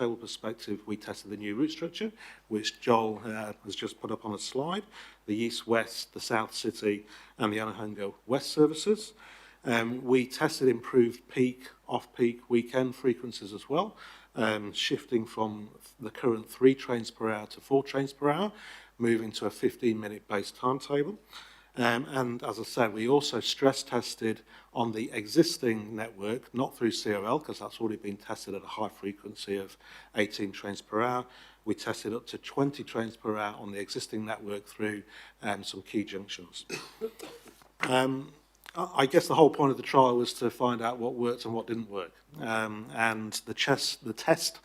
timetable perspective, we tested the new route structure, which Joel has just put up on a slide, the east-west, the South City, and the Onehunga West services. We tested improved peak, off-peak, weekend frequencies as well, shifting from the current 3 trains per hour to 4 trains per hour, moving to a 15-minute base timetable. And as I said, we also stress tested on the existing network, not through CRL, because that's already been tested at a high frequency of 18 trains per hour. We tested up to 20 trains per hour on the existing network through some key junctions. I guess the whole point of the trial was to find out what worked and what didn't work. And the test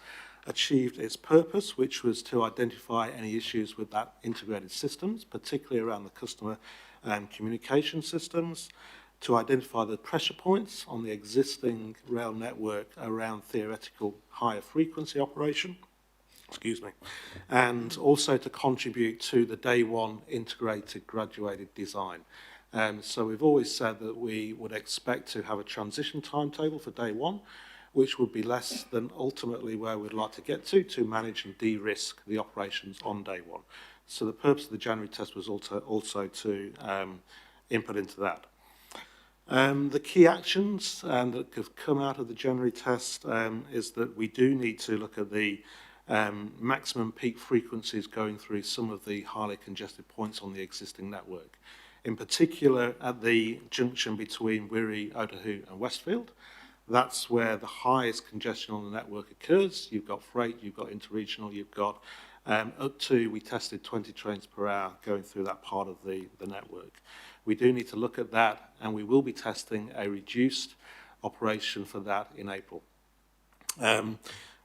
achieved its purpose, which was to identify any issues with that integrated systems, particularly around the customer communication systems, to identify the pressure points on the existing rail network around theoretical higher frequency operation, and also to contribute to the day one integrated graduated design. So we've always said that we would expect to have a transition timetable for day one, which would be less than ultimately where we'd like to get to manage and de-risk the operations on day one. So the purpose of the January test was also to input into that. The key actions that have come out of the January test is that we do need to look at the maximum peak frequencies going through some of the highly congested points on the existing network. In particular, at the junction between Wirry, Otahu and Westfield. That's where the highest congestion on the network occurs. You've got freight, you've got interregional, you've got up to, we tested 20 trains per hour going through that part of the network. We do need to look at that, and we will be testing a reduced operation for that in April. Through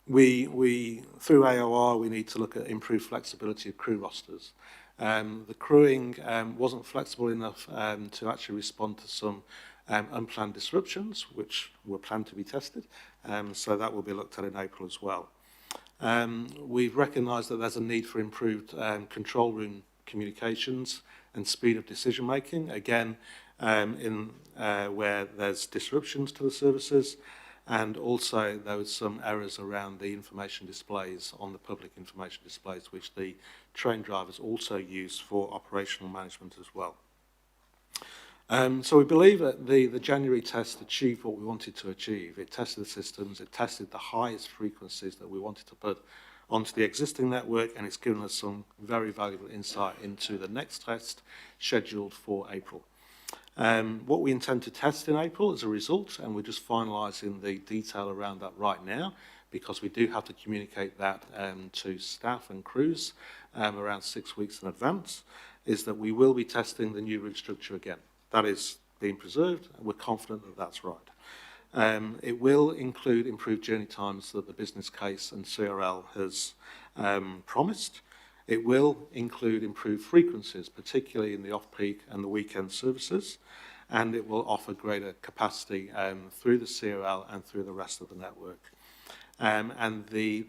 AOR, we need to look at improved flexibility of crew rosters. The crewing wasn't flexible enough to actually respond to some unplanned disruptions, which were planned to be tested, so that will be looked at in April as well. We've recognised that there's a need for improved control room communications and speed of decision making, again, where there's disruptions to the services, and also there was some errors around the information displays on the public information displays, which the train drivers also use for operational management as well. So we believe that the January test achieved what we wanted to achieve. It tested the systems, it tested the highest frequencies that we wanted to put onto the existing network, and it's given us some very valuable insight into the next test scheduled for April. What we intend to test in April as a result, and we're just finalising the detail around that right now, because we do have to communicate that to staff and crews around 6 weeks in advance, is that we will be testing the new route structure again. That is being preserved, and we're confident that that's right. It will include improved journey times that the business case and CRL has promised. It will include improved frequencies, particularly in the off-peak and the weekend services, and it will offer greater capacity through the CRL and through the rest of the network. And the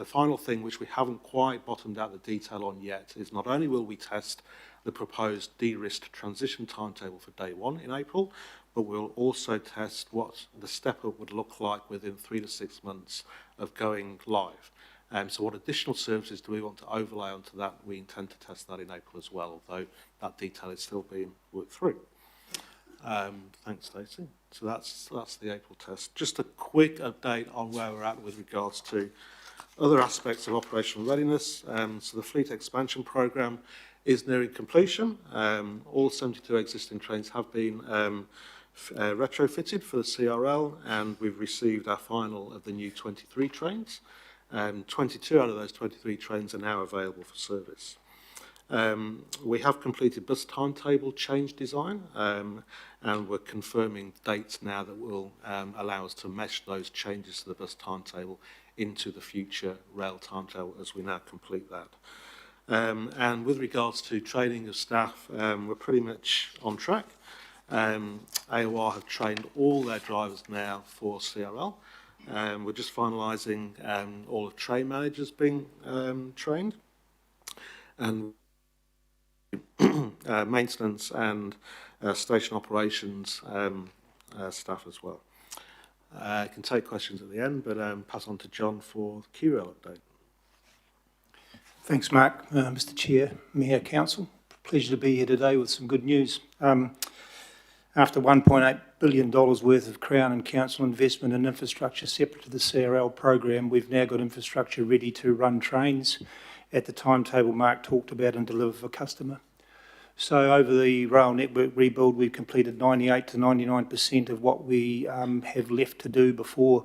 final thing, which we haven't quite bottomed out the detail on yet, is not only will we test the proposed de-risked transition timetable for day one in April, but we'll also test what the step-up would look like within 3 to 6 months of going live. So what additional services do we want to overlay onto that? We intend to test that in April as well, although that detail is still being worked through. Thanks, Stacey. So that's the April test. Just a quick update on where we're at with regards to other aspects of operational readiness. So the fleet expansion programme is nearing completion. All 72 existing trains have been retrofitted for the CRL, and we've received our final of the new 23 trains. 22 out of those 23 trains are now available for service. We have completed bus timetable change design, and we're confirming dates now that will allow us to mesh those changes to the bus timetable into the future rail timetable as we now complete that. And with regards to training of staff, we're pretty much on track. AOR have trained all their drivers now for CRL. We're just finalising all of train managers being trained, and maintenance and station operations staff as well. I can take questions at the end, but pass on to John for the QRail update. Thanks, Mark. Mr Chair, Mayor, Council, pleasure to be here today with some good news. After $1.8 billion worth of Crown and Council investment in infrastructure separate to the CRL program, we've now got infrastructure ready to run trains at the timetable Mark talked about and deliver for customer. So over the rail network rebuild, we've completed 98 to 99% of what we have left to do before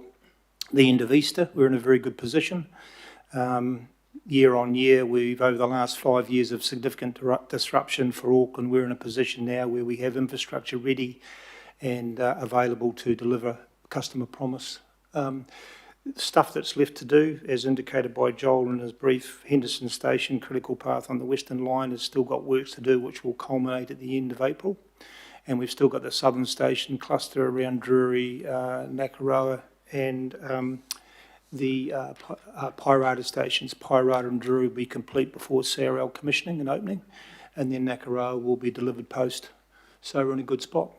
the end of Easter. We're in a very good position. Year on year, over the last 5 years of significant disruption for Auckland, we're in a position now where we have infrastructure ready and available to deliver customer promise. Stuff that's left to do, as indicated by Joel in his brief, Henderson Station, critical path on the Western Line, has still got works to do, which will culminate at the end of April. And we've still got the Southern Station cluster around Drury, Nakaroa, and the Pairata stations. Pairata and Drury will be complete before CRL commissioning and opening, and then Nakaroa will be delivered post. So we're in a good spot.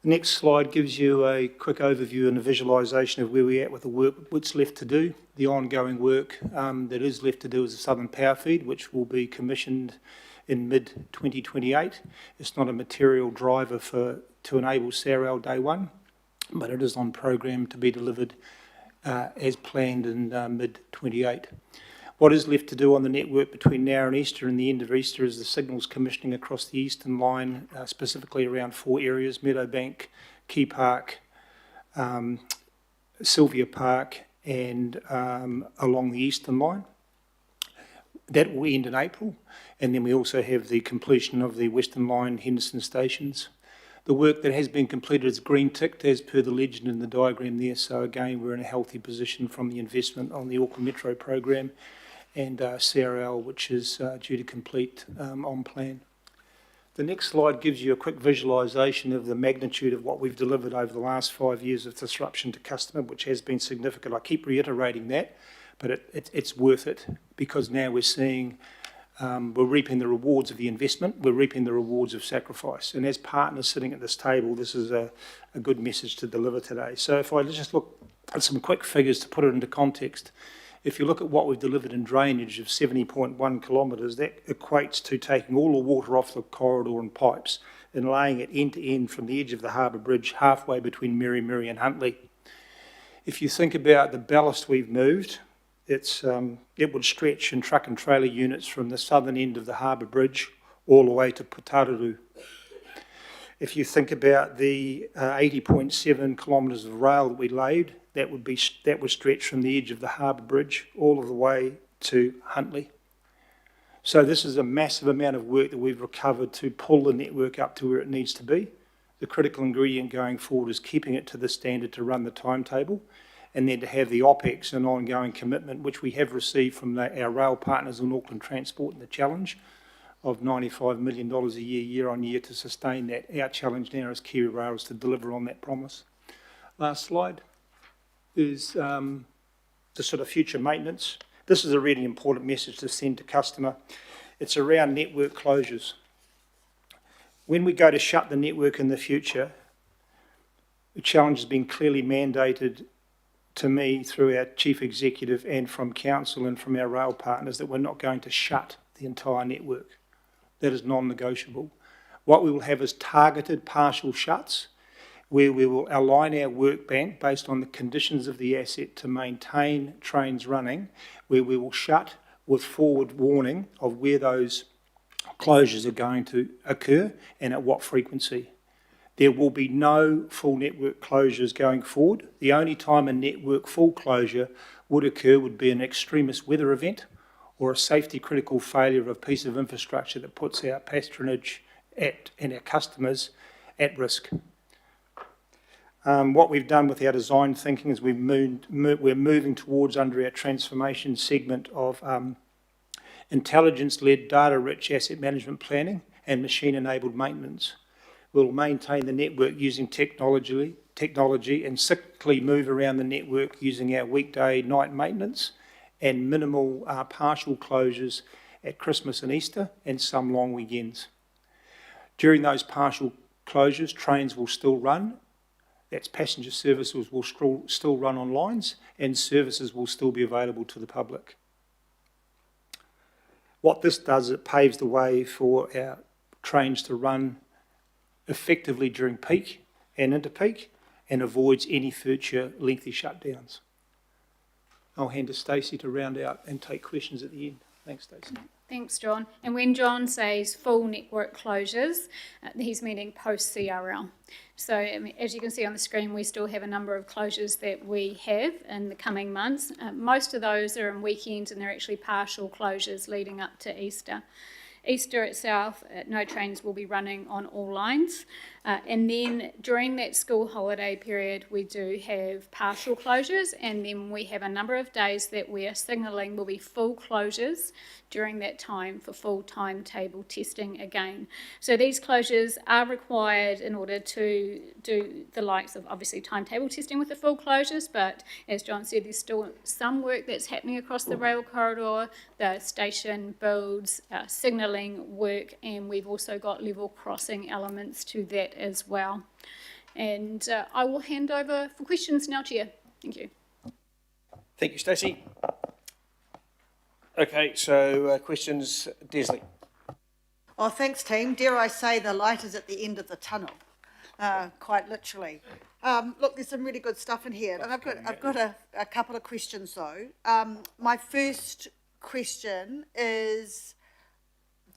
The next slide gives you a quick overview and a visualisation of where we're at with the work, what's left to do. The ongoing work that is left to do is the Southern Power Feed, which will be commissioned in mid-2028. It's not a material driver to enable CRL Day 1, but it is on program to be delivered as planned in mid-28. What is left to do on the network between now and Easter and the end of Easter is the signals commissioning across the Eastern Line, specifically around 4 areas: Meadowbank, Key Park, Sylvia Park, and along the Eastern Line. That will end in April, and then we also have the completion of the Western Line Henderson stations. The work that has been completed is green ticked as per the legend in the diagram there, so again we're in a healthy position from the investment on the Auckland Metro program and CRL, which is due to complete on plan. The next slide gives you a quick visualisation of the magnitude of what we've delivered over the last 5 years of disruption to customer, which has been significant. I keep reiterating that, but it's worth it, because now we're seeing we're reaping the rewards of the investment, we're reaping the rewards of sacrifice. And as partners sitting at this table, this is a good message to deliver today. So if I just look at some quick figures to put it into context, if you look at what we've delivered in drainage of 70.1 kilometres, that equates to taking all the water off the corridor and pipes and laying it end to end from the edge of the harbour bridge halfway between Mary and Huntly. If you think about the ballast we've moved, it would stretch in truck and trailer units from the southern end of the harbour bridge all the way to Putaruru. If you think about the 80.7 kilometres of rail that we laid, that would stretch from the edge of the harbour bridge all of the way to Huntly. So this is a massive amount of work that we've recovered to pull the network up to where it needs to be. The critical ingredient going forward is keeping it to the standard to run the timetable, and then to have the OPEX and ongoing commitment, which we have received from our rail partners in Auckland Transport, and the challenge of $95 million a year on year to sustain that. Our challenge now as Kiwi Rail is to deliver on that promise. Last slide is the sort of future maintenance. This is a really important message to send to customer. It's around network closures. When we go to shut the network in the future, the challenge has been clearly mandated to me through our chief executive and from council and from our rail partners that we're not going to shut the entire network. That is non-negotiable. What we will have is targeted partial shuts, where we will align our work bank based on the conditions of the asset to maintain trains running, where we will shut with forward warning of where those closures are going to occur and at what frequency. There will be no full network closures going forward. The only time a network full closure would occur would be an extremist weather event or a safety critical failure of a piece of infrastructure that puts our patronage and our customers at risk. What we've done with our design thinking is we're moving towards, under our transformation segment of intelligence-led, data-rich asset management planning and machine-enabled maintenance. We'll maintain the network using technology and cyclically move around the network using our weekday night maintenance and minimal partial closures at Christmas and Easter and some long weekends. During those partial closures, trains will still run That's passenger services will still run on lines and services will still be available to the public. What this does, it paves the way for our trains to run effectively during peak and into peak and avoids any future lengthy shutdowns. I'll hand to Stacey to round out and take questions at the end. Thanks, Stacey. Thanks, John. And when John says full network closures, he's meaning post-CRL. So as you can see on the screen, we still have a number of closures that we have in the coming months. Most of those are in weekends and they're actually partial closures leading up to Easter. Easter itself, no trains will be running on all lines. And then during that school holiday period, we do have partial closures, and then we have a number of days that we are signalling will be full closures during that time for full timetable testing again. So these closures are required in order to do the likes of obviously timetable testing with the full closures, but as John said, there's still some work that's happening across the rail corridor, the station builds, signalling work, and we've also got level crossing elements to that as well. And I will hand over for questions now, Chair. Thank you. Thank you, Stacey. Okay, so questions, Desley. Oh, thanks, team. Dare I say the light is at the end of the tunnel, quite literally. Look, there's some really good stuff in here, and I've got a couple of questions though. My first question is,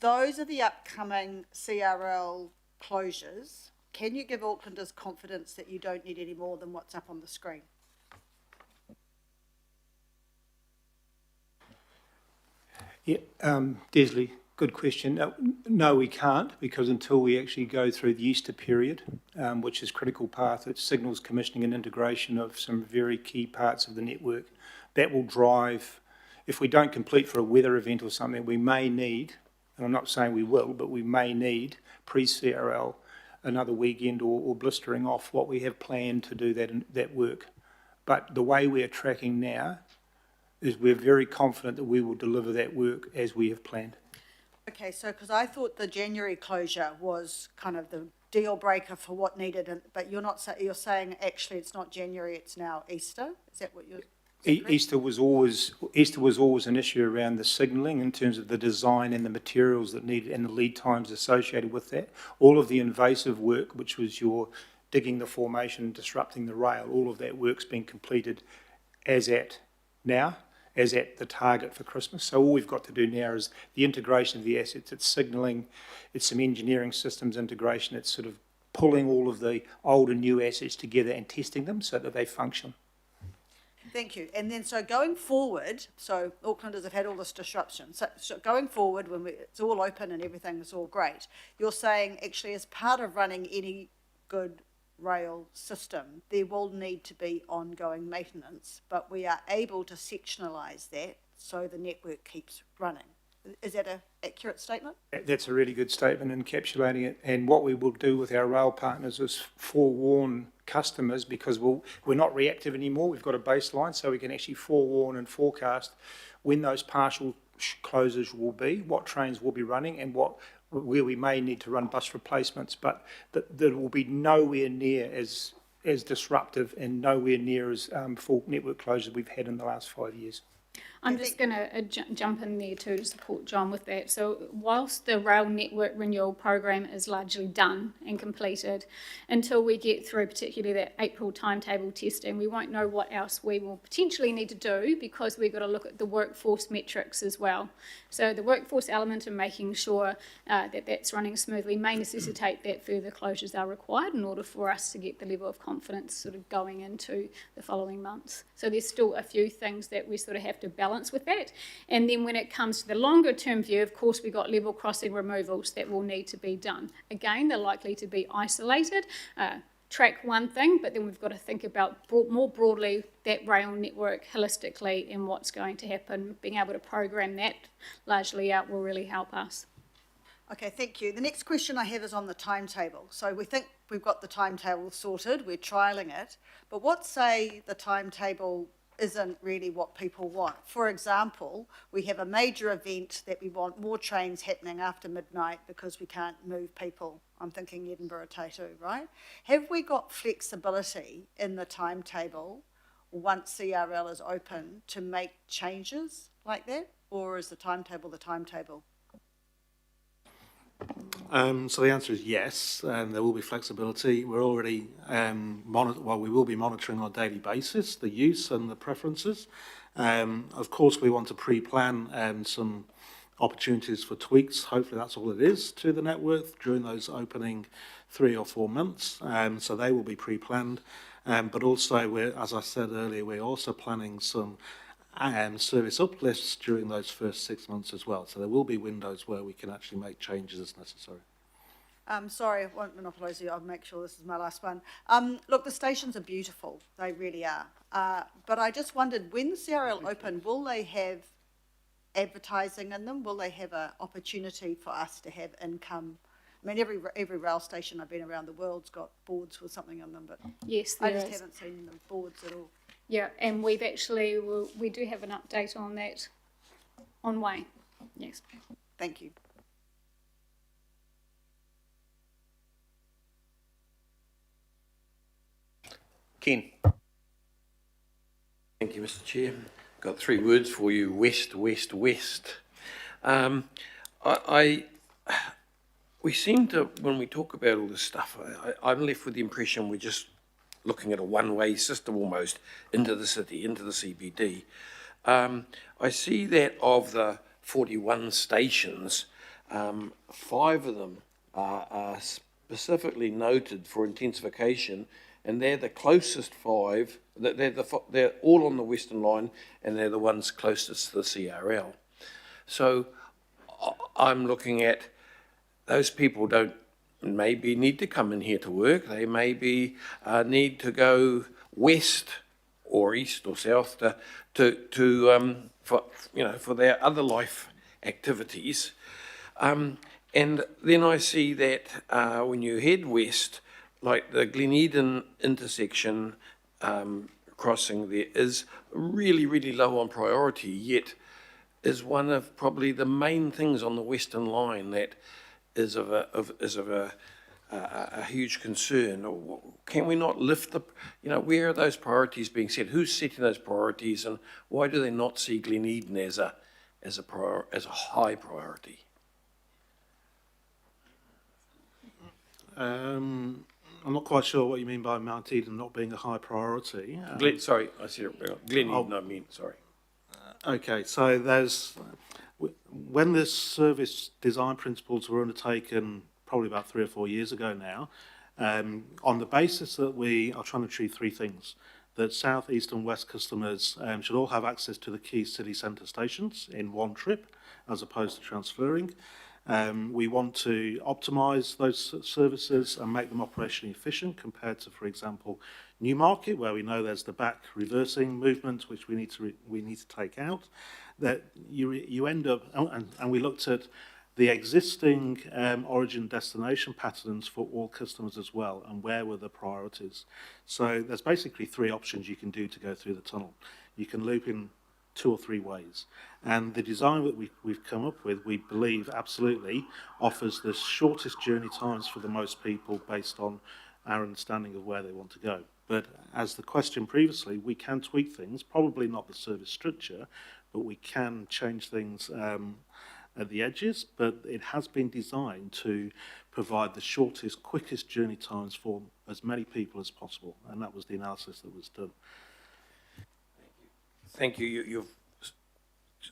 those are the upcoming CRL closures. Can you give Aucklanders confidence that you don't need any more than what's up on the screen? Yeah, Desley, good question. No, we can't, because until we actually go through the Easter period, which is critical path, it signals commissioning and integration of some very key parts of the network. That will drive, if we don't complete for a weather event or something, we may need, and I'm not saying we will, but we may need pre-CRL another weekend or blistering off what we have planned to do that work. But the way we're tracking now is we're very confident that we will deliver that work as we have planned. Okay, so because I thought the January closure was kind of the deal breaker for what needed, but you're not you're saying actually it's not January, it's now Easter. Is that what you're? Easter was always an issue around the signalling in terms of the design and the materials that needed and the lead times associated with that. All of the invasive work, which was your digging the formation, disrupting the rail, all of that work's been completed as at now, as at the target for Christmas. So all we've got to do now is the integration of the assets. It's signalling, it's some engineering systems integration, it's sort of pulling all of the old and new assets together and testing them so that they function. Thank you. And then so going forward, so Aucklanders have had all this disruption. So going forward, when it's all open and everything is all great, you're saying actually as part of running any good rail system, there will need to be ongoing maintenance, but we are able to sectionalise that so the network keeps running. Is that an accurate statement? That's a really good statement, encapsulating it. And what we will do with our rail partners is forewarn customers, because we're not reactive anymore. We've got a baseline, so we can actually forewarn and forecast when those partial closures will be, what trains will be running, and where we may need to run bus replacements. But that will be nowhere near as disruptive and nowhere near as full network closures we've had in the last 5 years. I'm just going to jump in there too to support John with that. So whilst the rail network renewal program is largely done and completed, until we get through particularly that April timetable testing, we won't know what else we will potentially need to do, because we've got to look at the workforce metrics as well. So the workforce element and making sure that that's running smoothly may necessitate that further closures are required in order for us to get the level of confidence sort of going into the following months. So there's still a few things that we sort of have to balance with that. And then when it comes to the longer term view, of course, we've got level crossing removals that will need to be done. Again, they're likely to be isolated, track one thing, but then we've got to think about more broadly that rail network holistically and what's going to happen. Being able to program that largely out will really help us. Okay, thank you. The next question I have is on the timetable. So we think we've got the timetable sorted, we're trialling it, but what say the timetable isn't really what people want? For example, we have a major event that we want more trains happening after midnight because we can't move people I'm thinking Edinburgh Tattoo, right? Have we got flexibility in the timetable once CRL is open to make changes like that? Or is the timetable the timetable? So the answer is yes, there will be flexibility. We're already, we will be monitoring on a daily basis the use and the preferences. Of course, we want to pre-plan some opportunities for tweaks. Hopefully that's all it is to the network during those opening 3 or 4 months. So they will be pre-planned. But also, as I said earlier, we're also planning some service uplifts during those first 6 months as well. So there will be windows where we can actually make changes as necessary. Sorry, I won't monopolise you. I'll make sure this is my last one. Look, the stations are beautiful. They really are. But I just wondered, when the CRL open, will they have advertising in them? Will they have an opportunity for us to have income? I mean, every rail station I've been around the world's got boards with something on them, but Yes, I there just is. haven't seen the boards at all. Yeah, and we do have an update on that on Wayne. Yes. Thank you. Ken? Thank you, Mr. Chair. Got 3 words for you: west, west, west. We seem to, when we talk about all this stuff, I'm left with the impression we're just looking at a one-way system almost into the city, into the CBD. I see that of the 41 stations, 5 of them are specifically noted for intensification, and they're the closest 5. They're all on the Western Line, and they're the ones closest to the CRL. So I'm looking at those people don't maybe need to come in here to work. They maybe need to go west or east or south for their other life activities. And then I see that when you head west, like the Gleneden intersection crossing there is really, really low on priority, yet is one of probably the main things on the Western Line that is of a huge concern. Can we not lift where are those priorities being set? Who's setting those priorities, and why do they not see Gleneden as a high priority? I'm not quite sure what you mean by Mount Eden not being a high priority. Sorry, I said it. Gleneden, I mean, sorry. Okay, so when the service design principles were undertaken probably about 3 or 4 years ago now, on the basis that we are trying to achieve 3 things: that south, east and west customers should all have access to the key city centre stations in one trip as opposed to transferring. We want to optimise those services and make them operationally efficient compared to, for example, Newmarket, where we know there's the back reversing movement which we need to take out. That you end up, and we looked at the existing origin destination patterns for all customers as well, and where were the priorities. So there's basically 3 options you can do to go through the tunnel. You can loop in 2 or 3 ways, and the design that we've come up with, we believe absolutely offers the shortest journey times for the most people based on our understanding of where they want to go. But as the question previously, we can tweak things, probably not the service structure, but we can change things at the edges. But it has been designed to provide the shortest, quickest journey times for as many people as possible, and that was the analysis that was done. Thank you.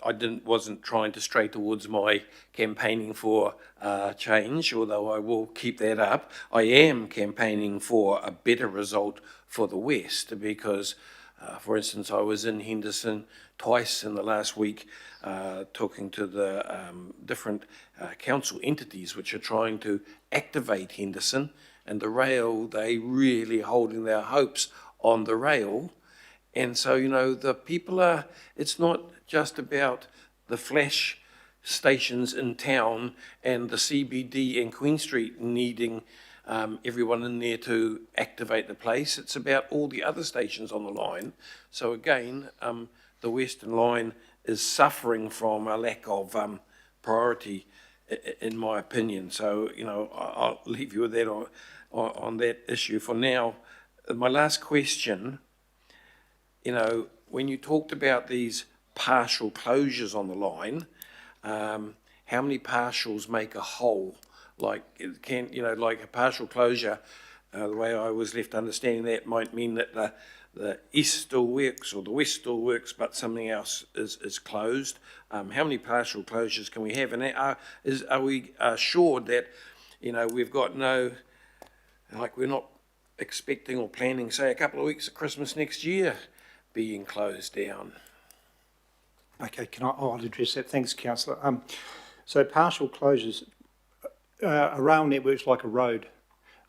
I wasn't trying to stray towards my campaigning for change, although I will keep that up. I am campaigning for a better result for the West because, for instance, I was in Henderson twice in the last week talking to the different council entities which are trying to activate Henderson, and the rail, they really holding their hopes on the rail. And so, the people it's not just about the flash stations in town and the CBD and Queen Street needing everyone in there to activate the place. It's about all the other stations on the line. So again, the Western Line is suffering from a lack of priority in my opinion. So, I'll leave you with that on that issue for now. My last question, when you talked about these partial closures on the line, how many partials make a whole? Like, it can, like a partial closure, the way I was left understanding that might mean that the east still works or the west still works, but something else is closed. How many partial closures can we have? And are we assured that, we've got no, like, we're not expecting or planning, say, a couple of weeks of Christmas next year being closed down? Okay, I'll address that. Thanks, councillor. So partial closures, a rail network's like a road.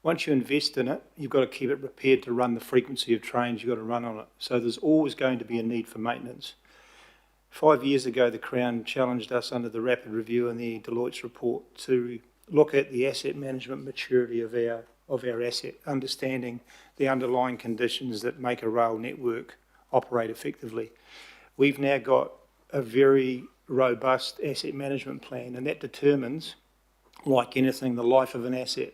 Once you invest in it, you've got to keep it repaired to run the frequency of trains you've got to run on it. So there's always going to be a need for maintenance. 5 years ago, the Crown challenged us under the rapid review and the Deloitte's report to look at the asset management maturity of our asset, understanding the underlying conditions that make a rail network operate effectively. We've now got a very robust asset management plan, and that determines, like anything, the life of an asset.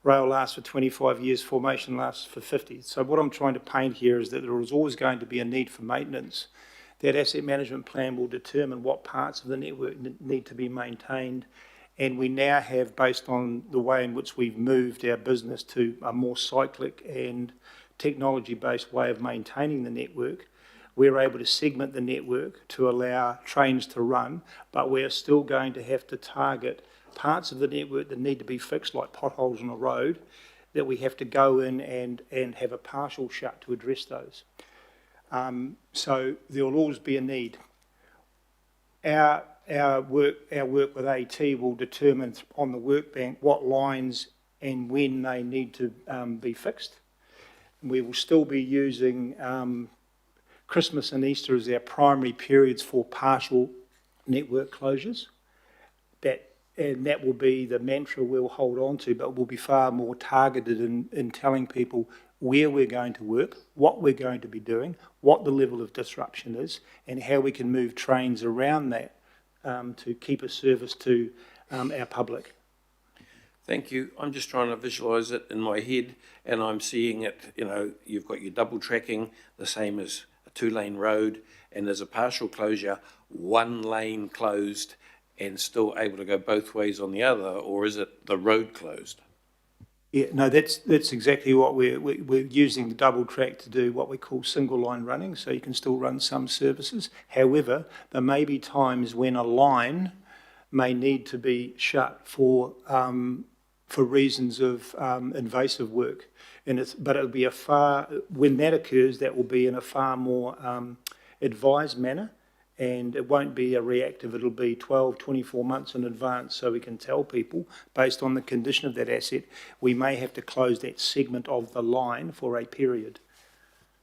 Rail lasts for 25 years, formation lasts for 50. So what I'm trying to paint here is that there is always going to be a need for maintenance. That asset management plan will determine what parts of the network need to be maintained. And we now have, based on the way in which we've moved our business to a more cyclic and technology-based way of maintaining the network, we're able to segment the network to allow trains to run, but we're still going to have to target parts of the network that need to be fixed, like potholes on a road, that we have to go in and have a partial shut to address those. So there will always be a need. Our work with AT will determine on the work bank what lines and when they need to be fixed. We will still be using Christmas and Easter as our primary periods for partial network closures. That will be the mantra we'll hold on to, but we'll be far more targeted in telling people where we're going to work, what we're going to be doing, what the level of disruption is, and how we can move trains around that to keep a service to our public. Thank you. I'm just trying to visualise it in my head, and I'm seeing it, you've got your double tracking, the same as a 2-lane road, and there's a partial closure, 1 lane closed, and still able to go both ways on the other, or is it the road closed? Yeah, no, that's exactly what we're using the double track to do what we call single line running, so you can still run some services. However, there may be times when a line may need to be shut for reasons of invasive work, but it'll be when that occurs, that will be in a far more advised manner. And it won't be a reactive, it'll be 12, 24 months in advance, so we can tell people, based on the condition of that asset, we may have to close that segment of the line for a period.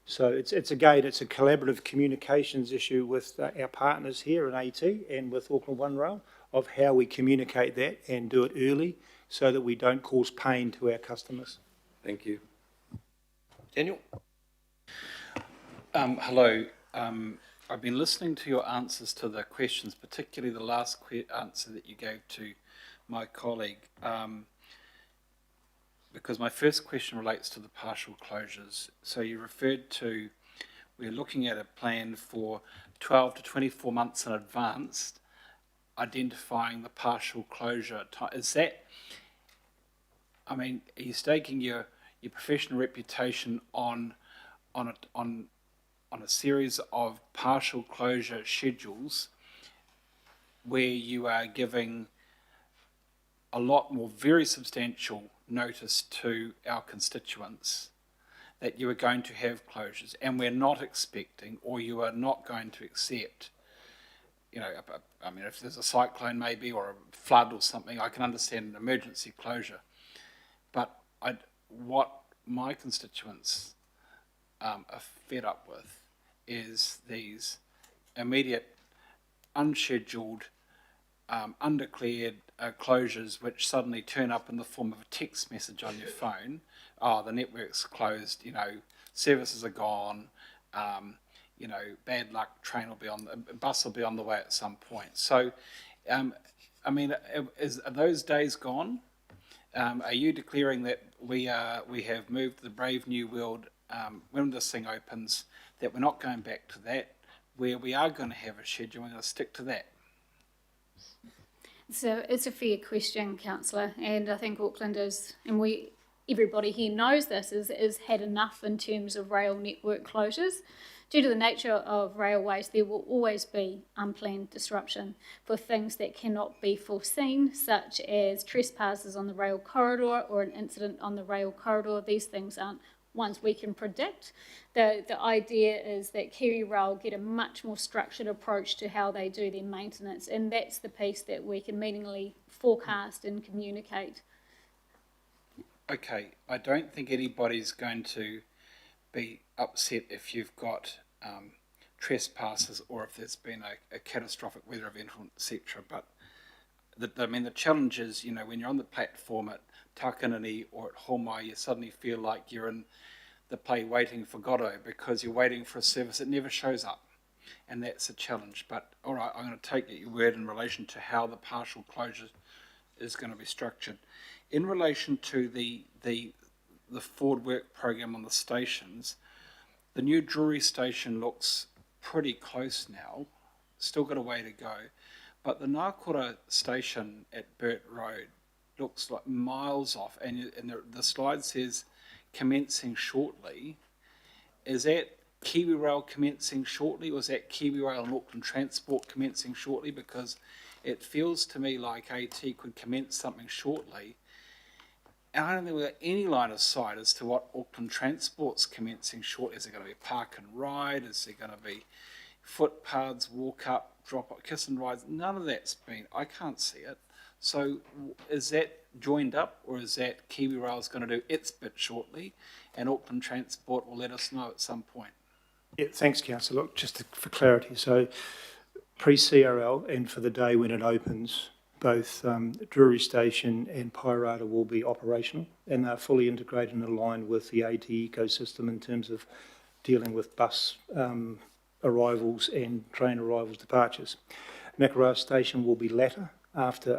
So it's a collaborative communications issue with our partners here in AT and with Auckland One Rail of how we communicate that and do it early so that we don't cause pain to our customers. Thank you. Daniel? Hello. I've been listening to your answers to the questions, particularly the last answer that you gave to my colleague, because my first question relates to the partial closures. So you referred to, we're looking at a plan for 12 to 24 months in advance, identifying the partial closure time. Is that, are you staking your professional reputation on a series of partial closure schedules where you are giving a lot more very substantial notice to our constituents that you are going to have closures, and we're not expecting, or you are not going to accept, if there's a cyclone maybe or a flood or something, I can understand an emergency closure. But what my constituents are fed up with is these immediate, unscheduled, undeclared closures which suddenly turn up in the form of a text message on your phone. Oh, the network's closed, services are gone, bad luck, bus will be on the way at some point. So I mean, are those days gone? Are you declaring that we have moved to the brave new world when this thing opens, that we're not going back to that, where we are going to have a schedule, we're going to stick to that? So it's a fair question, councillor, and I think Auckland is, and everybody here knows this, is had enough in terms of rail network closures. Due to the nature of railways, there will always be unplanned disruption for things that cannot be foreseen, such as trespasses on the rail corridor or an incident on the rail corridor. These things aren't ones we can predict. The idea is that Kiwi Rail get a much more structured approach to how they do their maintenance, and that's the piece that we can meaningfully forecast and communicate. Okay, I don't think anybody's going to be upset if you've got trespasses or if there's been a catastrophic weather event, etc. But the challenge is, you know, when you're on the platform at Takanini or at Homai, you suddenly feel like you're in the play Waiting for Godot, because you're waiting for a service that never shows up. And that's a challenge. But all right, I'm going to take your word in relation to how the partial closure is going to be structured. In relation to the forward work program on the stations, the new Drury station looks pretty close now, still got a way to go, but the Ngākura station at Burt Road looks like miles off, and the slide says commencing shortly. Is that Kiwi Rail commencing shortly, or is that Kiwi Rail and Auckland Transport commencing shortly? Because it feels to me like AT could commence something shortly. And I don't think we've got any line of sight as to what Auckland Transport's commencing shortly. Is there going to be park and ride? Is there going to be footpaths, walk up, drop up, kiss and rides? None of that's been, I can't see it. So is that joined up, or is that Kiwi Rail's going to do its bit shortly and Auckland Transport will let us know at some point? Yeah, thanks, Councillor. Look, just for clarity, so pre-CRL and for the day when it opens, both Drury Station and Pairata will be operational, and they're fully integrated and aligned with the AT ecosystem in terms of dealing with bus arrivals and train arrivals, departures. Nakarawa Station will be latter, after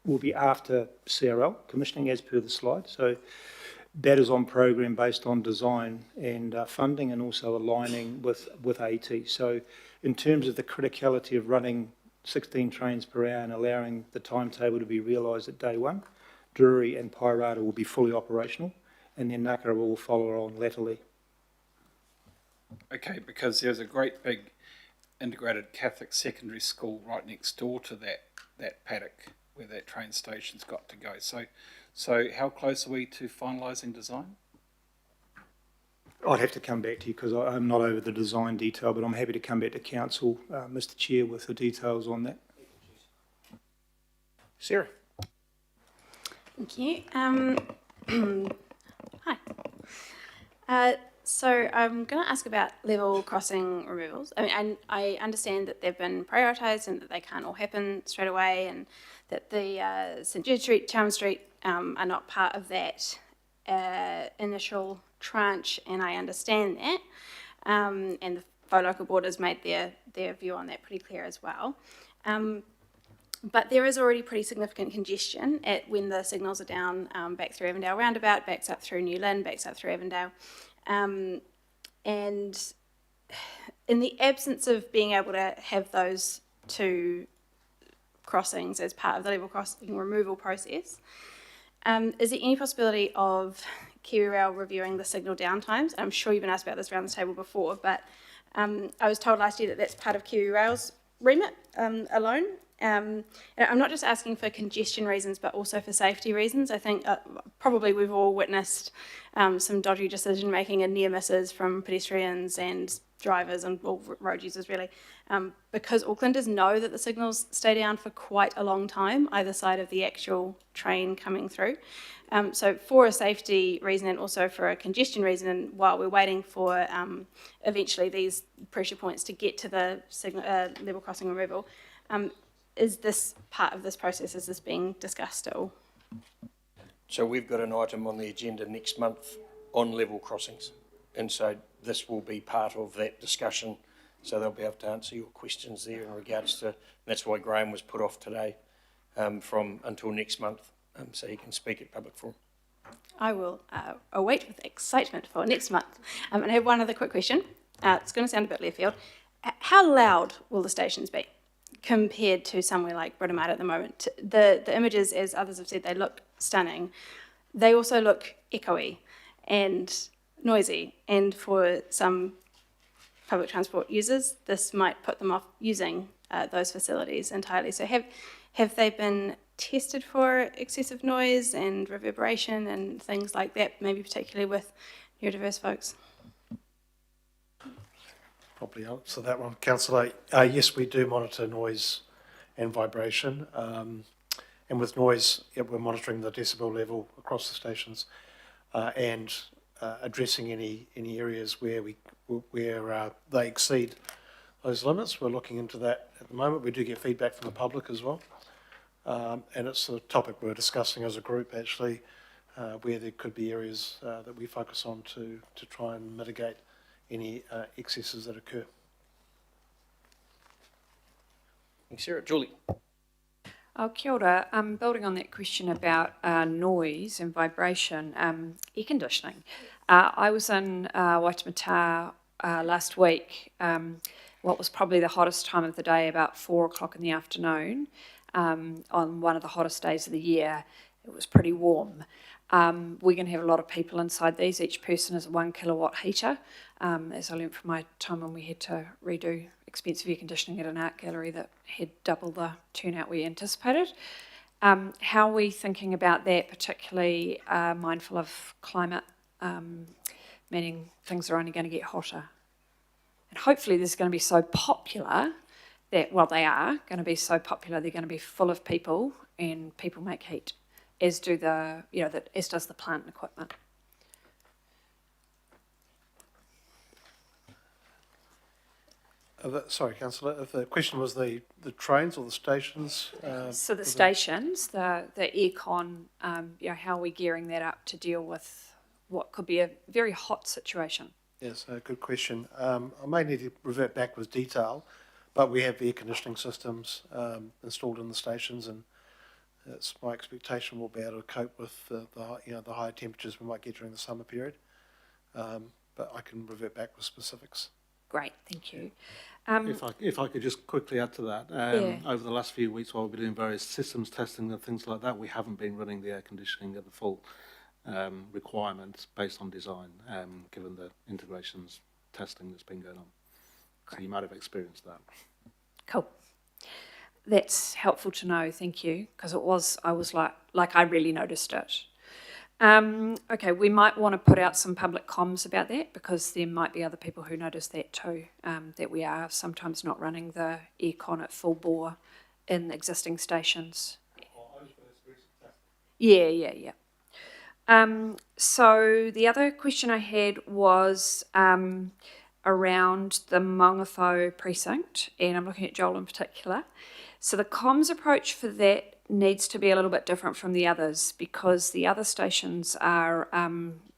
CRL commissioning, as per the slide. So that is on program based on design and funding, and also aligning with AT. So in terms of the criticality of running 16 trains per hour and allowing the timetable to be realised at day one, Drury and Pairata will be fully operational, and then Nakarawa will follow on latterly. Okay, because there's a great big integrated Catholic secondary school right next door to that paddock where that train station's got to go. So how close are we to finalising design? I'd have to come back to you because I'm not over the design detail, but I'm happy to come back to Council, Mr Chair, with the details on that. Sarah. Thank you. Hi. So I'm going to ask about level crossing removals. I mean, and I understand that they've been prioritised and that they can't all happen straight away, and that the St Jude Street, Chalmers Street are not part of that initial tranche, and I understand that. And the Fo Local Board has made their view on that pretty clear as well. But there is already pretty significant congestion when the signals are down, back through Avondale roundabout, backs up through New Lynn, backs up through Avondale. And in the absence of being able to have those two crossings as part of the level crossing removal process, is there any possibility of Kiwi Rail reviewing the signal downtimes? I'm sure you've been asked about this around the table before, but I was told last year that that's part of Kiwi Rail's remit alone. And I'm not just asking for congestion reasons, but also for safety reasons. I think probably we've all witnessed some dodgy decision making and near misses from pedestrians and drivers and road users, really, because Aucklanders know that the signals stay down for quite a long time either side of the actual train coming through. So for a safety reason and also for a congestion reason, and while we're waiting for eventually these pressure points to get to the level crossing removal, is this part of this process? Is this being discussed at all? So we've got an item on the agenda next month on level crossings, and so this will be part of that discussion. so they'll be able to answer your questions there in regards to, and that's why Graham was put off today from until next month, so he can speak at public forum. I will await with excitement for next month. And I have one other quick question. It's going to sound a bit left field. How loud will the stations be compared to somewhere like Britomart at the moment? The images, as others have said, they look stunning. They also look echoey and noisy, and for some public transport users, this might put them off using those facilities entirely. So have they been tested for excessive noise and reverberation and things like that, maybe particularly with neurodiverse folks? Probably answer that one, Councillor. Yes, we do monitor noise and vibration. And with noise, we're monitoring the decibel level across the stations and addressing any areas where they exceed those limits. We're looking into that at the moment. We do get feedback from the public as well. And it's a topic we're discussing as a group, actually, where there could be areas that we focus on to try and mitigate any excesses that occur. Thanks, Sarah. Julie. Oh, kia ora. Building on that question about noise and vibration, air conditioning. I was in Waitemata last week, what was probably the hottest time of the day, about 4 o'clock in the afternoon, on one of the hottest days of the year. It was pretty warm. We're going to have a lot of people inside these. Each person is a 1 kilowatt heater, as I learned from my time when we had to redo expensive air conditioning at an art gallery that had double the turnout we anticipated. How are we thinking about that, particularly mindful of climate, meaning things are only going to get hotter? And hopefully this is going to be so popular that, well, they are going to be so popular, they're going to be full of people, and people make heat, as do as does the plant and equipment. Sorry, Councillor, if the question was the trains or the stations? So the stations, the aircon, how are we gearing that up to deal with what could be a very hot situation? Yes, good question. I may need to revert back with detail, but we have air conditioning systems installed in the stations, and it's my expectation we'll be able to cope with the higher temperatures we might get during the summer period. But I can revert back with specifics. Great, thank you. If I could just quickly add to that, over the last few weeks while we've been doing various systems testing and things like that, we haven't been running the air conditioning at the full requirements based on design, given the integrations testing that's been going on. So you might have experienced that. Cool. That's helpful to know, thank you, because I was like I really noticed it. Okay, we might want to put out some public comms about that, because there might be other people who notice that too, that we are sometimes not running the aircon at full bore in existing stations. Yeah. So the other question I had was around the Maungawhau precinct, and I'm looking at Joel in particular. So the comms approach for that needs to be a little bit different from the others, because the other stations are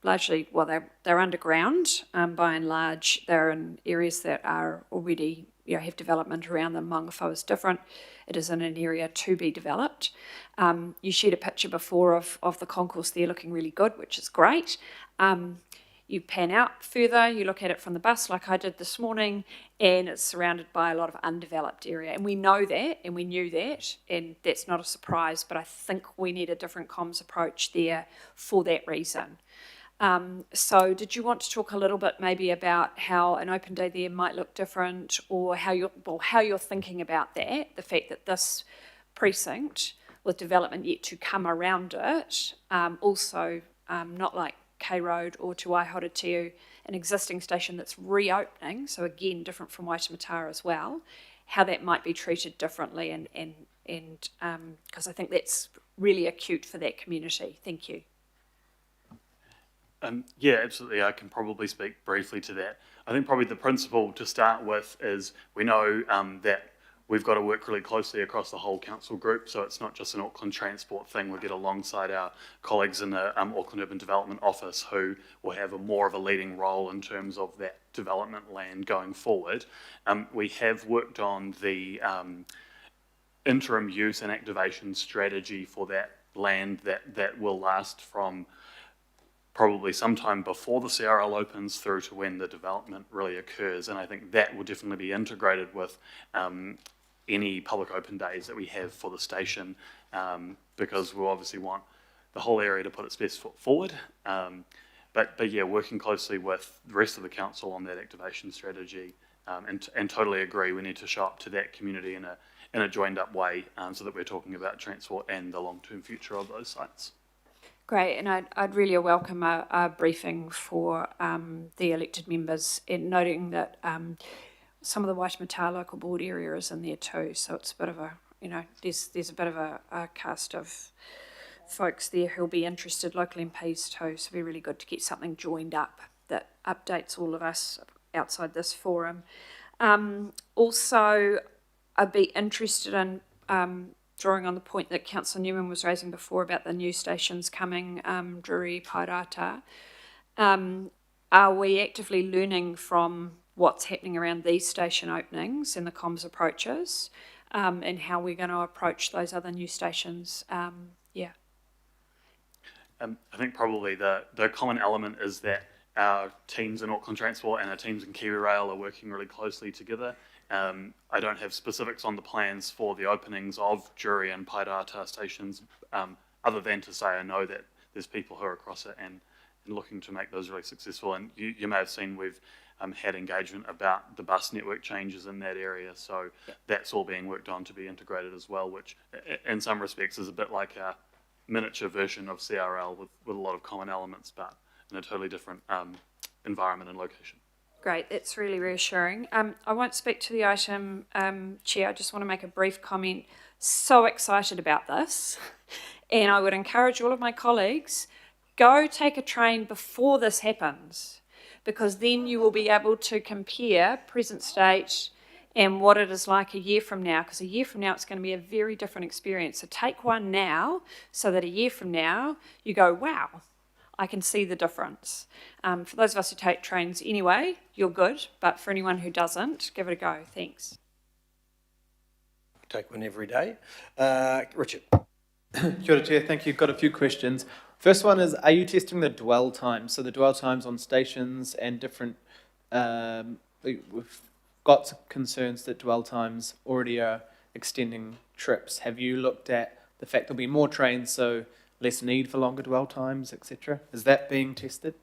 largely, well, they're underground by and large. They're in areas that are already, have development around them. Maungawhau is different. It is in an area to be developed. You shared a picture before of the concourse there looking really good, which is great. You pan out further, you look at it from the bus like I did this morning, and it's surrounded by a lot of undeveloped area. And we know that, and we knew that, and that's not a surprise, but I think we need a different comms approach there for that reason. So did you want to talk a little bit maybe about how an open day there might look different, or how you're thinking about that, the fact that this precinct, with development yet to come around it, also not like K Road or Te Waihoretiu, an existing station that's reopening, so again different from Waitemata as well, how that might be treated differently, and because I think that's really acute for that community. Thank you. Yeah, absolutely. I can probably speak briefly to that. I think probably the principle to start with is we know that we've got to work really closely across the whole council group, so it's not just an Auckland Transport thing. We get alongside our colleagues in the Auckland Urban Development Office, who will have more of a leading role in terms of that development land going forward. We have worked on the interim use and activation strategy for that land that will last from probably sometime before the CRL opens through to when the development really occurs. And I think that will definitely be integrated with any public open days that we have for the station, because we'll obviously want the whole area to put its best foot forward. But yeah, working closely with the rest of the council on that activation strategy, and totally agree, we need to show up to that community in a joined up way, so that we're talking about transport and the long-term future of those sites. Great, and I'd really welcome a briefing for the elected members, in noting that some of the Waitemata local board area is in there too, so it's a bit of a, there's a bit of a cast of folks there who'll be interested, local MPs too, so it'd be really good to get something joined up that updates all of us outside this forum. Also, I'd be interested in drawing on the point that Councillor Newman was raising before about the new stations coming, Drury, Pairata. Are we actively learning from what's happening around these station openings and the comms approaches, and how we're going to approach those other new stations? Yeah. I think probably the common element is that our teams in Auckland Transport and our teams in Kiwi Rail are working really closely together. I don't have specifics on the plans for the openings of Drury and Pairata stations, other than to say I know that there's people who are across it and looking to make those really successful. And you may have seen we've had engagement about the bus network changes in that area, so that's all being worked on to be integrated as well, which in some respects is a bit like a miniature version of CRL with a lot of common elements, but in a totally different environment and location. Great, that's really reassuring. I won't speak to the item, Chair, I just want to make a brief comment. So excited about this, and I would encourage all of my colleagues, go take a train before this happens, because then you will be able to compare present state and what it is like a year from now, because a year from now it's going to be a very different experience. So take one now, so that a year from now you go, wow, I can see the difference. For those of us who take trains anyway, you're good, but for anyone who doesn't, give it a go. Thanks. Take one every day. Richard. Kia ora, Chair. Thank you. Got a few questions. First one is, are you testing the dwell times? So the dwell times on stations and different, we've got some concerns that dwell times already are extending trips. Have you looked at the fact there'll be more trains, so less need for longer dwell times, etc.? Is that being tested?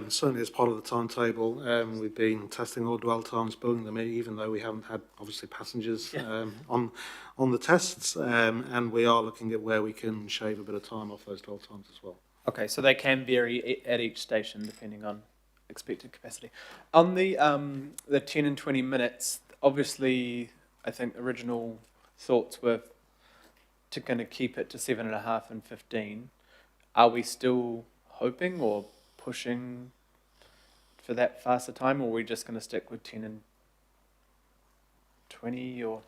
Certainly as part of the timetable, we've been testing all dwell times, building them in, even though we haven't had, obviously, passengers on the tests, and we are looking at where we can shave a bit of time off those dwell times as well. Okay, so they can vary at each station depending on expected capacity. On the 10 and 20 minutes, obviously, I think original thoughts were to kind of keep it to 7.5 and 15. Are we still hoping or pushing for that faster time, or are we just going to stick with 10 and 20? Or Are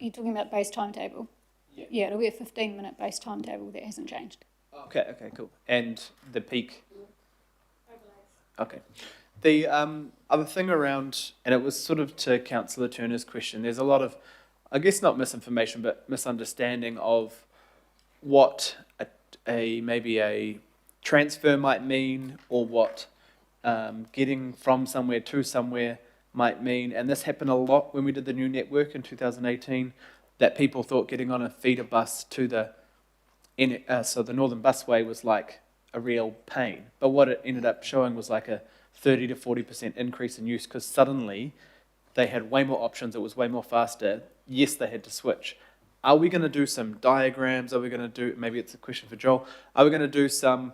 you talking about base timetable? Yeah, it'll be a 15-minute base timetable that hasn't changed. okay, cool. And the peak? Okay. The other thing around, and it was sort of to Councillor Turner's question, there's a lot of, I guess not misinformation, but misunderstanding of what maybe a transfer might mean, or what getting from somewhere to somewhere might mean. And this happened a lot when we did the new network in 2018, that people thought getting on a feeder bus to the Northern Busway was like a real pain. But what it ended up showing was like a 30 to 40% increase in use, because suddenly they had way more options, it was way more faster. Yes, they had to switch. Are we going to do some diagrams? Are we going to do, maybe it's a question for Joel, are we going to do some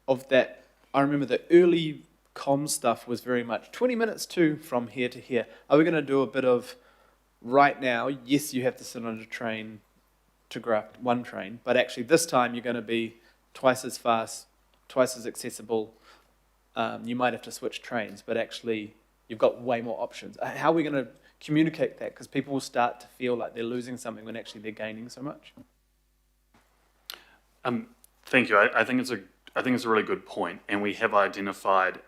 of that? I remember the early comm stuff was very much 20 minutes from here to here. Are we going to do a bit of, right now, yes, you have to sit on a train to grab one train, but actually this time you're going to be twice as fast, twice as accessible. You might have to switch trains, but actually you've got way more options. How are we going to communicate that? Because people will start to feel like they're losing something when actually they're gaining so much. Thank you. I think it's a really good point, and we have identified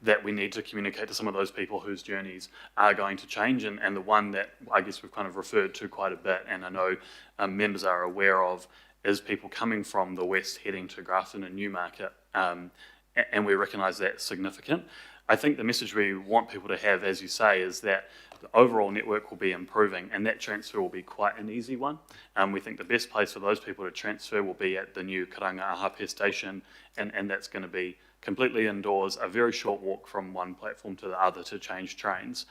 that we need to communicate to some of those people whose journeys are going to change, and the one that I guess we've kind of referred to quite a bit, and I know members are aware of, is people coming from the west heading to Grafton and Newmarket, and we recognise that's significant. I think the message we want people to have, as you say, is that the overall network will be improving, and that transfer will be quite an easy one. We think the best place for those people to transfer will be at the new Karanga Ahape station, and that's going to be completely indoors, a very short walk from one platform to the other to change trains.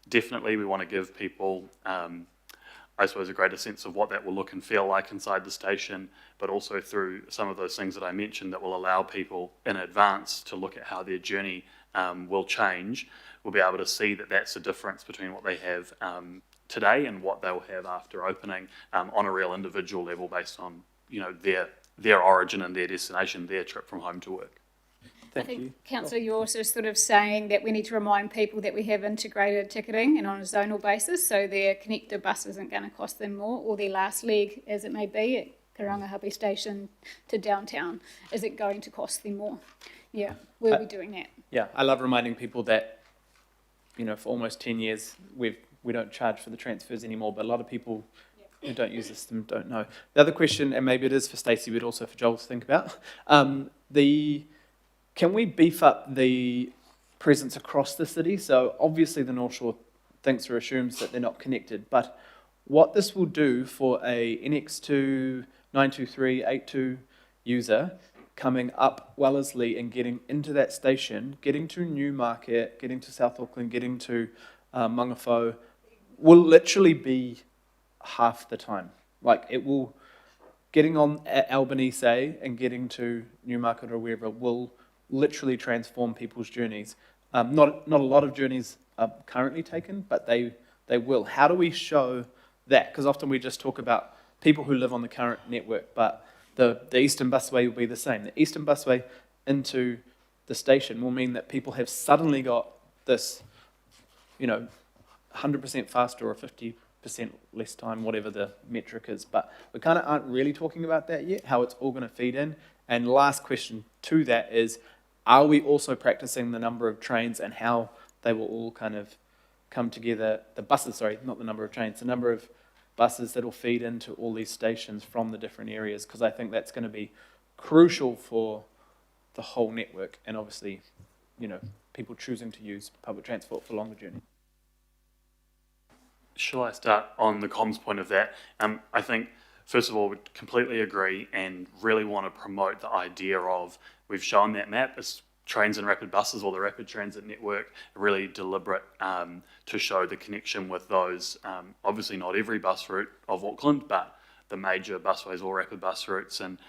Definitely we want to give people, I suppose, a greater sense of what that will look and feel like inside the station, but also through some of those things that I mentioned that will allow people in advance to look at how their journey will change. We'll be able to see that that's the difference between what they have today and what they'll have after opening on a real individual level based on, you know, their origin and their destination, their trip from home to work. I think, Councillor, you're also sort of saying that we need to remind people that we have integrated ticketing and on a zonal basis, so their connector bus isn't going to cost them more, or their last leg, as it may be, at Karangahape Station to downtown, is it going to cost them more? Yeah, we'll be doing that. Yeah, I love reminding people that, you know, for almost 10 years, we don't charge for the transfers anymore, but a lot of people who don't use the system don't know. The other question, and maybe it is for Stacey, but also for Joel to think about, can we beef up the presence across the city? So obviously the North Shore thinks or assumes that they're not connected, but what this will do for a NX2 92382 user coming up Wellesley and getting into that station, getting to Newmarket, getting to South Auckland, getting to Mangawhau, will literally be half the time. Like, it will, getting on at Albany, say, and getting to Newmarket or wherever will literally transform people's journeys. Not a lot of journeys are currently taken, but they will. How do we show that? Because often we just talk about people who live on the current network, but the Eastern Busway will be the same. The Eastern Busway into the station will mean that people have suddenly got this, 100% faster or 50% less time, whatever the metric is. But we kind of aren't really talking about that yet, how it's all going to feed in. And last question to that is, are we also practicing the number of trains and how they will all kind of come together? The buses, sorry, not the number of trains, the number of buses that will feed into all these stations from the different areas, because I think that's going to be crucial for the whole network and obviously, people choosing to use public transport for longer journeys. Shall I start on the comms point of that? I think, first of all, we completely agree and really want to promote the idea of, we've shown that map as trains and rapid buses, or the rapid transit network, really deliberate to show the connection with those, obviously not every bus route of Auckland, but the major busways or rapid bus routes. And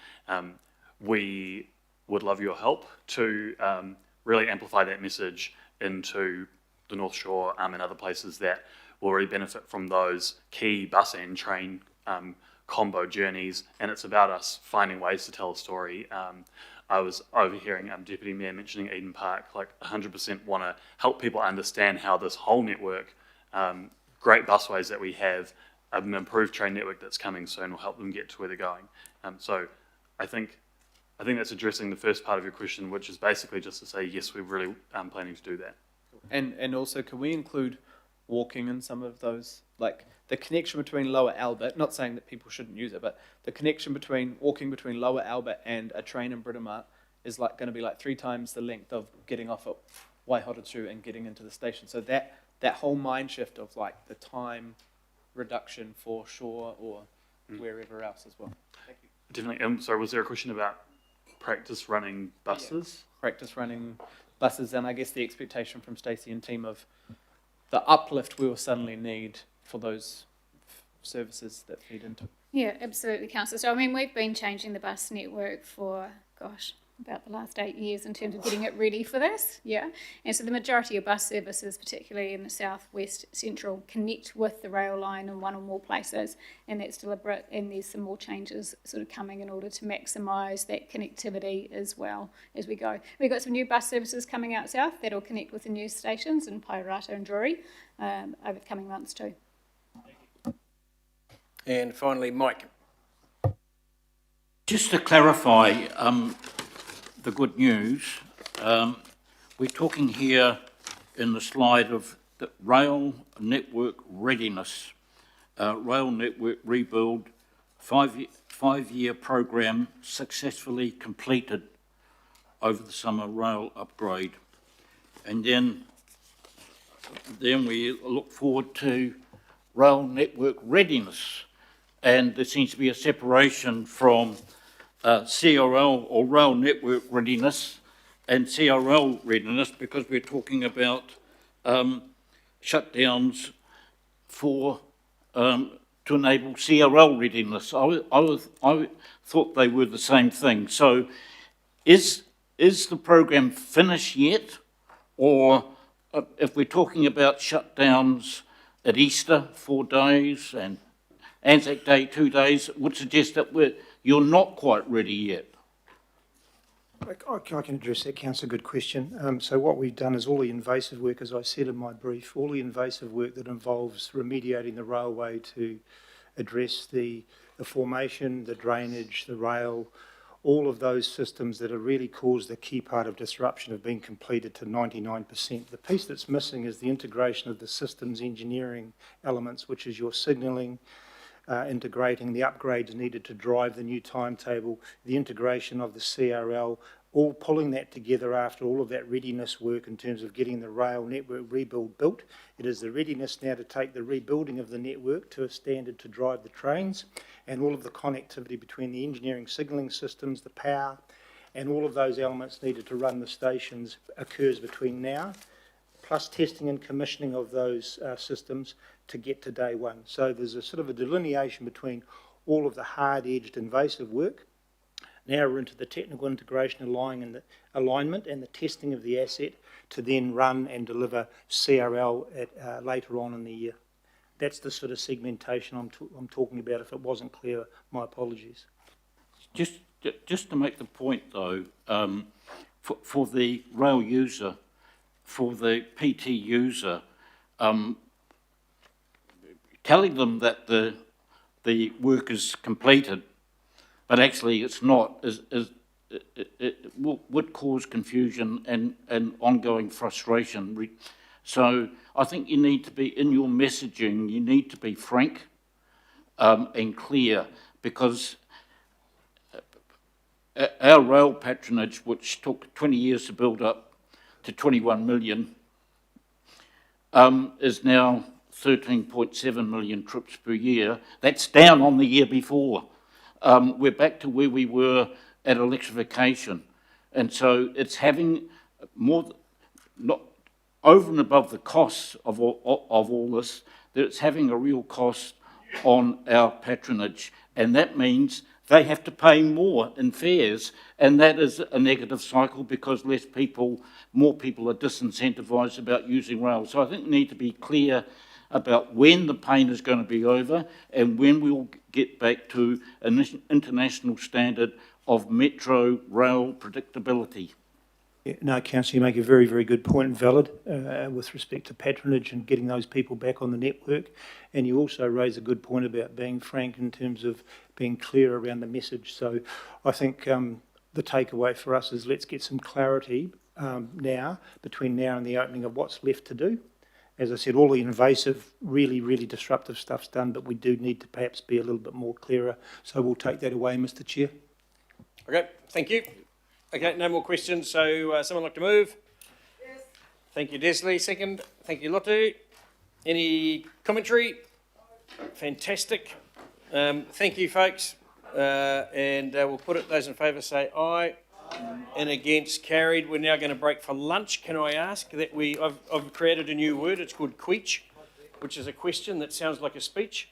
we would love your help to really amplify that message into the North Shore and other places that will really benefit from those key bus and train combo journeys. And it's about us finding ways to tell a story. I was overhearing Deputy Mayor mentioning Eden Park, 100% want to help people understand how this whole network, great busways that we have, an improved train network that's coming soon will help them get to where they're going. So I think that's addressing the first part of your question, which is basically just to say, yes, we're really planning to do that. And also, can we include walking in some of those, like the connection between Lower Albert, not saying that people shouldn't use it, but the connection between walking between Lower Albert and a train in Britomart is going to be 3 times the length of getting off at Waihoratu and getting into the station. So that whole mind shift of the time reduction for Shore or wherever else as well. Thank you. Definitely. Sorry, was there a question about practice running buses? Yeah. Practice running buses, and I guess the expectation from Stacey and team of the uplift we will suddenly need for those services that feed into. Yeah, absolutely, Councillor. So, we've been changing the bus network for, about the last 8 years in terms of getting it ready for this, yeah. And so the majority of bus services, particularly in the southwest central, connect with the rail line in one or more places, and that's deliberate, and there's some more changes sort of coming in order to maximise that connectivity as well as we go. We've got some new bus services coming out south that'll connect with the new stations in Pairata and Drury over the coming months too. And finally, Mike. Just to clarify the good news, we're talking here in the slide of the rail network readiness, rail network rebuild, five-year program successfully completed over the summer rail upgrade. And then we look forward to rail network readiness. And there seems to be a separation from CRL or rail network readiness and CRL readiness, because we're talking about shutdowns for to enable CRL readiness. I thought they were the same thing. So is the program finished yet, or if we're talking about shutdowns at Easter 4 days and Anzac Day 2 days, would suggest that you're not quite ready yet? I can address that, Councillor, good question. So what we've done is all the invasive work, as I said in my brief, all the invasive work that involves remediating the railway to address the formation, the drainage, the rail, all of those systems that have really caused the key part of disruption have been completed to 99%. The piece that's missing is the integration of the systems engineering elements, which is your signalling, integrating the upgrades needed to drive the new timetable, the integration of the CRL, all pulling that together after all of that readiness work in terms of getting the rail network rebuild built. It is the readiness now to take the rebuilding of the network to a standard to drive the trains, and all of the connectivity between the engineering signalling systems, the power, and all of those elements needed to run the stations occurs between now, plus testing and commissioning of those systems to get to day one. So there's a sort of a delineation between all of the hard-edged invasive work. Now we're into the technical integration, alignment and the testing of the asset to then run and deliver CRL later on in the year. That's the sort of segmentation I'm talking about. If it wasn't clear, my apologies. Just to make the point though, for the rail user, for the PT user, telling them that the work is completed, but actually it's not, it would cause confusion and ongoing frustration. So I think you need to be, in your messaging, you need to be frank and clear, because our rail patronage, which took 20 years to build up to 21 million, is now 13.7 million trips per year. That's down on the year before. We're back to where we were at electrification. And so it's having more, not over and above the costs of all this, that it's having a real cost on our patronage. And that means they have to pay more in fares. And that is a negative cycle, because more people are disincentivised about using rail. So I think we need to be clear about when the pain is going to be over and when we'll get back to an international standard of metro rail predictability. Yeah, no, Councillor, you make a very, very good point, and valid, with respect to patronage and getting those people back on the network. And you also raise a good point about being frank in terms of being clear around the message. So I think the takeaway for us is let's get some clarity now, between now and the opening, of what's left to do. As I said, all the invasive, really, really disruptive stuff's done, but we do need to perhaps be a little bit more clearer. So we'll take that away, Mr. Chair. Okay, thank you. Okay, no more questions. So someone like to move? Yes. Thank you, Desley. Second. Thank you, Lotu. Any commentary? Fantastic. Thank you, folks. And we'll put it, those in favour say aye. And against, carried. We're now going to break for lunch. Can I ask that I've created a new word. It's called queech, which is a question that sounds like a speech.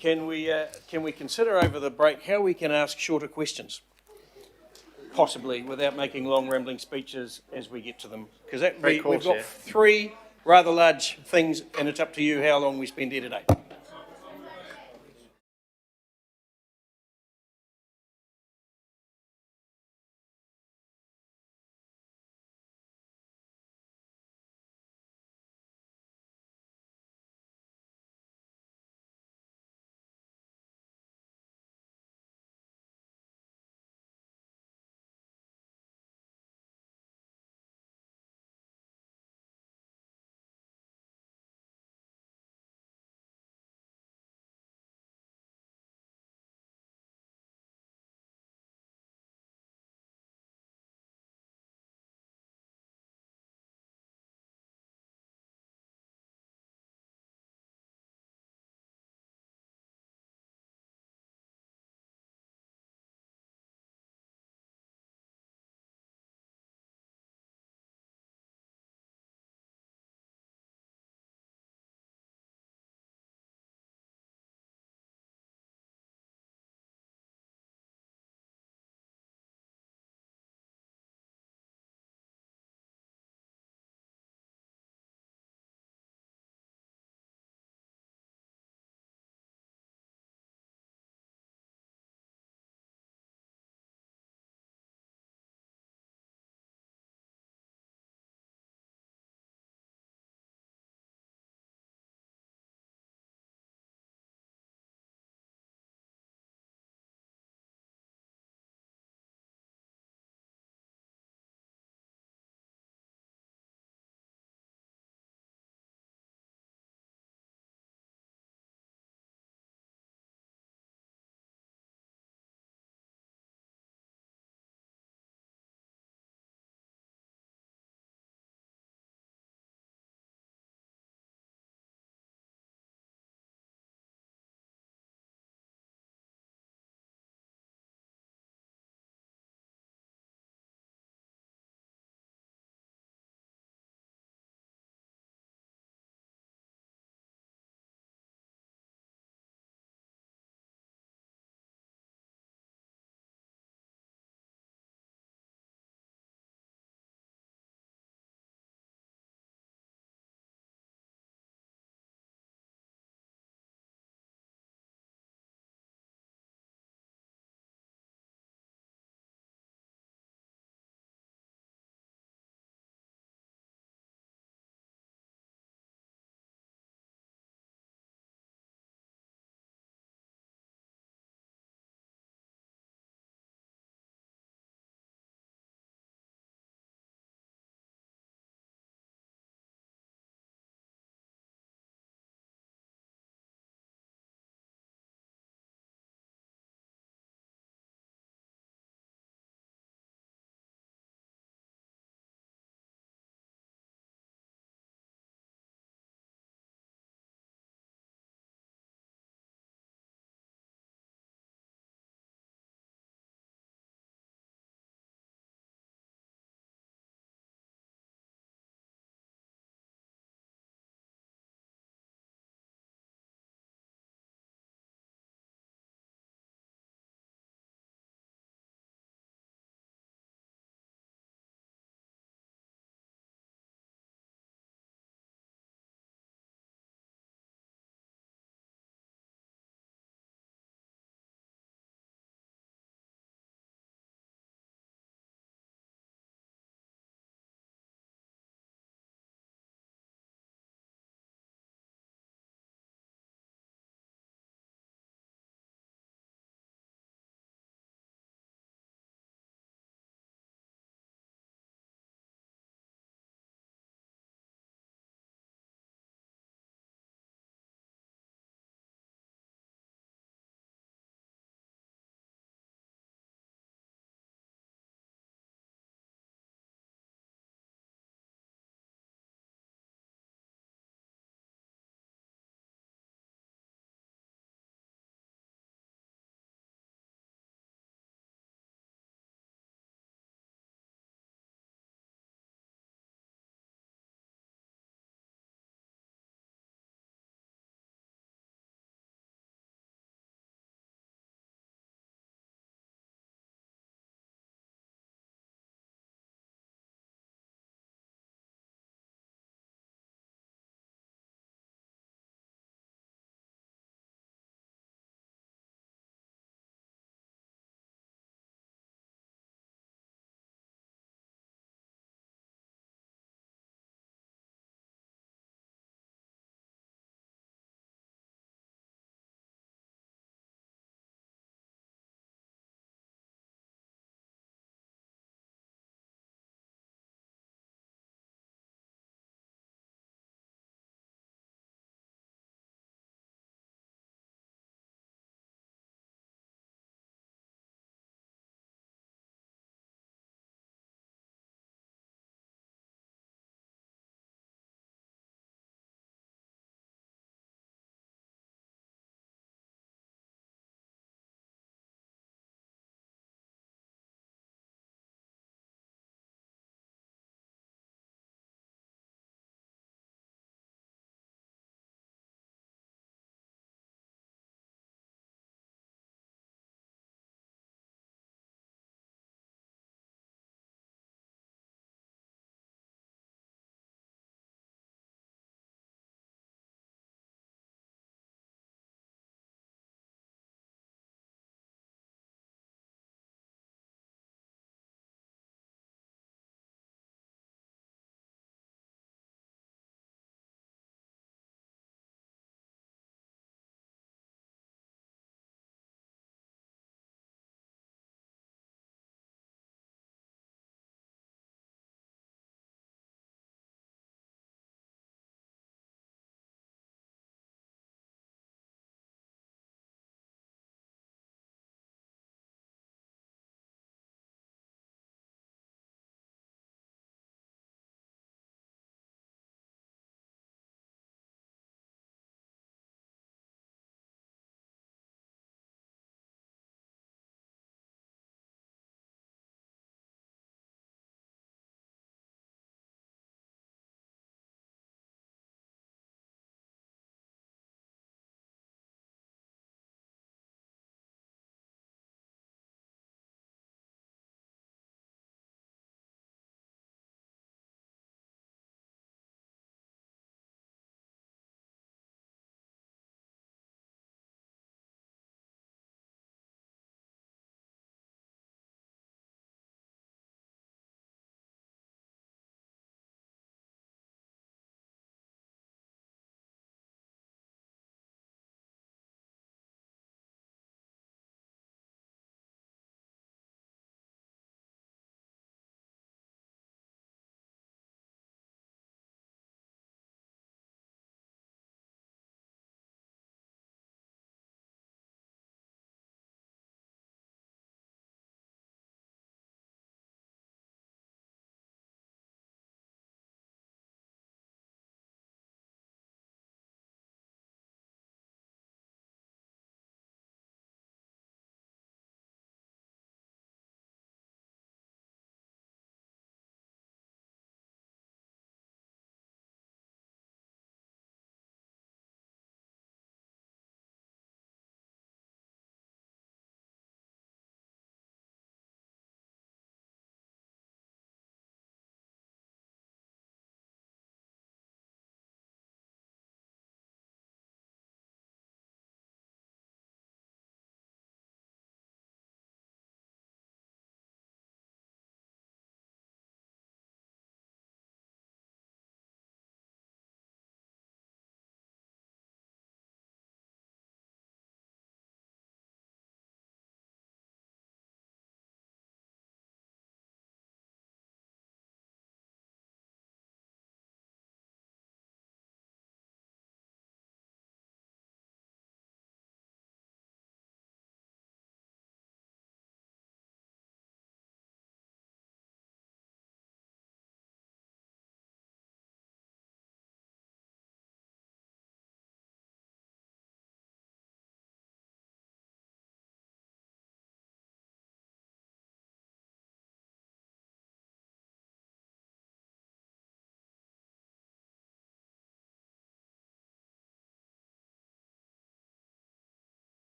Can we consider over the break how we can ask shorter questions? possibly, without making long rambling speeches as we get to them. Because Great call, we've got Chair. 3 rather large things, and it's up to you how long we spend here today.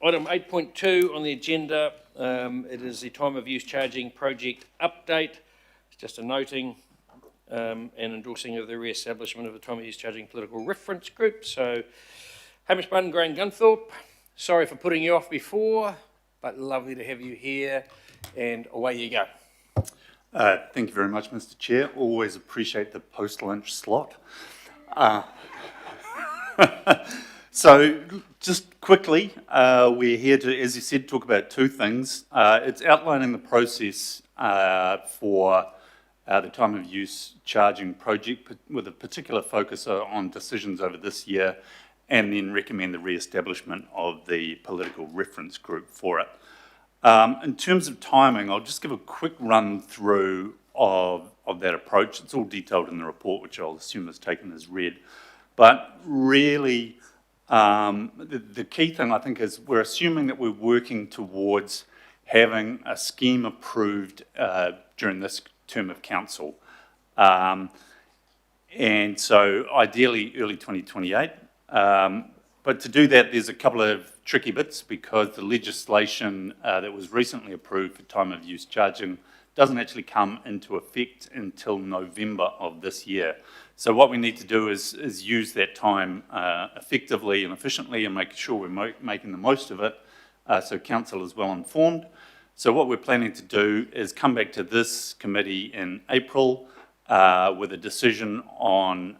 Item 8.2 on the agenda, it is the time of use charging project update. It's just a noting and endorsing of the re-establishment of the time of use charging political reference group. So, Hamish Bunn, Graham Gunthorpe, sorry for putting you off before, but lovely to have you here, and away you go. Thank you very much, Mr. Chair. Always appreciate the post-lunch slot. So, just quickly, we're here to, as you said, talk about two things. It's outlining the process for the time of use charging project with a particular focus on decisions over this year, and then recommend the re-establishment of the political reference group for it. In terms of timing, I'll just give a quick run through of that approach. It's all detailed in the report, which I'll assume is taken as read. But really, the key thing, I think, is we're assuming that we're working towards having a scheme approved during this term of council. And so ideally early 2028. But to do that, there's a couple of tricky bits because the legislation that was recently approved for time of use charging doesn't actually come into effect until November of this year. So what we need to do is use that time effectively and efficiently and make sure we're making the most of it so council is well informed. So what we're planning to do is come back to this committee in April with a decision on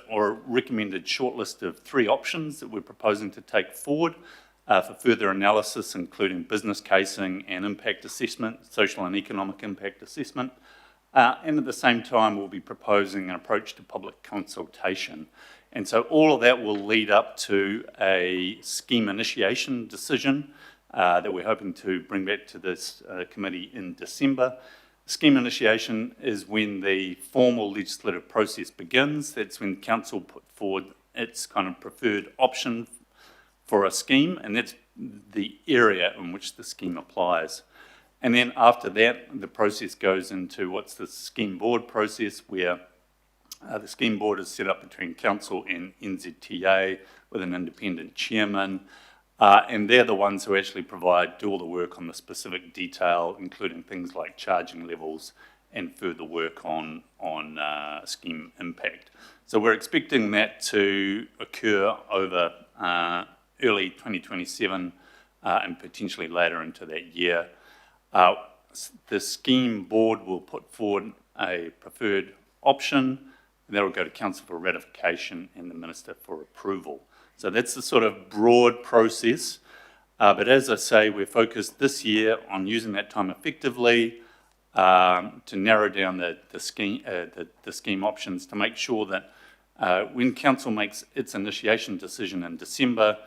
or a recommended shortlist of 3 options that we're proposing to take forward for further analysis, including business casing and impact assessment, social and economic impact assessment. And at the same time, we'll be proposing an approach to public consultation. And so all of that will lead up to a scheme initiation decision that we're hoping to bring back to this committee in December. Scheme initiation is when the formal legislative process begins. That's when council put forward its kind of preferred option for a scheme, and that's the area in which the scheme applies. And then after that, the process goes into what's the scheme board process, where the scheme board is set up between council and NZTA with an independent chairman. And they're the ones who actually do all the work on the specific detail, including things like charging levels and further work on scheme impact. So we're expecting that to occur over early 2027 and potentially later into that year. The scheme board will put forward a preferred option, and that will go to council for ratification and the minister for approval. So that's the sort of broad process. But as I say, we're focused this year on using that time effectively to narrow down the scheme options to make sure that when council makes its initiation decision in December,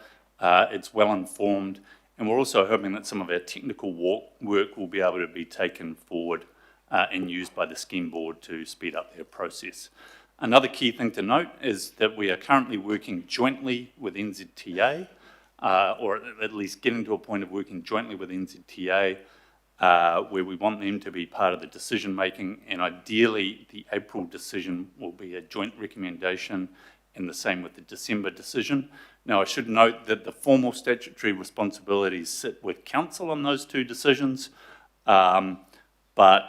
it's well informed. And we're also hoping that some of our technical work will be able to be taken forward and used by the scheme board to speed up their process. Another key thing to note is that we are currently working jointly with NZTA, or at least getting to a point of working jointly with NZTA, where we want them to be part of the decision making, and ideally the April decision will be a joint recommendation, and the same with the December decision. Now I should note that the formal statutory responsibilities sit with council on those 2 decisions, but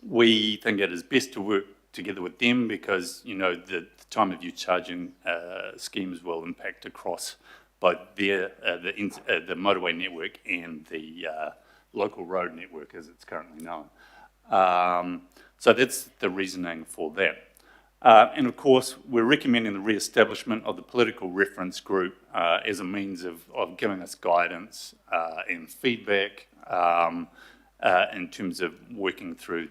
we think it is best to work together with them because, you know, the time of use charging schemes will impact across both the motorway network and the local road network as it's currently known. So that's the reasoning for that. And of course, we're recommending the re-establishment of the political reference group as a means of giving us guidance and feedback in terms of working through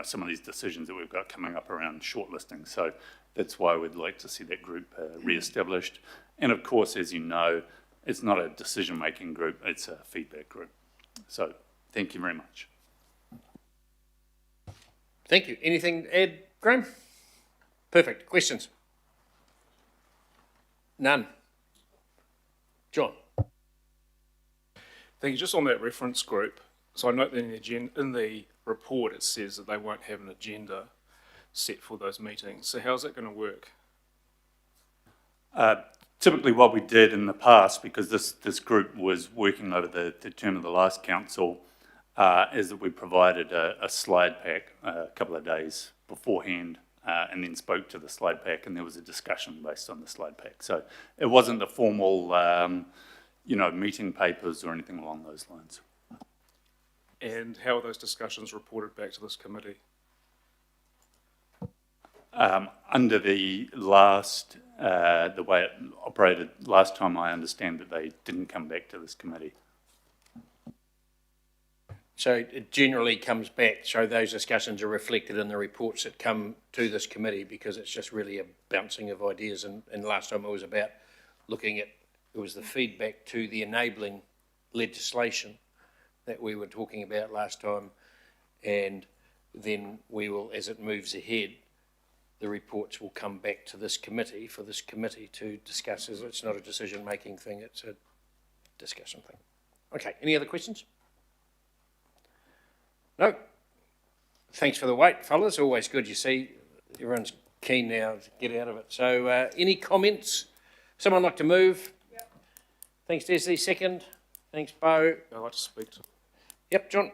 some of these decisions that we've got coming up around shortlisting. So that's why we'd like to see that group re-established. And of course, as you know, it's not a decision-making group, it's a feedback group. So thank you very much. Thank you. Anything to add, Graham? Perfect. Questions? None. John? Thank you. Just on that reference group, so I note that in the report it says that they won't have an agenda set for those meetings. So how's that going to work? typically what we did in the past, because this group was working over the term of the last council, is that we provided a slide pack a couple of days beforehand, and then spoke to the slide pack, and there was a discussion based on the slide pack. So it wasn't the formal, meeting papers or anything along those lines. And how are those discussions reported back to this committee? Under the last, the way it operated last time, I understand that they didn't come back to this committee. So it generally comes back, so those discussions are reflected in the reports that come to this committee, because it's just really a bouncing of ideas. And last time it was about looking at, it was the feedback to the enabling legislation that we were talking about last time. And then we will, as it moves ahead, the reports will come back to this committee for this committee to discuss. It's not a decision-making thing, it's a discussion thing. Okay, any other questions? No. Thanks for the wait, fellas. Always good. You see, everyone's keen now to get out of it. So, any comments? Someone like to move? Yep. Thanks, Desiree. Second. Thanks, Bo. I'd like to speak to. Yep, John.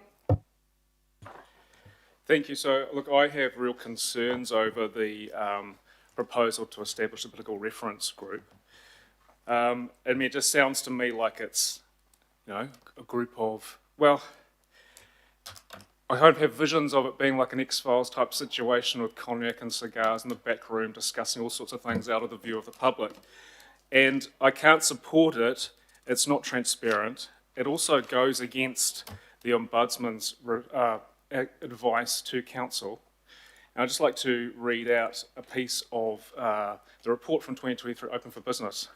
Thank you. So, look, I have real concerns over the proposal to establish a political reference group. It just sounds to me like it's, a group of, well, I kind of have visions of it being like an X-Files type situation with cognac and cigars in the back room discussing all sorts of things out of the view of the public. And I can't support it. It's not transparent. It also goes against the Ombudsman's advice to Council. And I'd just like to read out a piece of the report from 2023, Open for Business.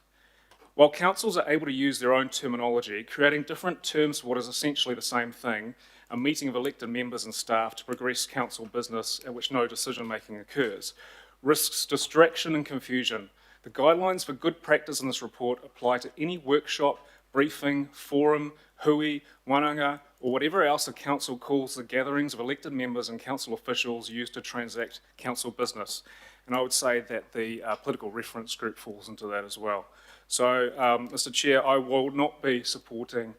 While councils are able to use their own terminology, creating different terms for what is essentially the same thing, a meeting of elected members and staff to progress council business at which no decision-making occurs, risks distraction and confusion. The guidelines for good practice in this report apply to any workshop, briefing, forum, hui, wananga, or whatever else the council calls the gatherings of elected members and council officials used to transact council business. And I would say that the political reference group falls into that as well. So, Mr. Chair, I will not be supporting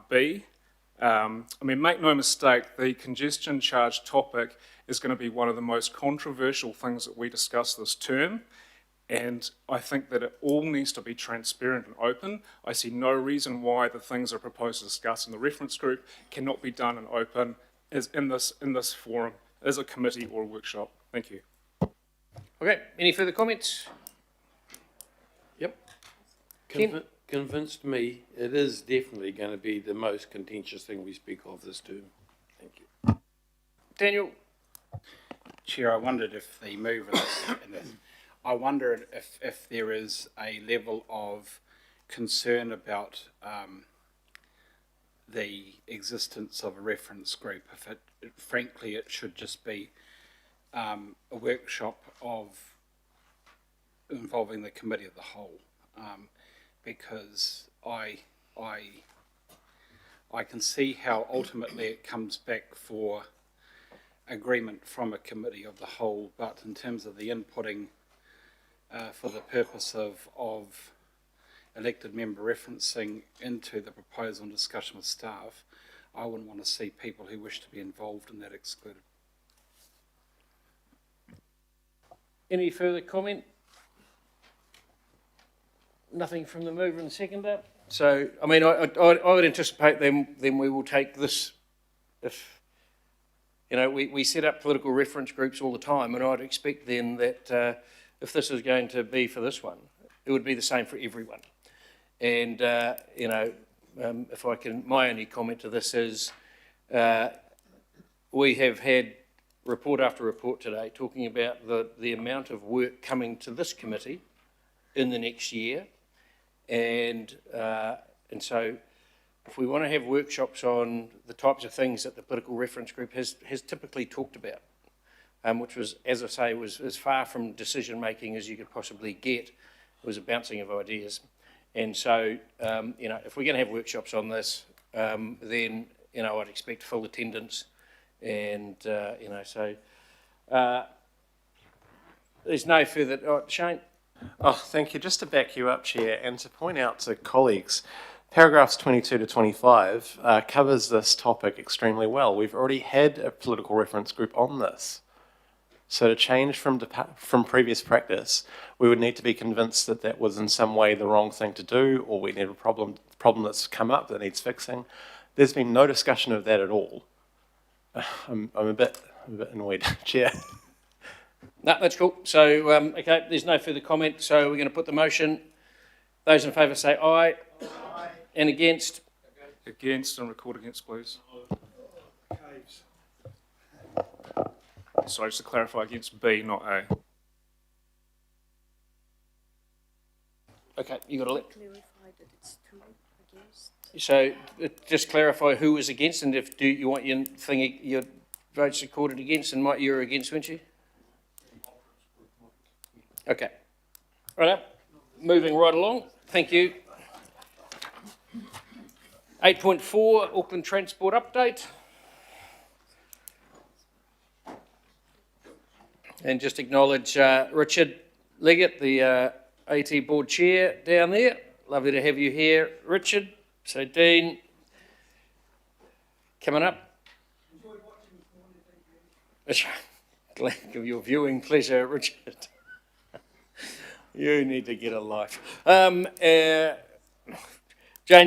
B. Make no mistake, the congestion charge topic is going to be one of the most controversial things that we discuss this term, and I think that it all needs to be transparent and open. I see no reason why the things that are proposed to discuss in the reference group cannot be done and open as in this forum, as a committee or a workshop. Thank you. Okay, any further comments? Yep. Convinced me it is definitely going to be the most contentious thing we speak of this term. Thank you. Daniel? Chair, I wondered if the move I wondered if there is a level of concern about the existence of a reference group. Frankly, it should just be a workshop involving the committee of the whole, because I can see how ultimately it comes back for agreement from a committee of the whole, but in terms of the inputting for the purpose of elected member referencing into the proposal and discussion with staff, I wouldn't want to see people who wish to be involved in that excluded. Any further comment? Nothing from the mover and seconder? So, I would anticipate then we will take this, if, we set up political reference groups all the time, and I'd expect then that if this is going to be for this one, it would be the same for everyone. And, if I can, my only comment to this is we have had report after report today talking about the amount of work coming to this committee in the next year. And so if we want to have workshops on the types of things that the political reference group has typically talked about, which was, as I say, was as far from decision-making as you could possibly get. It was a bouncing of ideas. And so, if we're going to have workshops on this, then, I'd expect full attendance. And, so there's no further... Oh, Shane? Oh, thank you. Just to back you up, Chair, and to point out to colleagues, paragraphs 22 to 25 covers this topic extremely well. We've already had a political reference group on this. So to change from previous practice, we would need to be convinced that that was in some way the wrong thing to do, or we need a problem that's come up that needs fixing. There's been no discussion of that at all. I'm a bit annoyed, Chair. No, that's cool. So, okay, there's no further comment, so we're going to put the motion. Those in favour say aye. Aye. And against? Against, and record against, please. Sorry, just to clarify, against B, not A. Okay, you got to let. So, just clarify who was against, and if you want your votes recorded against, and Mike, you're against, weren't you? Okay. Right, moving right along. Thank you. 8.4, Auckland Transport Update. And just acknowledge Richard Leggett, the AT Board Chair down there. Lovely to have you here, Richard. So, Dean, coming up. Enjoyed watching this morning, thank you. Glad of your viewing pleasure, Richard. You need to get a life. Jane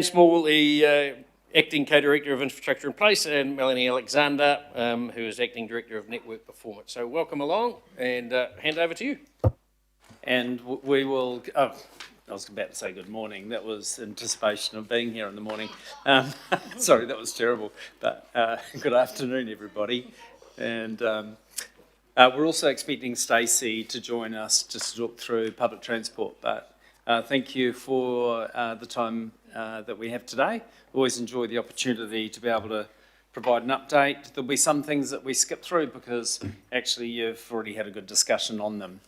Small, the Acting Co-Director of Infrastructure in Place, and Melanie Alexander, who is Acting Director of Network Performance. So welcome along, and hand over to you. And we will, I was about to say good morning. That was anticipation of being here in the morning. Sorry, that was terrible. But good afternoon, everybody. And we're also expecting Stacey to join us just to talk through public transport. But thank you for the time that we have today. Always enjoy the opportunity to be able to provide an update. There'll be some things that we skip through because actually you've already had a good discussion on them.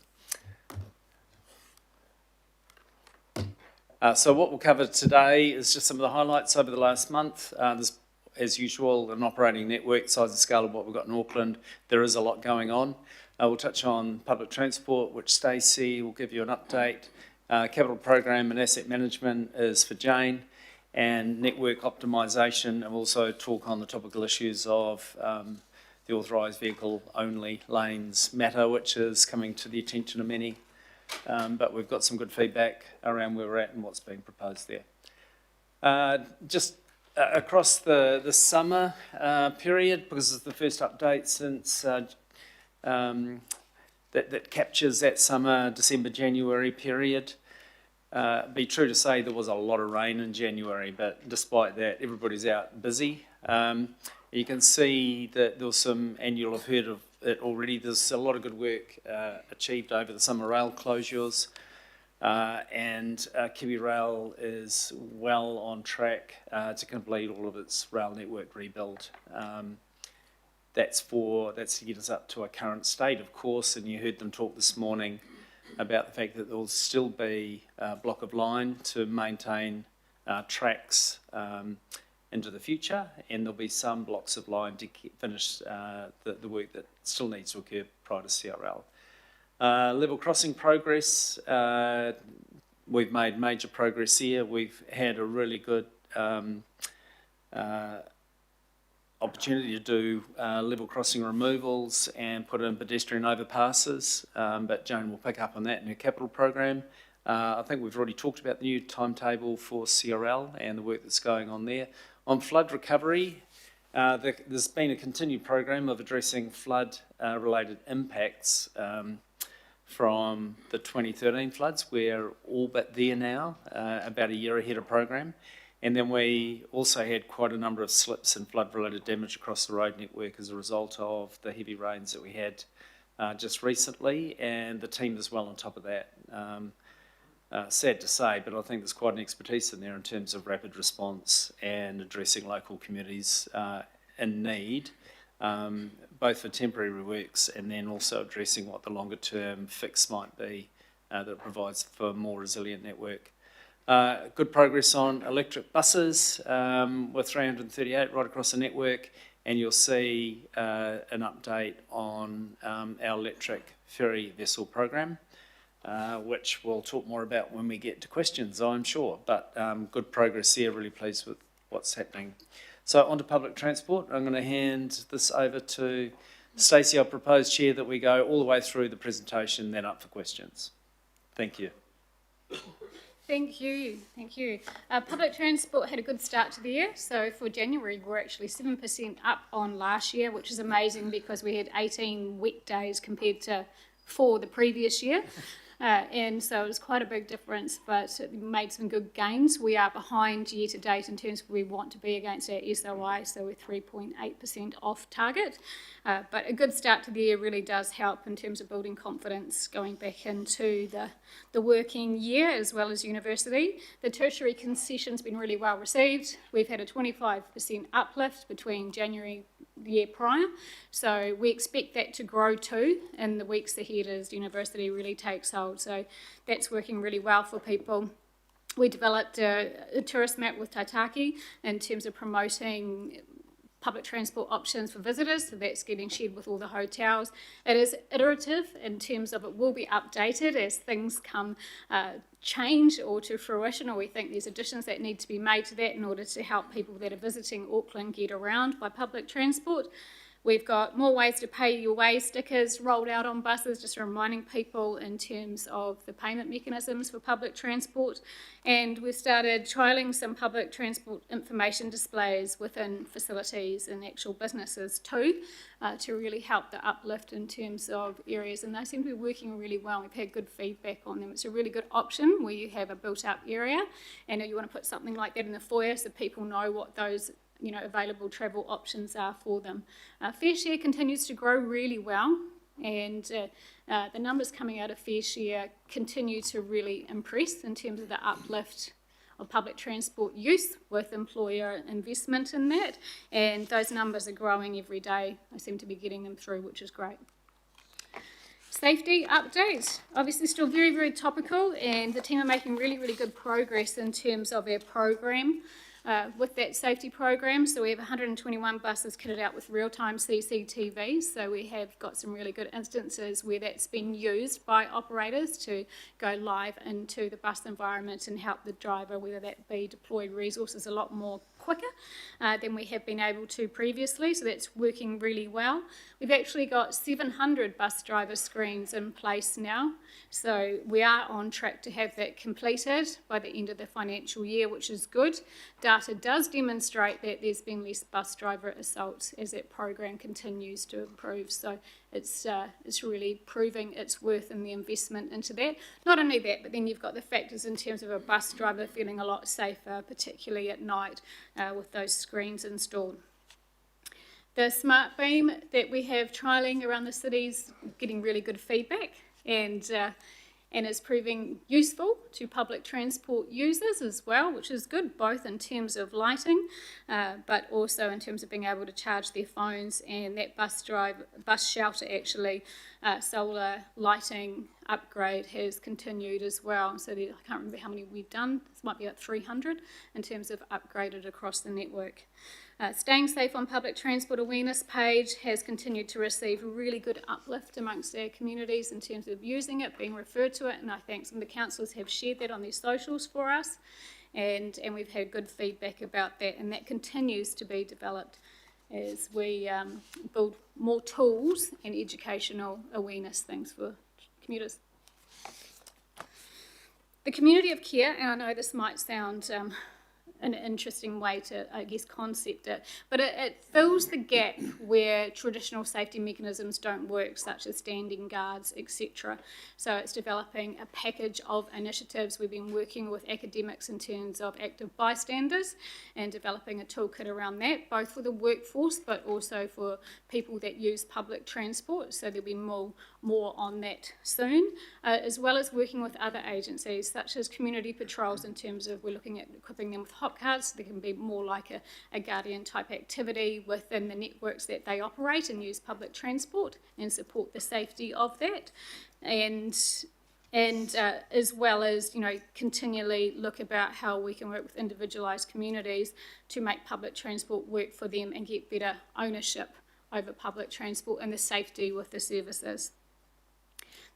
So what we'll cover today is just some of the highlights over the last month. There's, as usual, an operating network, size and scale of what we've got in Auckland. There is a lot going on. We'll touch on public transport, which Stacey will give you an update. Capital program and asset management is for Jane, and network optimisation, and we'll also talk on the topical issues of the authorised vehicle only lanes matter, which is coming to the attention of many. But we've got some good feedback around where we're at and what's being proposed there. Just across the summer period, because it's the first update since that captures that summer, December, January period. Be true to say there was a lot of rain in January, but despite that, everybody's out busy. You can see that there was some, and you'll have heard of it already, there's a lot of good work achieved over the summer rail closures, and Kiwi Rail is well on track to complete all of its rail network rebuild. That's to get us up to a current state, of course, and you heard them talk this morning about the fact that there will still be a block of line to maintain tracks into the future, and there'll be some blocks of line to finish the work that still needs to occur prior to CRL. Level crossing progress, we've made major progress here. We've had a really good opportunity to do level crossing removals and put in pedestrian overpasses, but Joan will pick up on that in her capital program. I think we've already talked about the new timetable for CRL and the work that's going on there. On flood recovery, there's been a continued program of addressing flood-related impacts from the 2013 floods. We're all but there now, about a year ahead of program. And then we also had quite a number of slips and flood-related damage across the road network as a result of the heavy rains that we had just recently, and the team is well on top of that. Sad to say, but I think there's quite an expertise in there in terms of rapid response and addressing local communities in need, both for temporary works and then also addressing what the longer term fix might be that provides for a more resilient network. Good progress on electric buses with 338 right across the network, and you'll see an update on our electric ferry vessel program. which we'll talk more about when we get to questions, I'm sure. But good progress there, really pleased with what's happening. So on to public transport. I'm going to hand this over to Stacey. I propose, Chair, that we go all the way through the presentation, then up for questions. Thank you. Thank you. Public transport had a good start to the year. So for January, we're actually 7% up on last year, which is amazing because we had 18 wet days compared to 4 the previous year. And so it was quite a big difference, but it made some good gains. We are behind year to date in terms of where we want to be against our SOI, so we're 3.8% off target. But a good start to the year really does help in terms of building confidence going back into the working year as well as university. The tertiary concession's been really well received. We've had a 25% uplift between January the year prior, so we expect that to grow too in the weeks ahead as university really takes hold. So that's working really well for people. We developed a tourist map with Taitaki in terms of promoting public transport options for visitors, so that's getting shared with all the hotels. It is iterative in terms of it will be updated as things come change or to fruition, or we think there's additions that need to be made to that in order to help people that are visiting Auckland get around by public transport. We've got more ways to pay your way stickers rolled out on buses, just reminding people in terms of the payment mechanisms for public transport. And we've started trialling some public transport information displays within facilities and actual businesses too, to really help the uplift in terms of areas. And they seem to be working really well. We've had good feedback on them. It's a really good option where you have a built-up area and you want to put something like that in the foyer so people know what those available travel options are for them. Fair share continues to grow really well, and the numbers coming out of fair share continue to really impress in terms of the uplift of public transport use with employer investment in that, and those numbers are growing every day. I seem to be getting them through, which is great. Safety update, obviously still very, very topical, and the team are making really, really good progress in terms of our program. With that safety program, so we have 121 buses kitted out with real-time CCTV, so we have got some really good instances where that's been used by operators to go live into the bus environment and help the driver, whether that be deployed resources a lot more quicker than we have been able to previously, so that's working really well. We've actually got 700 bus driver screens in place now, so we are on track to have that completed by the end of the financial year, which is good. Data does demonstrate that there's been less bus driver assaults as that program continues to improve, so it's really proving its worth in the investment into that. Not only that, but then you've got the factors in terms of a bus driver feeling a lot safer, particularly at night with those screens installed. The smart beam that we have trialling around the city's getting really good feedback, and is proving useful to public transport users as well, which is good, both in terms of lighting, but also in terms of being able to charge their phones, and that bus shelter actually, solar lighting upgrade has continued as well. So I can't remember how many we've done. This might be about 300 in terms of upgraded across the network. Staying Safe on Public Transport awareness page has continued to receive a really good uplift amongst our communities in terms of using it, being referred to it, and I think some of the councillors have shared that on their socials for us, and we've had good feedback about that, and that continues to be developed as we build more tools and educational awareness things for commuters. The community of care, and I know this might sound an interesting way to, I guess, concept it, but it fills the gap where traditional safety mechanisms don't work, such as standing guards, etc. So it's developing a package of initiatives. We've been working with academics in terms of active bystanders and developing a toolkit around that, both for the workforce but also for people that use public transport, so there'll be more on that soon, as well as working with other agencies such as community patrols in terms of we're looking at equipping them with hot cards so they can be more like a guardian type activity within the networks that they operate and use public transport and support the safety of that, and as well as continually look about how we can work with individualised communities to make public transport work for them and get better ownership over public transport and the safety with the services.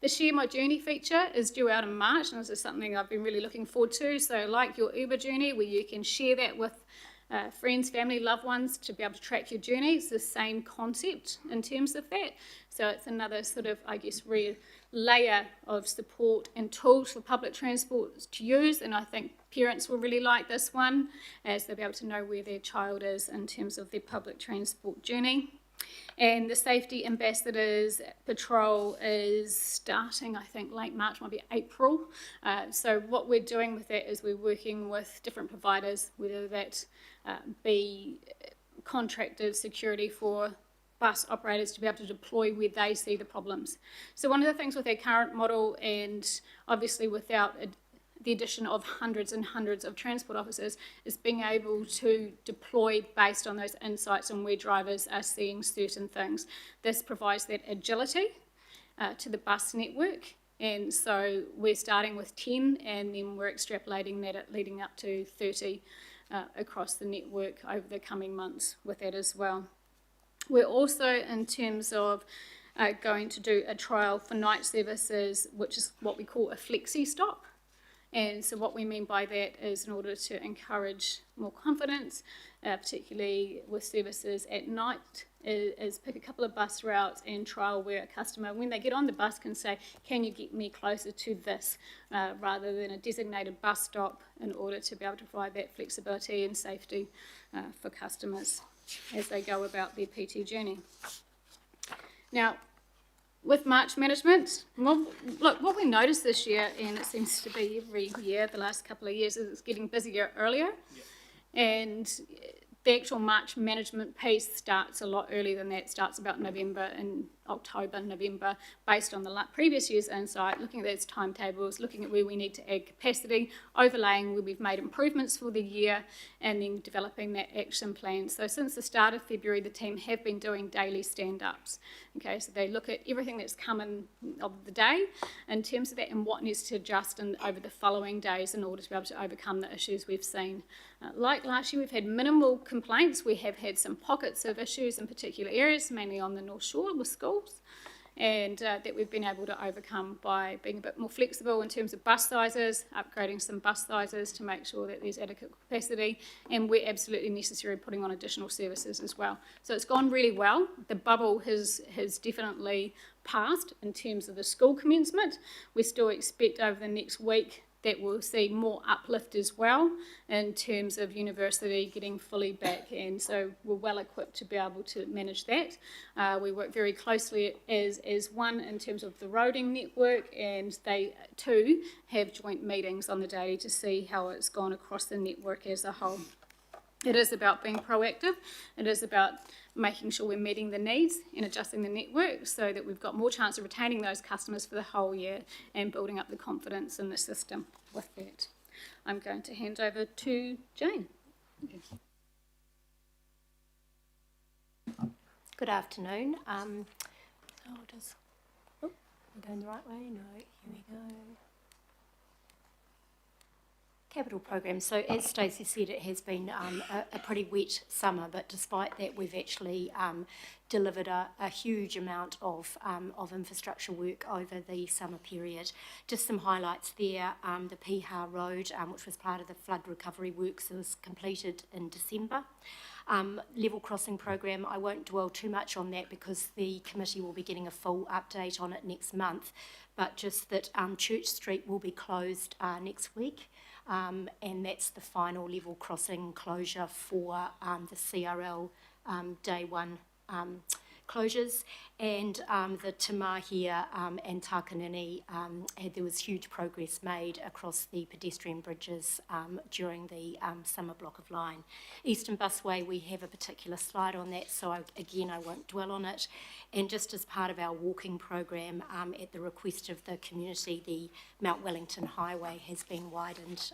The Share My Journey feature is due out in March, and this is something I've been really looking forward to. So like your Uber journey, where you can share that with friends, family, loved ones to be able to track your journey. It's the same concept in terms of that. So it's another sort of, I guess, layer of support and tools for public transport to use, and I think parents will really like this one, as they'll be able to know where their child is in terms of their public transport journey. And the Safety Ambassadors Patrol is starting, I think, late March, might be April. So what we're doing with that is we're working with different providers, whether that be contracted security for bus operators to be able to deploy where they see the problems. So one of the things with our current model, and obviously without the addition of hundreds and hundreds of transport officers, is being able to deploy based on those insights on where drivers are seeing certain things. This provides that agility to the bus network, and so we're starting with 10 and then we're extrapolating that leading up to 30 across the network over the coming months with that as well. We're also, in terms of going to do a trial for night services, which is what we call a flexi stop. And so what we mean by that is, in order to encourage more confidence, particularly with services at night, is pick a couple of bus routes and trial where a customer, when they get on the bus, can say, can you get me closer to this, rather than a designated bus stop, in order to be able to provide that flexibility and safety for customers as they go about their PT journey. Now, with March management, well, look, what we noticed this year, and it seems to be every year the last couple of years, is it's getting busier earlier. And the actual March management piece starts a lot earlier than that. It starts about November and October, November, based on the previous year's insight, looking at those timetables, looking at where we need to add capacity, overlaying where we've made improvements for the year, and then developing that action plan. So since the start of February, the team have been doing daily stand-ups. Okay, so they look at everything that's come in of the day in terms of that and what needs to adjust over the following days in order to be able to overcome the issues we've seen. Like last year, we've had minimal complaints. We have had some pockets of issues in particular areas, mainly on the North Shore with schools, and that we've been able to overcome by being a bit more flexible in terms of bus sizes, upgrading some bus sizes to make sure that there's adequate capacity, and where absolutely necessary, putting on additional services as well. So it's gone really well. The bubble has definitely passed in terms of the school commencement. We still expect over the next week that we'll see more uplift as well in terms of university getting fully back, and so we're well equipped to be able to manage that. We work very closely as one in terms of the roading network, and they too have joint meetings on the daily to see how it's gone across the network as a whole. It is about being proactive. It is about making sure we're meeting the needs and adjusting the network so that we've got more chance of retaining those customers for the whole year and building up the confidence in the system with that. I'm going to hand over to Jane. Okay. Good afternoon. I'm going the right way? No, here we go. Capital program. So as Stacey said, it has been a pretty wet summer, but despite that, we've actually delivered a huge amount of infrastructure work over the summer period. Just some highlights there. The Piha Road, which was part of the flood recovery works, was completed in December. Level crossing program, I won't dwell too much on that because the committee will be getting a full update on it next month, but just that Church Street will be closed next week. And that's the final level crossing closure for the CRL day one closures, and the Tamahia and Takanini, there was huge progress made across the pedestrian bridges during the summer block of line. Eastern Busway, we have a particular slide on that, so again I won't dwell on it. And just as part of our walking program, at the request of the community, the Mount Wellington Highway has been widened.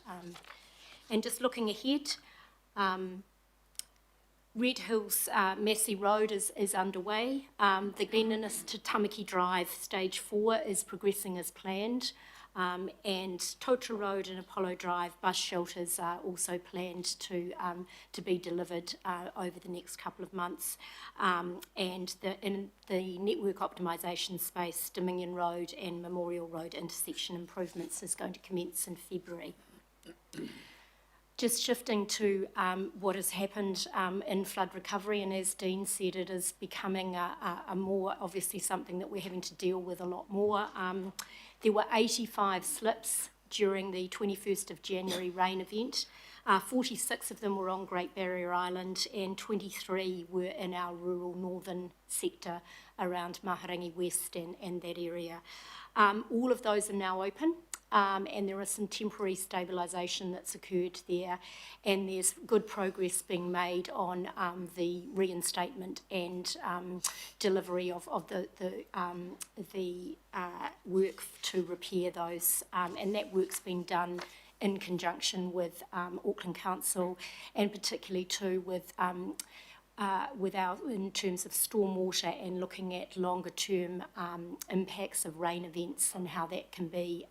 And just looking ahead, Red Hills Massey Road is underway. The Glen Innes to Tamaki Drive Stage 4 is progressing as planned. And Totra Road and Apollo Drive bus shelters are also planned to be delivered over the next couple of months. And in the network optimisation space, Dominion Road and Memorial Road intersection improvements is going to commence in February. Just shifting to what has happened in flood recovery, and as Dean said, it is becoming a more, obviously something that we're having to deal with a lot more. There were 85 slips during the 21st of January rain event. 46 of them were on Great Barrier Island and 23 were in our rural northern sector around Maharangi West and that area. All of those are now open. And there is some temporary stabilisation that's occurred there, and there's good progress being made on the reinstatement and delivery of the work to repair those, and that work's been done in conjunction with Auckland Council, and particularly too with in terms of stormwater and looking at longer term impacts of rain events and how that can be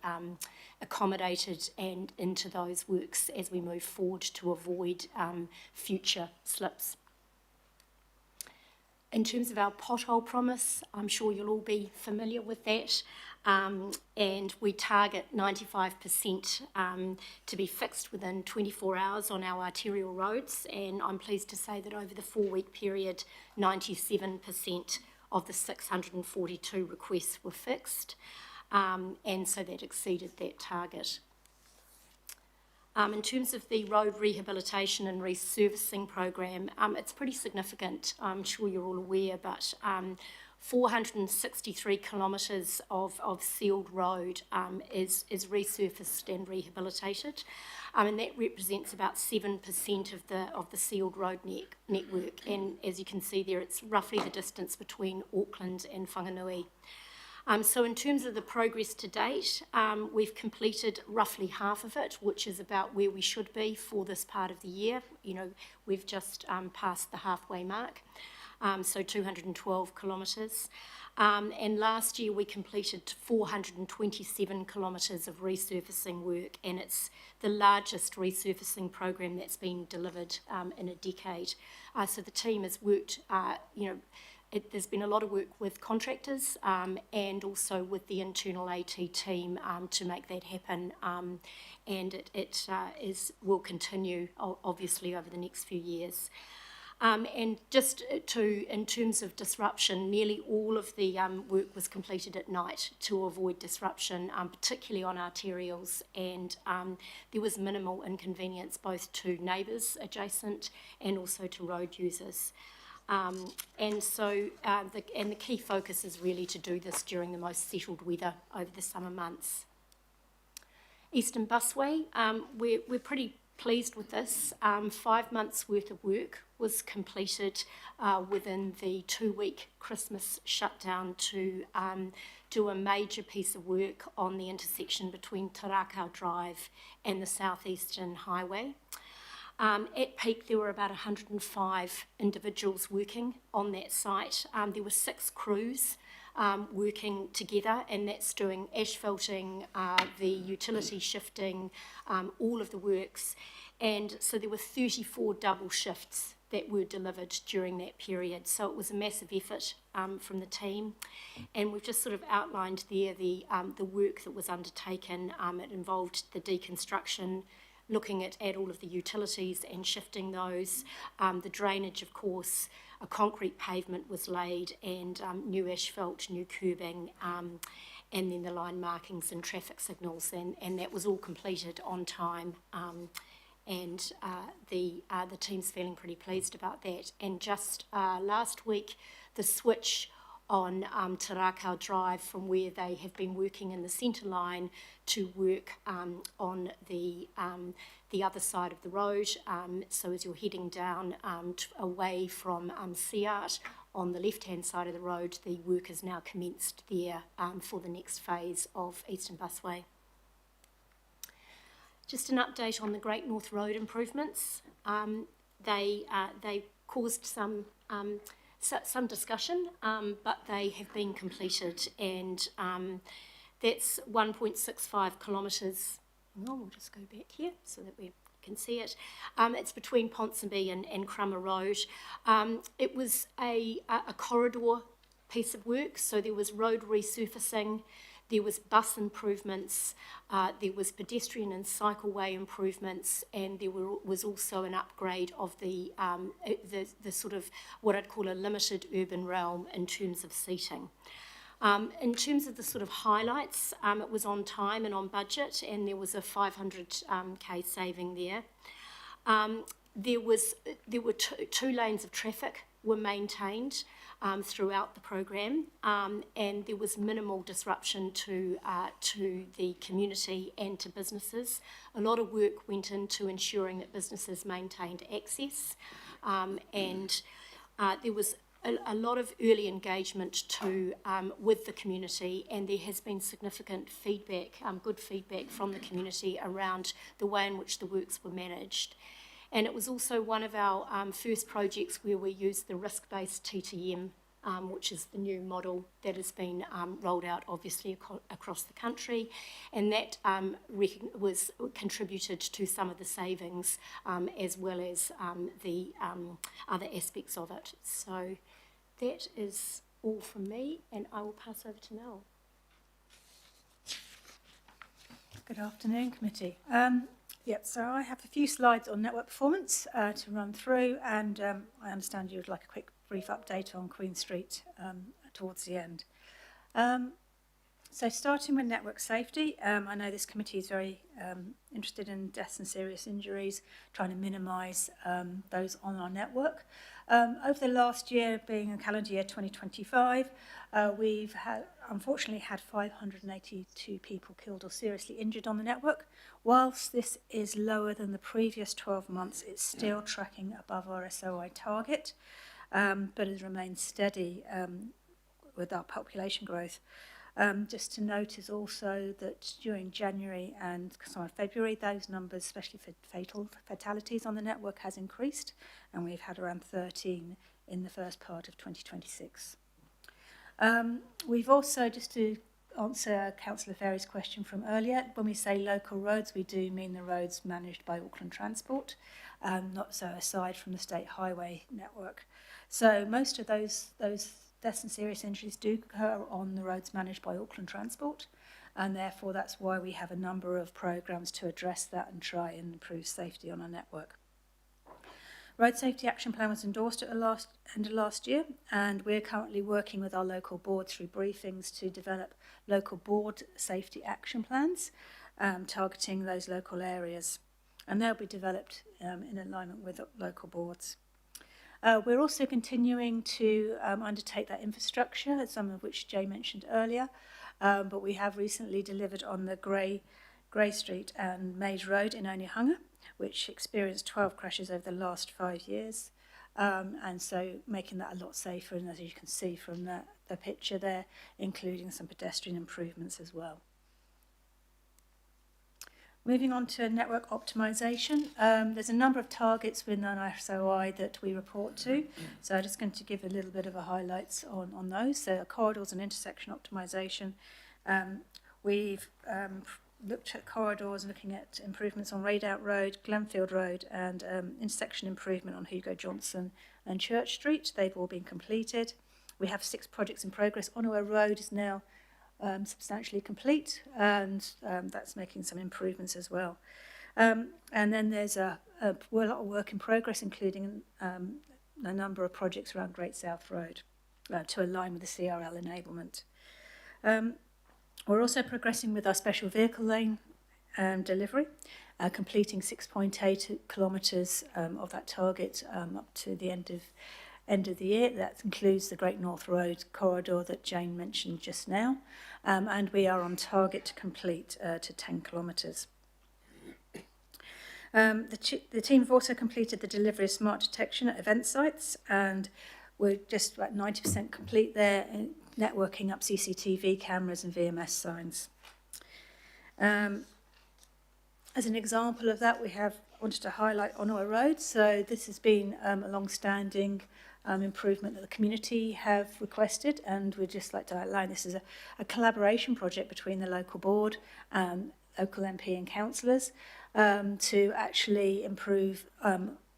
accommodated and into those works as we move forward to avoid future slips. In terms of our pothole promise, I'm sure you'll all be familiar with that. And we target 95% to be fixed within 24 hours on our arterial roads, and I'm pleased to say that over the 4-week period, 97% of the 642 requests were fixed, and so that exceeded that target. In terms of the road rehabilitation and resurfacing program, it's pretty significant. I'm sure you're all aware, but 463 kilometres of sealed road is resurfaced and rehabilitated, and that represents about 7% of the sealed road network. And as you can see there, it's roughly the distance between Auckland and Whanganui. So in terms of the progress to date, we've completed roughly half of it, which is about where we should be for this part of the year. You know, we've just passed the halfway mark. So 212 kilometres. And last year we completed 427 kilometres of resurfacing work, and it's the largest resurfacing program that's been delivered in a decade. So the team has worked, there's been a lot of work with contractors and also with the internal AT team to make that happen, and it will continue obviously over the next few years. And just in terms of disruption, nearly all of the work was completed at night to avoid disruption, particularly on arterials, and there was minimal inconvenience both to neighbours adjacent and also to road users. And so the key focus is really to do this during the most settled weather over the summer months. Eastern Busway, we're pretty pleased with this. 5 months worth of work was completed within the 2-week Christmas shutdown to do a major piece of work on the intersection between Te Rakau Drive and the Southeastern Highway. At peak, there were about 105 individuals working on that site. There were 6 crews working together, and that's doing asphalting, the utility shifting, all of the works. And so there were 34 double shifts that were delivered during that period. So it was a massive effort from the team. And we've just sort of outlined there the work that was undertaken. It involved the deconstruction, looking at all of the utilities and shifting those, the drainage, of course, a concrete pavement was laid, and new asphalt, new curbing, and then the line markings and traffic signals, and that was all completed on time, and the team's feeling pretty pleased about that. And just last week, the switch on Te Rakau Drive from where they have been working in the centre line to work on the other side of the road. So as you're heading down away from Seart on the left-hand side of the road, the work is now commenced there for the next phase of Eastern Busway. Just an update on the Great North Road improvements. They caused some discussion, but they have been completed, and that's 1.65 kilometres. Well, we'll just go back here so that we can see it. It's between Ponsonby and Crummer Road. It was a corridor piece of work, so there was road resurfacing, there was bus improvements, there was pedestrian and cycleway improvements, and there was also an upgrade of the sort of what I'd call a limited urban realm in terms of seating. In terms of the sort of highlights, it was on time and on budget, and there was a 500k saving there. There were two lanes of traffic were maintained throughout the program, and there was minimal disruption to the community and to businesses. A lot of work went into ensuring that businesses maintained access, and there was a lot of early engagement with the community, and there has been significant feedback, good feedback from the community around the way in which the works were managed. And it was also one of our first projects where we used the risk-based TTM, which is the new model that has been rolled out obviously across the country, and that was contributed to some of the savings as well as the other aspects of it. So that is all from me, and I will pass over to Mel. Good afternoon, committee. So I have a few slides on network performance to run through, and I understand you would like a quick brief update on Queen Street towards the end. So starting with network safety, I know this committee is very interested in deaths and serious injuries, trying to minimise those on our network. Over the last year, being a calendar year 2025, we've unfortunately had 582 people killed or seriously injured on the network. Whilst this is lower than the previous 12 months, it's still tracking above our SOI target, but has remained steady with our population growth. Just to note is also that during January and February, those numbers, especially for fatalities on the network, has increased, and we've had around 13 in the first part of 2026. We've also, just to answer Councillor Ferry's question from earlier, when we say local roads, we do mean the roads managed by Auckland Transport, not so aside from the state highway network. So most of those deaths and serious injuries do occur on the roads managed by Auckland Transport, and therefore that's why we have a number of programmes to address that and try and improve safety on our network. Road Safety Action Plan was endorsed at the end of last year, and we're currently working with our local board through briefings to develop local board safety action plans targeting those local areas, and they'll be developed in alignment with local boards. We're also continuing to undertake that infrastructure, some of which Jay mentioned earlier, but we have recently delivered on the Grey Street and Maze Road in Onehunga, which experienced 12 crashes over the last 5 years, and so making that a lot safer, and as you can see from the picture there, including some pedestrian improvements as well. Moving on to network optimisation, there's a number of targets within our SOI that we report to, so I'm just going to give a little bit of a highlights on those. So corridors and intersection optimisation, we've looked at corridors, looking at improvements on Rideout Road, Glenfield Road, and intersection improvement on Hugo Johnson and Church Street. They've all been completed. We have 6 projects in progress. Onawa Road is now substantially complete, and that's making some improvements as well. And then there's a lot of work in progress, including a number of projects around Great South Road to align with the CRL enablement. We're also progressing with our special vehicle lane delivery, completing 6.8 kilometres of that target up to the end of the year. That includes the Great North Road corridor that Jane mentioned just now, and we are on target to complete to 10 kilometres. The team have also completed the delivery of smart detection at event sites, and we're just about 90% complete there, networking up CCTV cameras and VMS signs. As an example of that, we have wanted to highlight Onoa Road. So this has been a long-standing improvement that the community have requested, and we'd just like to outline this as a collaboration project between the local board, local MP and councillors to actually improve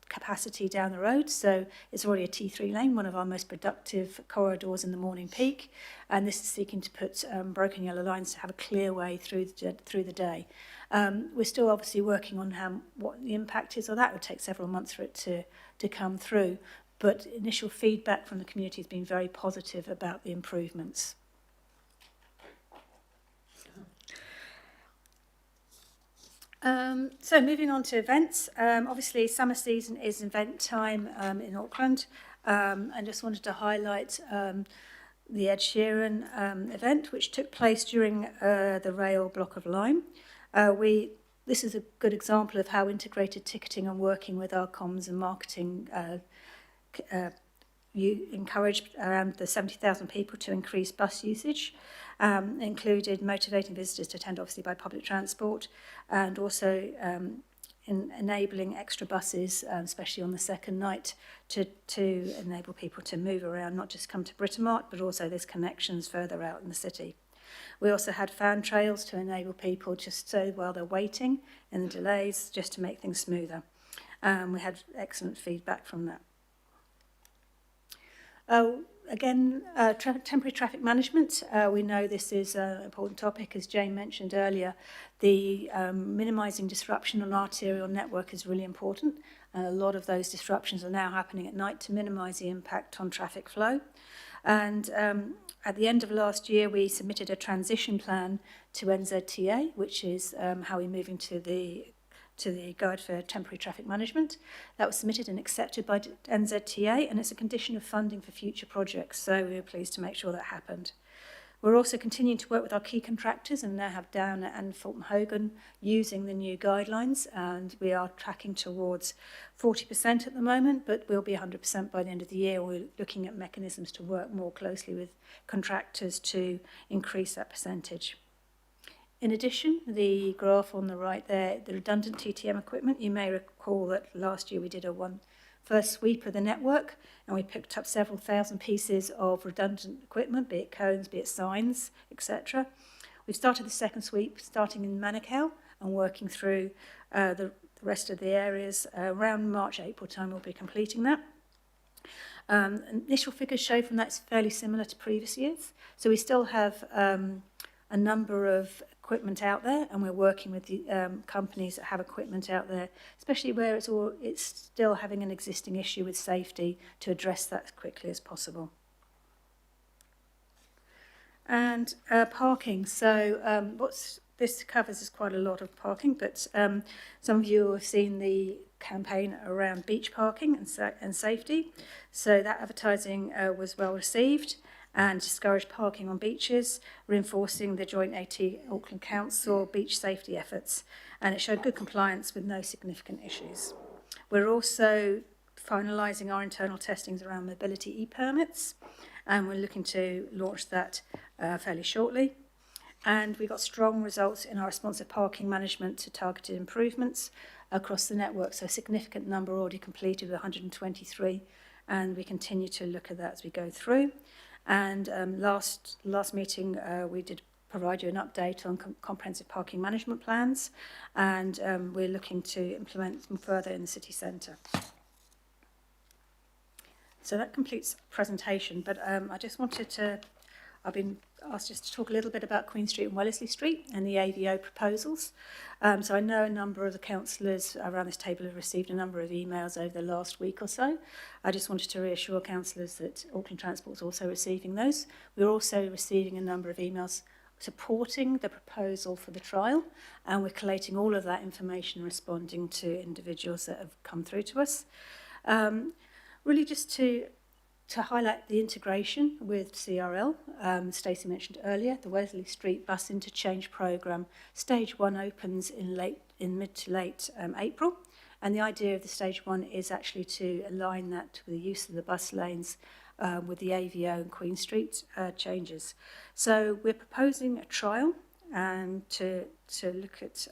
capacity down the road. So it's already a T3 lane, one of our most productive corridors in the morning peak, and this is seeking to put broken yellow lines to have a clear way through the day. We're still obviously working on what the impact is of that. It will take several months for it to come through, but initial feedback from the community has been very positive about the improvements. So moving on to events, obviously summer season is event time in Auckland. I just wanted to highlight the Ed Sheeran event, which took place during the rail block of Lyme. This is a good example of how integrated ticketing and working with our comms and marketing you encouraged around the 70,000 people to increase bus usage, included motivating visitors to attend obviously by public transport, and also enabling extra buses, especially on the second night, to enable people to move around, not just come to Britomart, but also there's connections further out in the city. We also had fan trails to enable people just so while they're waiting in the delays, just to make things smoother. We had excellent feedback from that. Again, temporary traffic management. We know this is an important topic, as Jane mentioned earlier. The minimising disruption on our arterial network is really important. A lot of those disruptions are now happening at night to minimise the impact on traffic flow. And at the end of last year, we submitted a transition plan to NZTA, which is how we're moving to the Guide for Temporary Traffic Management. That was submitted and accepted by NZTA, and it's a condition of funding for future projects, so we were pleased to make sure that happened. We're also continuing to work with our key contractors and now have Downer and Fulton Hogan using the new guidelines, and we are tracking towards 40% at the moment, but we'll be 100% by the end of the year. We're looking at mechanisms to work more closely with contractors to increase that percentage. In addition, the graph on the right there, the redundant TTM equipment, you may recall that last year we did first sweep of the network, and we picked up several thousand pieces of redundant equipment, be it cones, be it signs, etc. We've started the second sweep, starting in Manukau and working through the rest of the areas. Around March, April time, we'll be completing that. Initial figures show from that's fairly similar to previous years. So we still have a number of equipment out there, and we're working with the companies that have equipment out there, especially where it's still having an existing issue with safety, to address that as quickly as possible. And parking. So what this covers is quite a lot of parking, but some of you have seen the campaign around beach parking and safety. So that advertising was well received and discouraged parking on beaches, reinforcing the joint AT Auckland Council beach safety efforts, and it showed good compliance with no significant issues. We're also finalising our internal testings around mobility e-permits, and we're looking to launch that fairly shortly. And we got strong results in our responsive parking management to targeted improvements across the network, so a significant number already completed with 123, and we continue to look at that as we go through. And last meeting, we did provide you an update on comprehensive parking management plans, and we're looking to implement them further in the city centre. So that completes the presentation, but I just wanted to, I've been asked just to talk a little bit about Queen Street and Wellesley Street and the AVO proposals. So I know a number of the councillors around this table have received a number of emails over the last week or so. I just wanted to reassure councillors that Auckland Transport is also receiving those. We're also receiving a number of emails supporting the proposal for the trial, and we're collating all of that information, responding to individuals that have come through to us. Really just to highlight the integration with CRL, Stacey mentioned earlier, the Wellesley Street bus interchange programme, stage 1 opens in mid to late April, and the idea of the stage 1 is actually to align that with the use of the bus lanes with the AVO and Queen Street changes. So we're proposing a trial to look at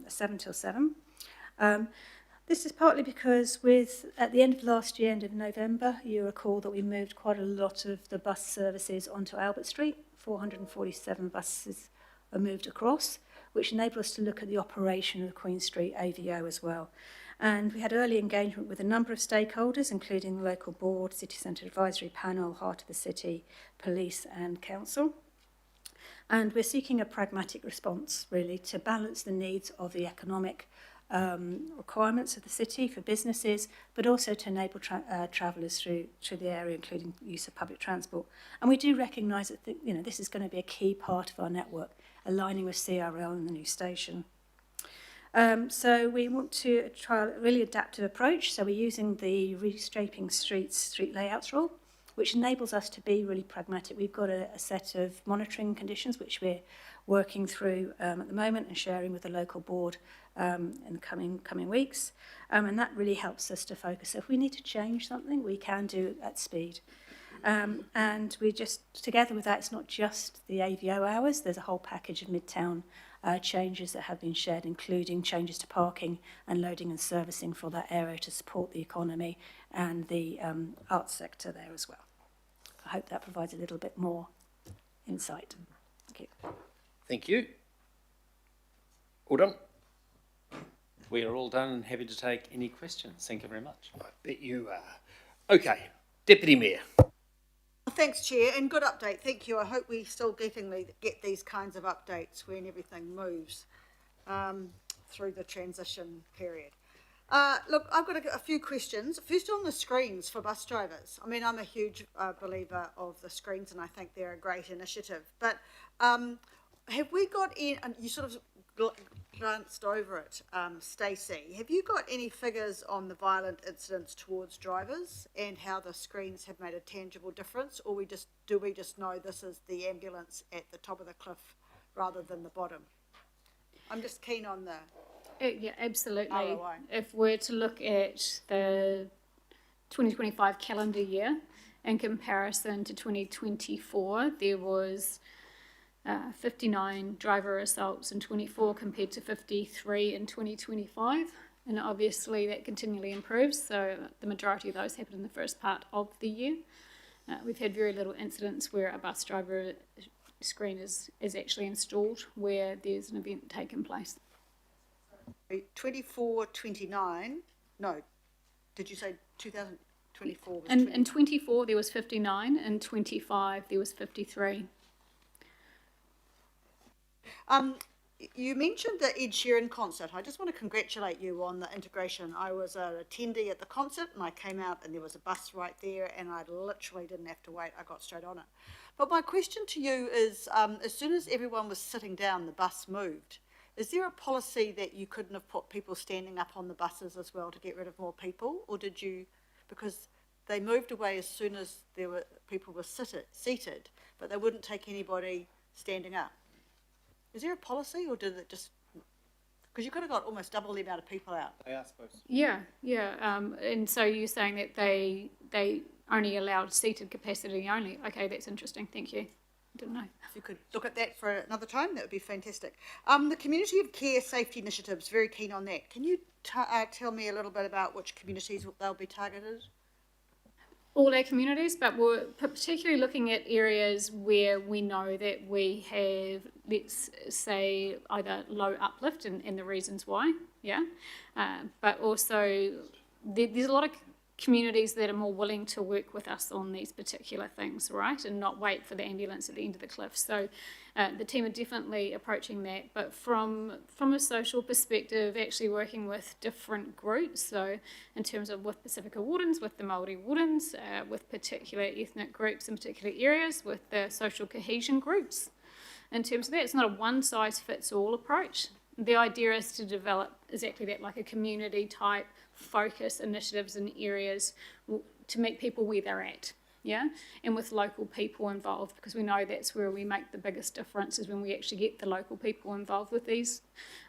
7 till 7. This is partly because at the end of last year, end of November, you recall that we moved quite a lot of the bus services onto Albert Street. 447 buses are moved across, which enabled us to look at the operation of the Queen Street AVO as well. And we had early engagement with a number of stakeholders, including the local board, City Centre Advisory Panel, Heart of the City, Police and Council. And we're seeking a pragmatic response, really, to balance the needs of the economic requirements of the city for businesses, but also to enable travellers through the area, including use of public transport. And we do recognise that this is going to be a key part of our network, aligning with CRL and the new station. So we want to try a really adaptive approach. So we're using the Reshaping Streets street layouts rule, which enables us to be really pragmatic. We've got a set of monitoring conditions which we're working through at the moment and sharing with the local board in the coming weeks. And that really helps us to focus. So if we need to change something, we can do it at speed. And we just, together with that, it's not just the AVO hours, there's a whole package of Midtown changes that have been shared, including changes to parking and loading and servicing for that area to support the economy and the arts sector there as well. I hope that provides a little bit more insight. Thank you. Thank you. All done? We are all done and happy to take any questions. Thank you very much. I bet you are. Okay, Deputy Mayor. Thanks, Chair, and good update. Thank you. I hope we still get these kinds of updates when everything moves through the transition period. Look, I've got a few questions. First, on the screens for bus drivers. I mean, I'm a huge believer of the screens, and I think they're a great initiative. But have we got in? And you sort of glanced over it, Stacey. Have you got any figures on the violent incidents towards drivers and how the screens have made a tangible difference, or do we just know this is the ambulance at the top of the cliff rather than the bottom? I'm just keen on the Yeah, absolutely. ROI. If we're to look at the 2025 calendar year in comparison to 2024, there was 59 driver assaults in 24 compared to 53 in 2025. And obviously that continually improves. So the majority of those happened in the first part of the year. We've had very little incidents where a bus driver screen is actually installed where there's an event taking place. 24, 29, no, did you say 2024? In 24 there was 59, in 25 there was 53. You mentioned the Ed Sheeran concert. I just want to congratulate you on the integration. I was an attendee at the concert and I came out and there was a bus right there and I literally didn't have to wait. I got straight on it. But my question to you is, as soon as everyone was sitting down, the bus moved. Is there a policy that you couldn't have put people standing up on the buses as well to get rid of more people? Or did you, because they moved away as soon as people were seated, but they wouldn't take anybody standing up? Is there a policy, or did it just, because you could have got almost double the amount of people out? They are supposed to. Yeah. And so you're saying that they only allowed seated capacity only. Okay, that's interesting. Thank you. Didn't know. If you could look at that for another time, that would be fantastic. The Community of Care Safety Initiatives, very keen on that. Can you tell me a little bit about which communities they'll be targeted? All our communities, but we're particularly looking at areas where we know that we have, let's say, either low uplift and the reasons why, but also there's a lot of communities that are more willing to work with us on these particular things, right, and not wait for the ambulance at the end of the cliff. So the team are definitely approaching that, but from a social perspective, actually working with different groups, so in terms of with Pacifica Wardens, with the Māori Wardens, with particular ethnic groups in particular areas, with the social cohesion groups. In terms of that, it's not a one-size-fits-all approach. The idea is to develop exactly that, like a community type focus initiatives in areas to meet people where they're at, and with local people involved, because we know that's where we make the biggest difference, is when we actually get the local people involved with these.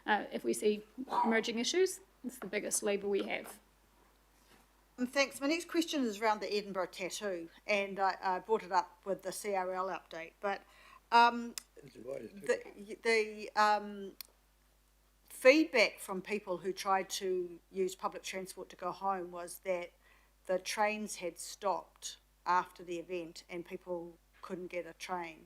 If we see emerging issues, it's the biggest lever we have. Thanks. My next question is around the Edinburgh tattoo, and I brought it up with the CRL update, but the feedback from people who tried to use public transport to go home was that the trains had stopped after the event and people couldn't get a train.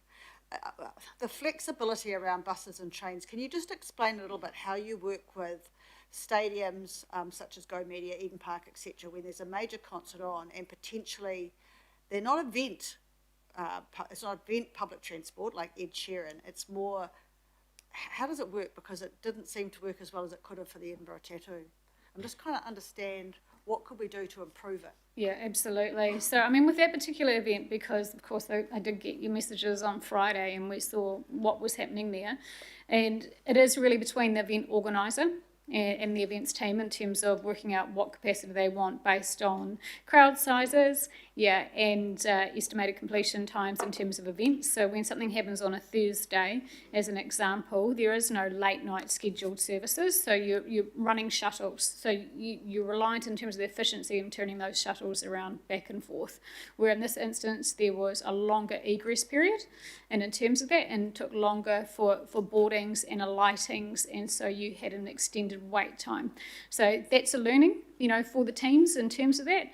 The flexibility around buses and trains, can you just explain a little bit how you work with stadiums such as Go Media, Eden Park, etc., when there's a major concert on and potentially they're not event, it's not event public transport like Ed Sheeran, it's more, how does it work? Because it didn't seem to work as well as it could have for the Edinburgh Tattoo. I'm just kind of understand what could we do to improve it? Yeah, absolutely. So, I mean, with that particular event, because of course I did get your messages on Friday and we saw what was happening there, and it is really between the event organiser and the events team in terms of working out what capacity they want based on crowd sizes, and estimated completion times in terms of events. So when something happens on a Thursday, as an example, there is no late night scheduled services, so you're running shuttles. So you're reliant in terms of the efficiency in turning those shuttles around back and forth. Where in this instance, there was a longer egress period, and in terms of that, and took longer for boardings and alightings, and so you had an extended wait time. So that's a learning, for the teams in terms of that.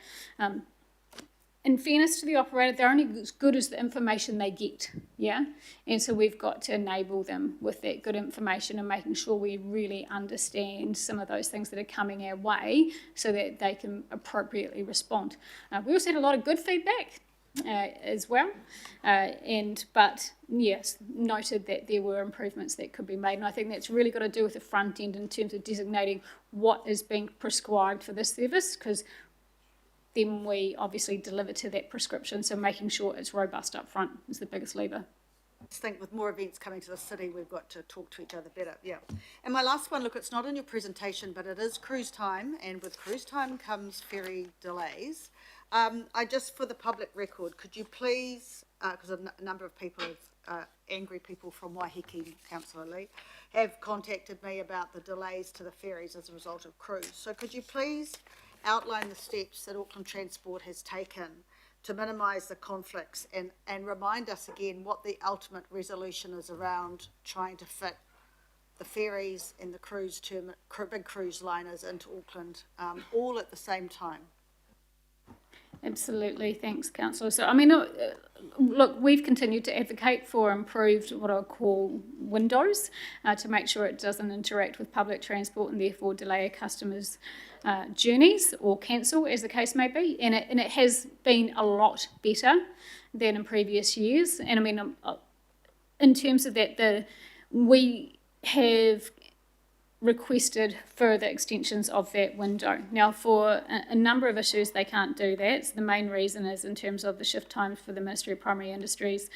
In fairness to the operator, they're only as good as the information they get, and so we've got to enable them with that good information and making sure we really understand some of those things that are coming our way so that they can appropriately respond. We also had a lot of good feedback as well, but yes, noted that there were improvements that could be made, and I think that's really got to do with the front end in terms of designating what is being prescribed for this service, because then we obviously deliver to that prescription, so making sure it's robust up front is the biggest lever. I just think with more events coming to the city, we've got to talk to each other better, And my last one, look, it's not in your presentation, but it is cruise time, and with cruise time comes ferry delays. I just, for the public record, could you please, because a number of people, angry people from Waiheke, Councillor Lee, have contacted me about the delays to the ferries as a result of cruise. So could you please outline the steps that Auckland Transport has taken to minimise the conflicts and remind us again what the ultimate resolution is around trying to fit the ferries and the big cruise liners into Auckland all at the same time? Absolutely, thanks, Councillor. So, I mean, look, we've continued to advocate for improved, what I call windows, to make sure it doesn't interact with public transport and therefore delay a customer's journeys or cancel, as the case may be. And it has been a lot better than in previous years. And I mean, in terms of that, we have requested further extensions of that window. Now, for a number of issues, they can't do that. So the main reason is in terms of the shift times for the Ministry of Primary Industries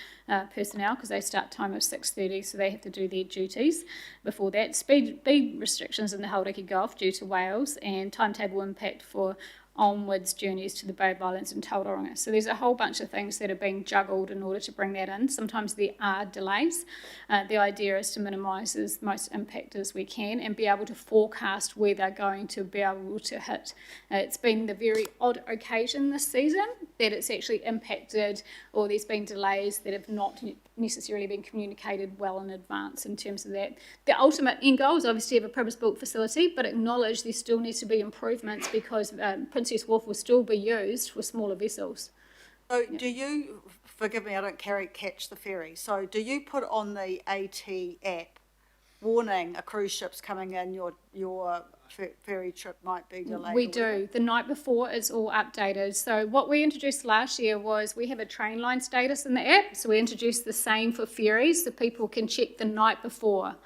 personnel, because they start time of 6:30, so they have to do their duties before that. Speed restrictions in the Hauraki Gulf due to whales, and timetable impact for onwards journeys to the Bay of Islands and Tauranga. So there's a whole bunch of things that are being juggled in order to bring that in. Sometimes there are delays. The idea is to minimise as most impact as we can and be able to forecast where they're going to be able to hit. It's been the very odd occasion this season that it's actually impacted, or there's been delays that have not necessarily been communicated well in advance in terms of that. The ultimate end goal is obviously to have a purpose-built facility, but acknowledge there still needs to be improvements because Princess Wharf will still be used for smaller vessels. So do you, forgive me, I don't catch the ferry, so do you put on the AT app warning a cruise ship's coming in, your ferry trip might be delayed? We do. The night before it's all updated. So what we introduced last year was we have a train line status in the app. So we introduced the same for ferries so people can check the night before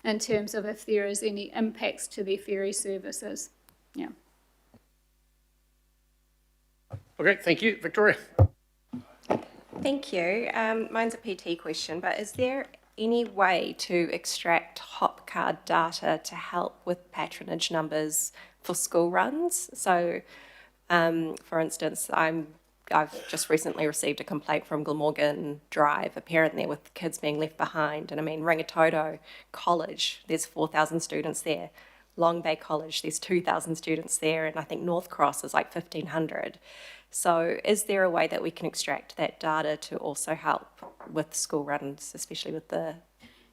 in terms of if there is any impacts to their ferry services. Yeah. Okay, thank you. Victoria. Thank you. Mine's a PT question, but is there any way to extract hop card data to help with patronage numbers for school runs? So, for instance, I've just recently received a complaint from Glamorgan Drive, apparently with kids being left behind. And I mean, Rangitoto College, there's 4,000 students there. Long Bay College, there's 2,000 students there. And I think North Cross is like 1,500. So is there a way that we can extract that data to also help with school runs, especially with the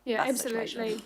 Yeah, bus absolutely. situation?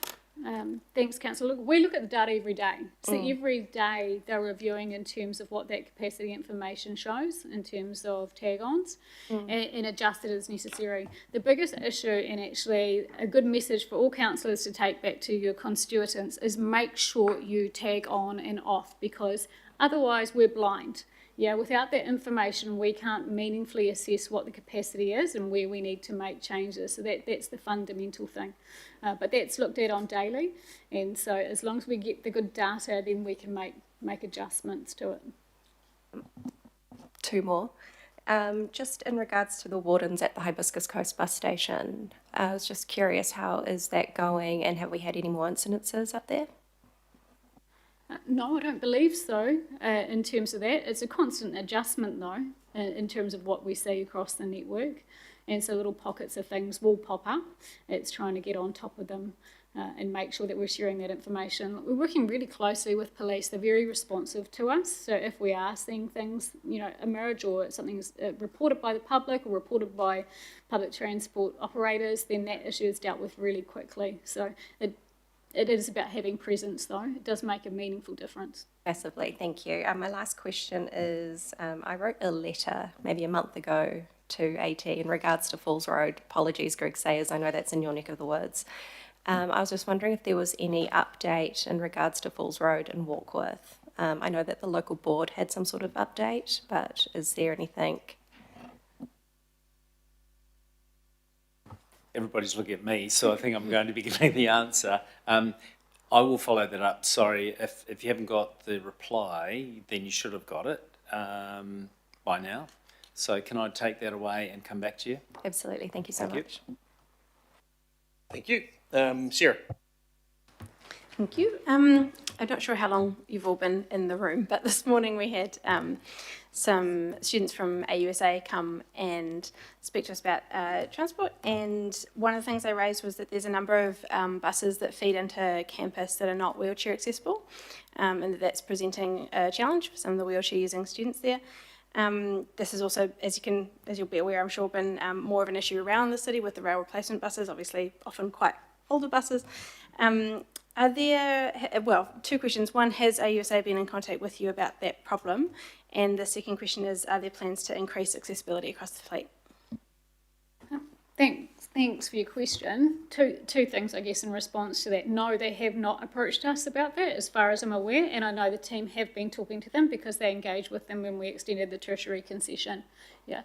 Thanks, Councillor. Look, we look at the data every day. So Mm. every day they're reviewing in terms of what that capacity information shows in terms of tag-ons and adjust it as necessary. The biggest issue, and actually a good message for all councillors to take back to your constituents, is make sure you tag on and off, because otherwise we're blind. Yeah, without that information, we can't meaningfully assess what the capacity is and where we need to make changes. So that's the fundamental thing. But that's looked at on daily. And so as long as we get the good data, then we can make adjustments to it. Two more. Just in regards to the wardens at the Hibiscus Coast bus station, I was just curious, how is that going, and have we had any more incidences up there? No, I don't believe so in terms of that. It's a constant adjustment though, in terms of what we see across the network. And so little pockets of things will pop up. It's trying to get on top of them and make sure that we're sharing that information. We're working really closely with police. They're very responsive to us. So if we are seeing things, emerge, or something's reported by the public or reported by public transport operators, then that issue is dealt with really quickly. So it is about having presence, though. It does make a meaningful difference. Massively, thank you. My last question is, I wrote a letter maybe a month ago to AT in regards to Falls Road. Apologies, Greg Sayers, I know that's in your neck of the woods. I was just wondering if there was any update in regards to Falls Road and Warkworth. I know that the local board had some sort of update, but is there anything? Everybody's looking at me, so I think I'm going to be giving the answer. I will follow that up. Sorry, if you haven't got the reply, then you should have got it by now. So can I take that away and come back to you? Absolutely, thank you so much. Thank you. Sarah. Thank you. I'm not sure how long you've all been in the room, but this morning we had some students from AUSA come and speak to us about transport, and one of the things they raised was that there's a number of buses that feed into campus that are not wheelchair accessible, and that's presenting a challenge for some of the wheelchair using students there. This is also, as you'll be aware, I'm sure, been more of an issue around the city with the rail replacement buses, obviously often quite older buses. Are there, two questions. One, has AUSA been in contact with you about that problem? And the second question is, are there plans to increase accessibility across the fleet? Thanks for your question. Two things, I guess, in response to that. No, they have not approached us about that, as far as I'm aware, and I know the team have been talking to them because they engaged with them when we extended the tertiary concession. Yeah.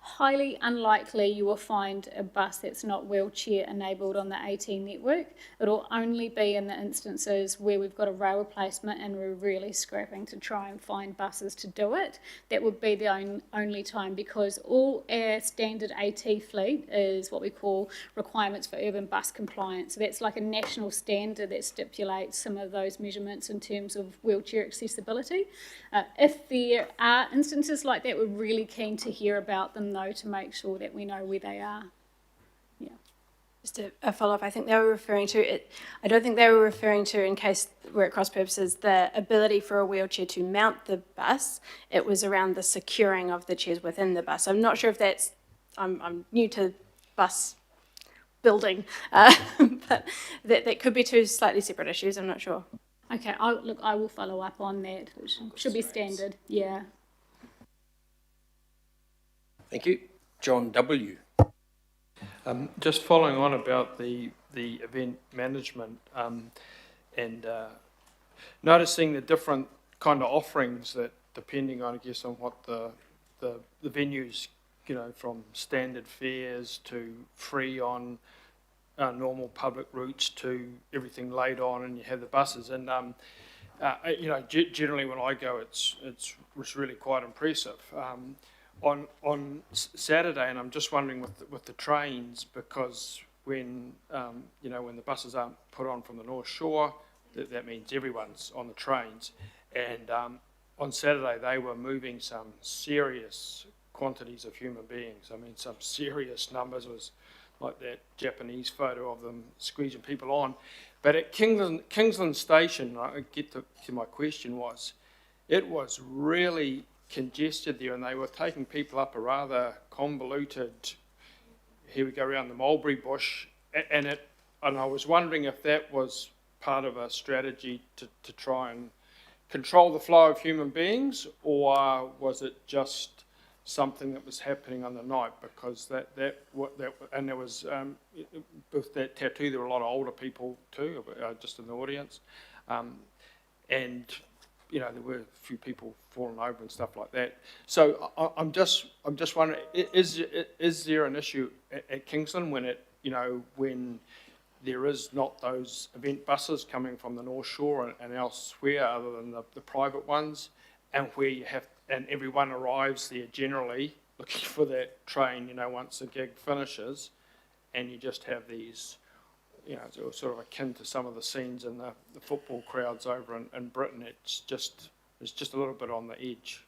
Highly unlikely you will find a bus that's not wheelchair enabled on the AT network. It'll only be in the instances where we've got a rail replacement and we're really scrapping to try and find buses to do it. That would be the only time, because all our standard AT fleet is what we call requirements for urban bus compliance. So that's like a national standard that stipulates some of those measurements in terms of wheelchair accessibility. If there are instances like that, we're really keen to hear about them, though, to make sure that we know where they are. Yeah. Just a follow-up, I think they were referring to it. I don't think they were referring to, in case we're at cross purposes, the ability for a wheelchair to mount the bus. It was around the securing of the chairs within the bus. I'm not sure if that's, I'm new to bus building, but that could be two slightly separate issues. I'm not sure. Okay, I will follow up on that, which should be standard. Yeah. Thank you. John W. Just following on about the event management and noticing the different kind of offerings that, depending on, I guess, on what the venues, from standard fares to free on normal public routes to everything laid on, and you have the buses. And generally when I go, it's really quite impressive. On Saturday, and I'm just wondering with the trains, because when when the buses aren't put on from the North Shore, that means everyone's on the trains. And on Saturday they were moving some serious quantities of human beings. I mean, some serious numbers. It was like that Japanese photo of them squeezing people on. But at Kingsland Station, I get to my question was, it was really congested there, and they were taking people up a rather convoluted, here we go around the mulberry bush, and I was wondering if that was part of a strategy to try and control the flow of human beings, or was it just something that was happening on the night? Because and there was with that tattoo, there were a lot of older people too, just in the audience, and you know there were a few people falling over and stuff like that. So I'm just wondering, is there an issue at Kingsland when when there is not those event buses coming from the North Shore and elsewhere other than the private ones, and where you have, and everyone arrives there generally looking for that train, once the gig finishes, and you just have these, sort of akin to some of the scenes in the football crowds over in Britain. It's just a little bit on the edge.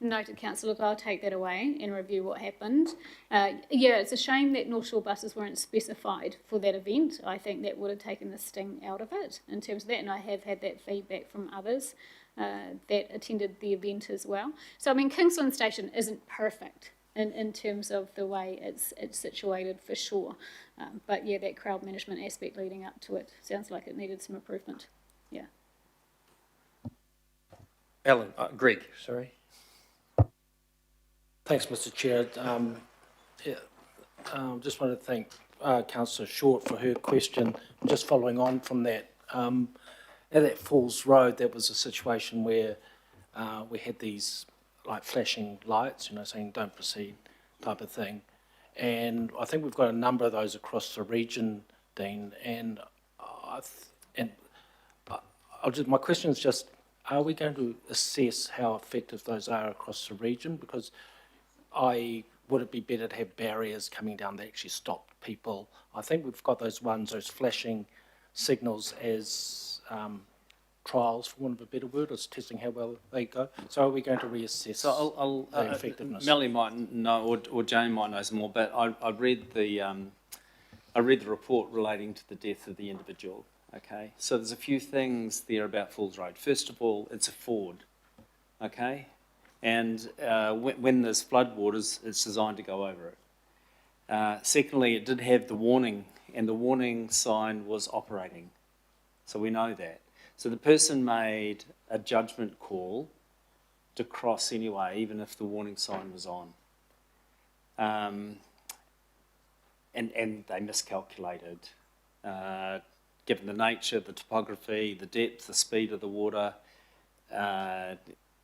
Noted, Councillor. Look, I'll take that away and review what happened. It's a shame that North Shore buses weren't specified for that event. I think that would have taken the sting out of it in terms of that, and I have had that feedback from others that attended the event as well. So, I mean, Kingsland Station isn't perfect in terms of the way it's situated, for sure. But yeah, that crowd management aspect leading up to it sounds like it needed some improvement. Yeah. Greg, sorry. Thanks, Mr. Chair. Just want to thank Councillor Short for her question. Just following on from that, at that Falls Road, there was a situation where we had these like flashing lights, saying don't proceed type of thing. And I think we've got a number of those across the region, Dean. And my question is just, are we going to assess how effective those are across the region? Because would it be better to have barriers coming down that actually stop people? I think we've got those flashing signals as trials, for want of a better word, as testing how well they go. So are we going to reassess their effectiveness? Melanie might know, or Jane might know some more, but I read the report relating to the death of the individual. Okay, so there's a few things there about Falls Road. First of all, it's a ford. Okay. And when there's floodwaters, it's designed to go over it. Secondly, it did have the warning, and the warning sign was operating. So we know that. So the person made a judgment call to cross anyway, even if the warning sign was on. And they miscalculated. Given the nature, the topography, the depth, the speed of the water,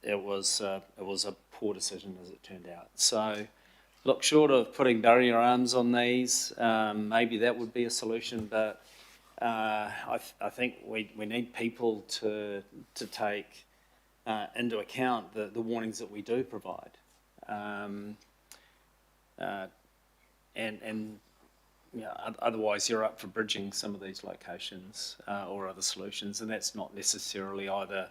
it was a poor decision as it turned out. So, look, short of putting barrier arms on these, maybe that would be a solution. But I think we need people to take into account the warnings that we do provide, otherwise you're up for bridging some of these locations or other solutions, and that's not necessarily either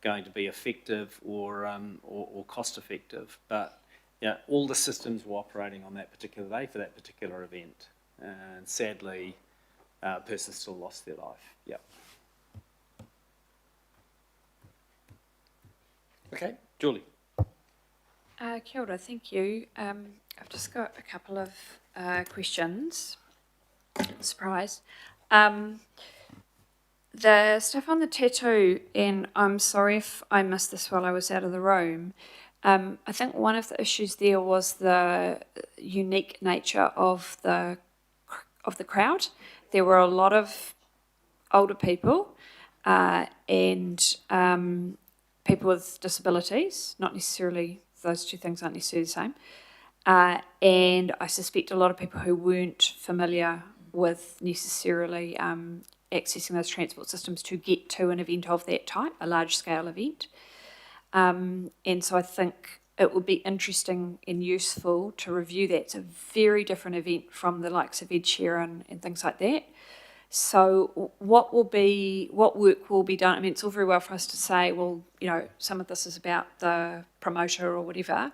going to be effective or cost effective, but all the systems were operating on that particular day for that particular event, and sadly a person still lost their life. Okay, Julie. Kia ora, thank you. I've just got a couple of questions. Surprise. The stuff on the tattoo, and I'm sorry if I missed this while I was out of the room, I think one of the issues there was the unique nature of the crowd. There were a lot of older people and people with disabilities, not necessarily, those two things aren't necessarily the same. And I suspect a lot of people who weren't familiar with necessarily accessing those transport systems to get to an event of that type, a large-scale event. And so I think it would be interesting and useful to review that. It's a very different event from the likes of Ed Sheeran and things like that. So what work will be done? I mean, it's all very well for us to say, well, some of this is about the promoter or whatever,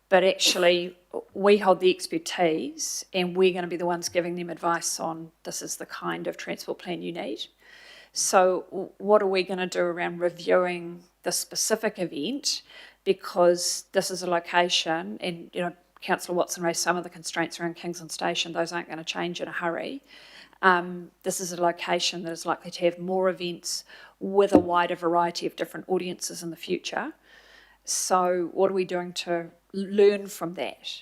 but actually we hold the expertise and we're going to be the ones giving them advice on this is the kind of transport plan you need. So what are we going to do around reviewing the specific event, because this is a location, and Councillor Watson raised some of the constraints around Kingsland Station, those aren't going to change in a hurry. This is a location that is likely to have more events with a wider variety of different audiences in the future. So what are we doing to learn from that?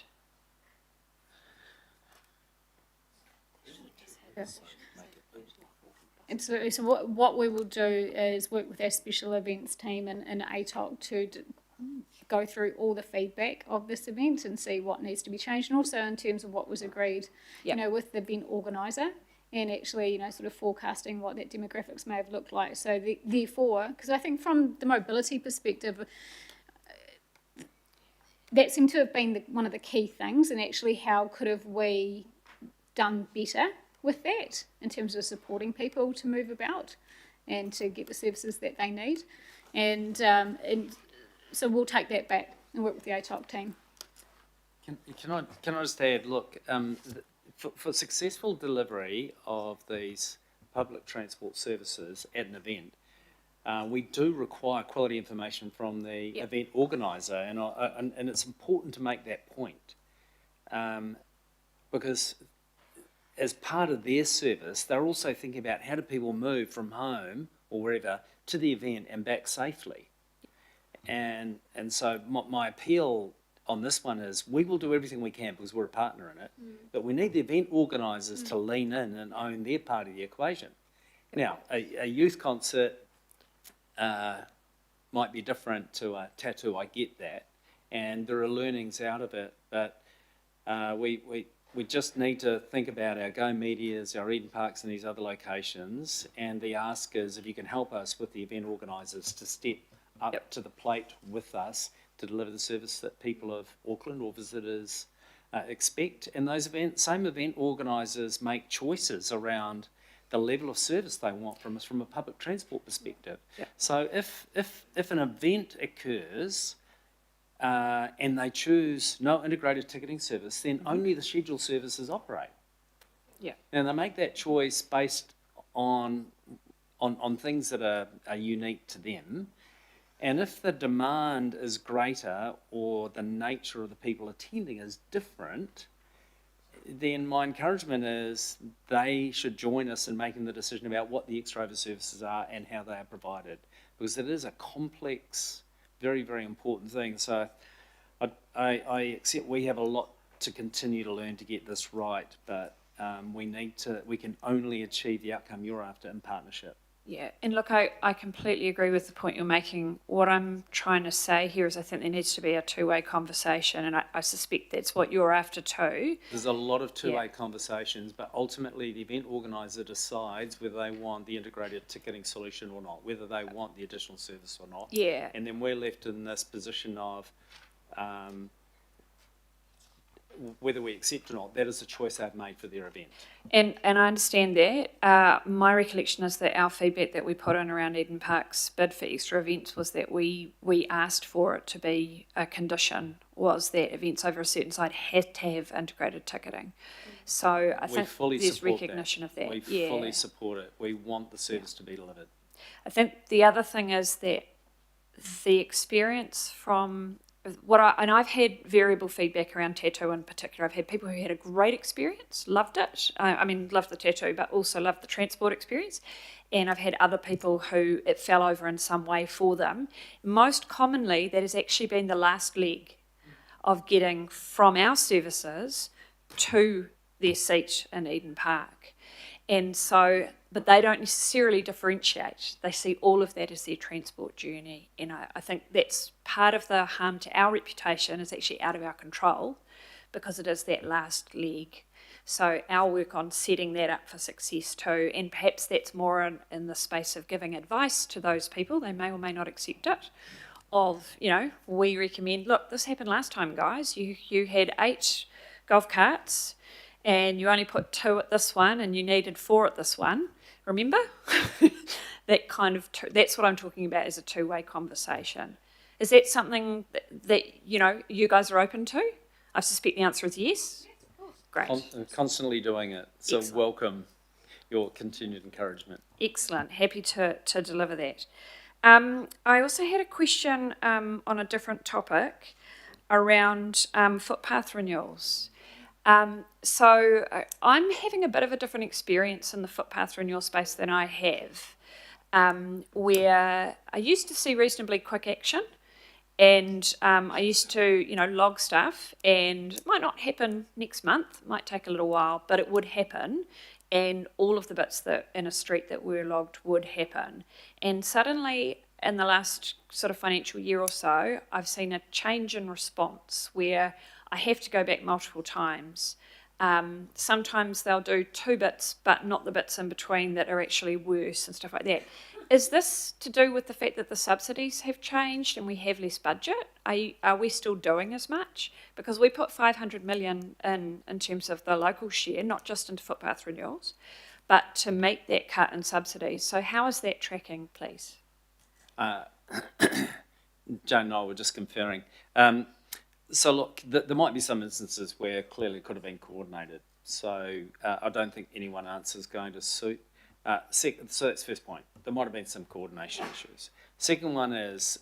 And so what we will do is work with our special events team and ATOC to go through all the feedback of this event and see what needs to be changed, and also in terms of what was agreed, Yep. you know, with the event organiser, and actually, you know, sort of forecasting what that demographics may have looked like. So therefore, because I think from the mobility perspective, that seemed to have been one of the key things, and actually how could have we done better with that in terms of supporting people to move about and to get the services that they need. And so we'll take that back and work with the ATOC team. Can I just add, look, for successful delivery of these public transport services at an event, we do require quality information from the event organiser, and it's important to make that point, because as part of their service, they're also thinking about how do people move from home or wherever to the event and back safely. And so my appeal on this one is we will do everything we can because we're a partner in it, but we need the event organisers to lean in and own their part of the equation. Now, a youth concert might be different to a tattoo, I get that, and there are learnings out of it, but we just need to think about our Go Medias, our Eden Parks and these other locations, and the ask is if you can help us with the event organisers to step up to the plate with us to deliver the service that people of Auckland or visitors expect. And those same event organisers make choices around the level of service they want from us from a public transport perspective. So if an event occurs and they choose no integrated ticketing service, then only the scheduled services operate. Yeah. And they make that choice based on things that are unique to them. And if the demand is greater or the nature of the people attending is different, then my encouragement is they should join us in making the decision about what the extra over services are and how they are provided, because it is a complex, very, very important thing. So I accept we have a lot to continue to learn to get this right, but we can only achieve the outcome you're after in partnership. Yeah, and look, I completely agree with the point you're making. What I'm trying to say here is I think there needs to be a two-way conversation, and I suspect that's what you're after too. There's a lot of two-way conversations, but ultimately the event organiser decides whether they want the integrated ticketing solution or not, whether they want the additional service or not. Yeah. And then we're left in this position of whether we accept or not. That is a choice they've made for their event. And I understand that. My recollection is that our feedback that we put in around Eden Park's bid for extra events was that we asked for it to be a condition, was that events over a certain size had to have integrated ticketing. So I think there's recognition of that. We fully support it. We want the service to be delivered. I think the other thing is that the experience from and I've had variable feedback around tattoo in particular. I've had people who had a great experience, loved it. Loved the tattoo, but also loved the transport experience. And I've had other people who it fell over in some way for them. Most commonly, that has actually been the last leg of getting from our services to their seat in Eden Park. And so, but they don't necessarily differentiate. They see all of that as their transport journey. And I think that's part of the harm to our reputation is actually out of our control because it is that last leg. So our work on setting that up for success too, and perhaps that's more in the space of giving advice to those people, they may or may not accept it, of, we recommend, look, this happened last time, guys. You had 8 golf carts, and you only put 2 at this one and you needed 4 at this one, remember? That's what I'm talking about as a two-way conversation. Is that something that you guys are open to? I suspect the answer is yes. Yes, of course. Great. Constantly doing it, so Excellent. Welcome your continued encouragement. Excellent, happy to deliver that. I also had a question on a different topic around footpath renewals. I'm having a bit of a different experience in the footpath renewal space than I have, where I used to see reasonably quick action, and I used to, log stuff, and it might not happen next month, it might take a little while, but it would happen, and all of the bits that in a street that were logged would happen. And suddenly, in the last sort of financial year or so, I've seen a change in response where I have to go back multiple times. Sometimes they'll do 2 bits, but not the bits in between that are actually worse and stuff like that. Is this to do with the fact that the subsidies have changed and we have less budget? Are we still doing as much? Because we put 500 million in terms of the local share, not just into footpath renewals, but to make that cut in subsidies. So how is that tracking, please? Joan and I were just conferring. So look, there might be some instances where clearly it could have been coordinated. So I don't think any one answer is going to suit. So that's the first point. There might have been some coordination issues. Second one is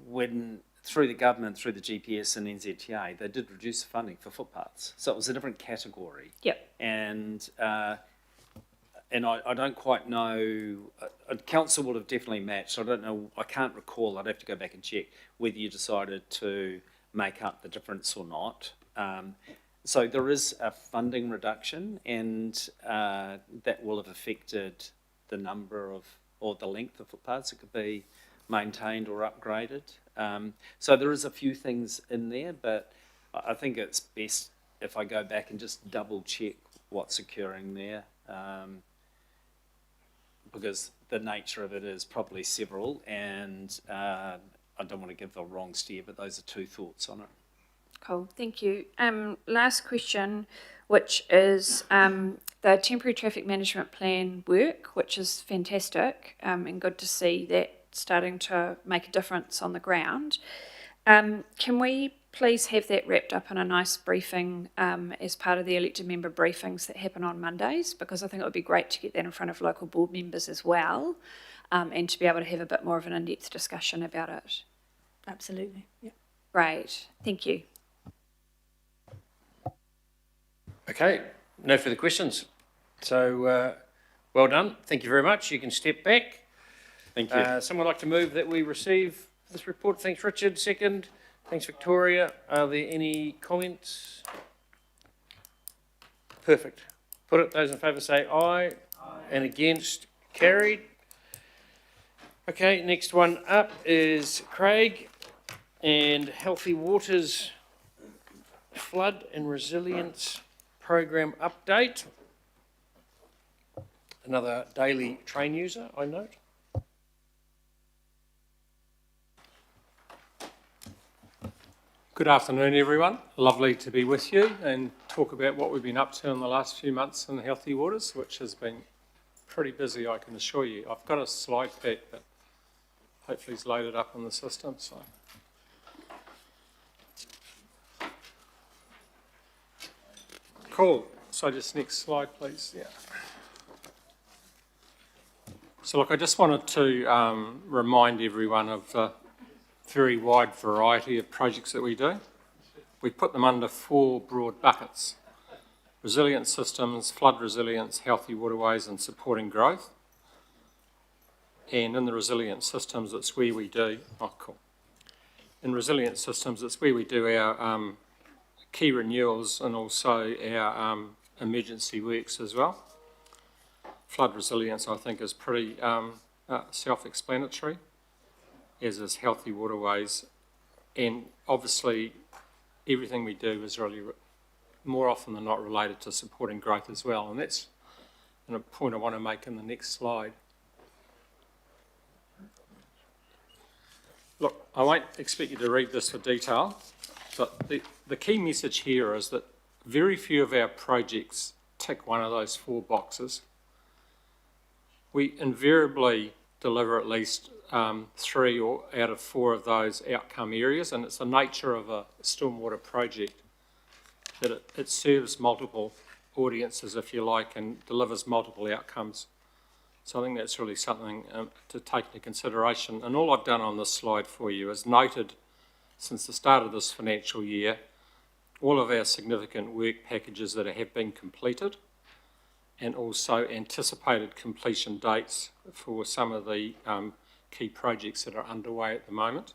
when through the government, through the GPS and NZTA, they did reduce the funding for footpaths. So it was a different category. Yep. And I don't quite know, council would have definitely matched. I don't know, I can't recall, I'd have to go back and check whether you decided to make up the difference or not. So there is a funding reduction, and that will have affected the number of, or the length of footpaths that could be maintained or upgraded. So there is a few things in there, but I think it's best if I go back and just double check what's occurring there. Because the nature of it is probably several, and I don't want to give the wrong steer, but those are 2 thoughts on it. Cool, thank you. Last question, which is the temporary traffic management plan work, which is fantastic, and good to see that starting to make a difference on the ground. Can we please have that wrapped up in a nice briefing as part of the elected member briefings that happen on Mondays? Because I think it would be great to get that in front of local board members as well, and to be able to have a bit more of an in-depth discussion about it. Absolutely, yeah. Great, thank you. Okay, no further questions. So, well done. Thank you very much. You can step back. Thank you. Someone like to move that we receive this report? Thanks, Richard. Second. Thanks, Victoria. Are there any comments? Perfect. Put it. Those in favour say aye. And against, carried. Okay, next one up is Craig and Healthy Waters Flood and Resilience Program update. Another daily train user, I note. Good afternoon, everyone. Lovely to be with you and talk about what we've been up to in the last few months in Healthy Waters, which has been pretty busy, I can assure you. I've got a slide pack that hopefully is loaded up in the system. So, cool. So just next slide, please. Yeah. So look, I just wanted to remind everyone of the very wide variety of projects that we do. We put them under 4 broad buckets: resilient systems, flood resilience, healthy waterways, and supporting growth. And in the resilient systems, it's where we do, In resilient systems, it's where we do our key renewals and also our emergency works as well. Flood resilience, I think, is pretty self-explanatory, as is healthy waterways. And obviously, everything we do is really more often than not related to supporting growth as well. And that's a point I want to make in the next slide. Look, I won't expect you to read this for detail, but the key message here is that very few of our projects tick one of those 4 boxes. We invariably deliver at least 3 or out of 4 of those outcome areas, and it's the nature of a stormwater project that it serves multiple audiences, if you like, and delivers multiple outcomes. So I think that's really something to take into consideration. And all I've done on this slide for you is noted since the start of this financial year, all of our significant work packages that have been completed, and also anticipated completion dates for some of the key projects that are underway at the moment.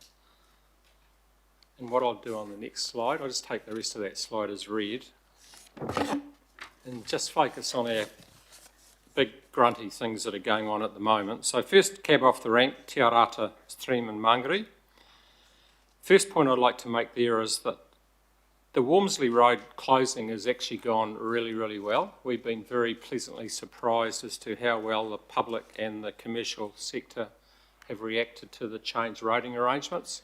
And what I'll do on the next slide, I'll just take the rest of that slide as read and just focus on our big grunty things that are going on at the moment. So first, cab off the rank, Te Arata Stream in Mangere. First point I'd like to make there is that the Wormsley Road closing has actually gone really, really well. We've been very pleasantly surprised as to how well the public and the commercial sector have reacted to the changed roading arrangements.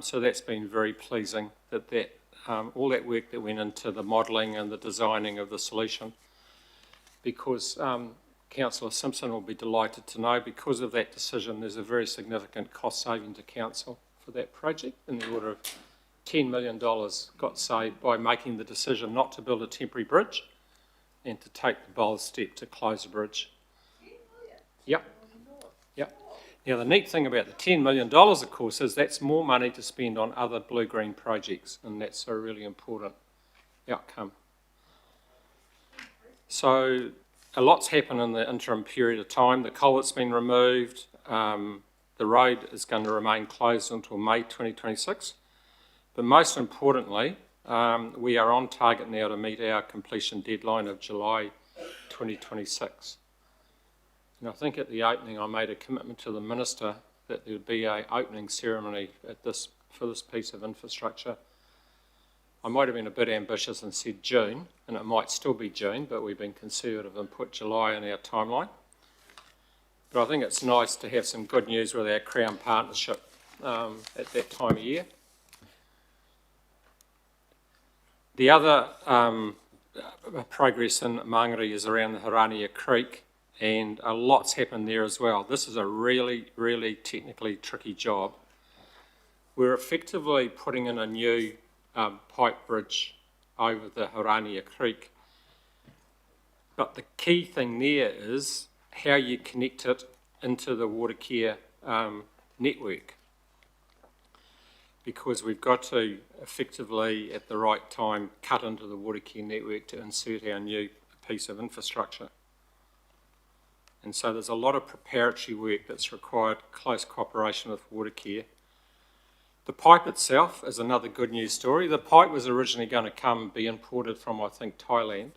So that's been very pleasing that all that work that went into the modelling and the designing of the solution, because Councillor Simpson will be delighted to know, because of that decision, there's a very significant cost saving to Council for that project in the order of $10 million got saved by making the decision not to build a temporary bridge and to take the bold step to close the bridge. Yep. Yep. Now, the neat thing about the $10 million, of course, is that's more money to spend on other blue-green projects, and that's a really important outcome. So a lot's happened in the interim period of time. The culvert's been removed. The road is going to remain closed until May 2026. But most importantly, we are on target now to meet our completion deadline of July 2026. And I think at the opening I made a commitment to the Minister that there would be an opening ceremony for this piece of infrastructure. I might have been a bit ambitious and said June, and it might still be June, but we've been conservative and put July in our timeline. But I think it's nice to have some good news with our Crown partnership at that time of year. The other progress in Mangere is around the Harania Creek, and a lot's happened there as well. This is a really, really technically tricky job. We're effectively putting in a new pipe bridge over the Harania Creek, but the key thing there is how you connect it into the water care network, because we've got to effectively, at the right time, cut into the water care network to insert our new piece of infrastructure. And so there's a lot of preparatory work that's required, close cooperation with water care. The pipe itself is another good news story. The pipe was originally going to be imported from, I think, Thailand,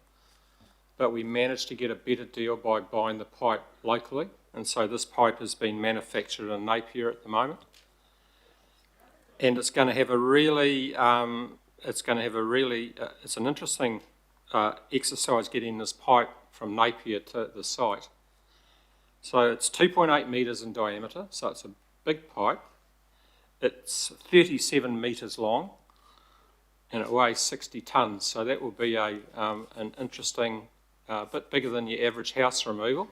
but we managed to get a better deal by buying the pipe locally, and so this pipe has been manufactured in Napier at the moment. And it's going to have a really, it's an interesting exercise getting this pipe from Napier to the site. So it's 2.8 metres in diameter, so it's a big pipe. It's 37 metres long, and it weighs 60 tonnes, so that will be an interesting, bit bigger than your average house removal.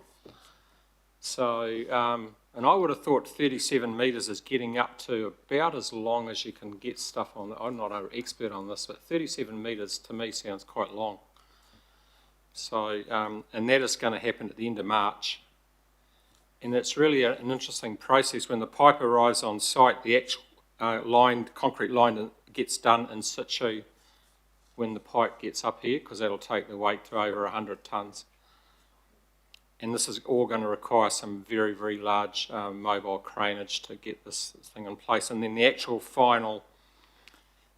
So, and I would have thought 37 metres is getting up to about as long as you can get stuff on. I'm not an expert on this, but 37 metres to me sounds quite long. So, and that is going to happen at the end of March. And it's really an interesting process. When the pipe arrives on site, the actual concrete line gets done in situ when the pipe gets up here, because that'll take the weight to over 100 tonnes. And this is all going to require some very, very large mobile craneage to get this thing in place. And then the actual final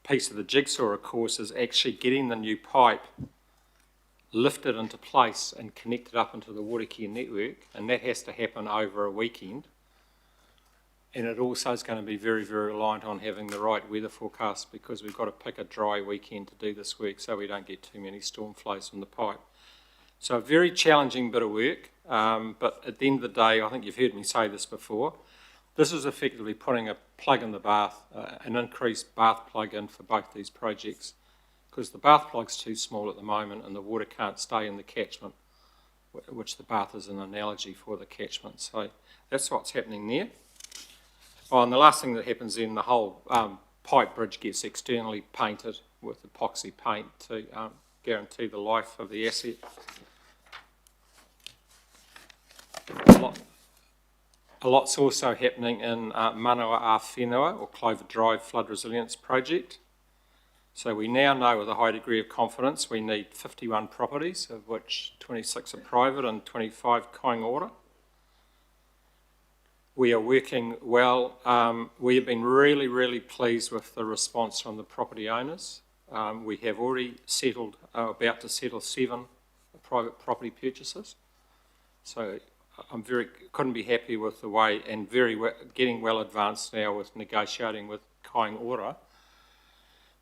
piece of the jigsaw, of course, is actually getting the new pipe lifted into place and connected up into the water care network, and that has to happen over a weekend. And it also is going to be very, very reliant on having the right weather forecast, because we've got to pick a dry weekend to do this work so we don't get too many storm flows from the pipe. So a very challenging bit of work, but at the end of the day, I think you've heard me say this before, this is effectively putting a plug in the bath, an increased bath plug in for both these projects, because the bath plug's too small at the moment and the water can't stay in the catchment, which the bath is an analogy for the catchment. So that's what's happening there. Oh, and the last thing that happens then, the whole pipe bridge gets externally painted with epoxy paint to guarantee the life of the asset. A lot's also happening in Manawa a Whenua, or Clover Drive Flood Resilience Project. So we now know with a high degree of confidence we need 51 properties, of which 26 are private and 25 kāinga ora. We are working well. We have been really, really pleased with the response from the property owners. We have already settled, about to settle 7 private property purchases. So couldn't be happy with the way, and getting well advanced now with negotiating with kāinga ora.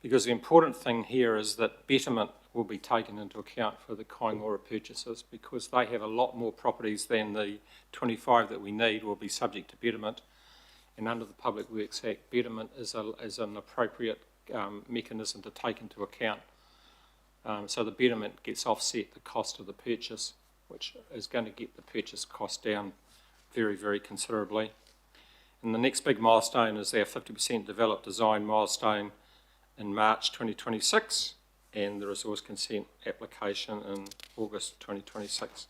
Because the important thing here is that betterment will be taken into account for the kāinga ora purchases, because they have a lot more properties than the 25 that we need will be subject to betterment. And under the Public Works Act, betterment is an appropriate mechanism to take into account. So the betterment gets offset the cost of the purchase, which is going to get the purchase cost down very, very considerably. And the next big milestone is our 50% developed design milestone in March 2026, and the resource consent application in August 2026.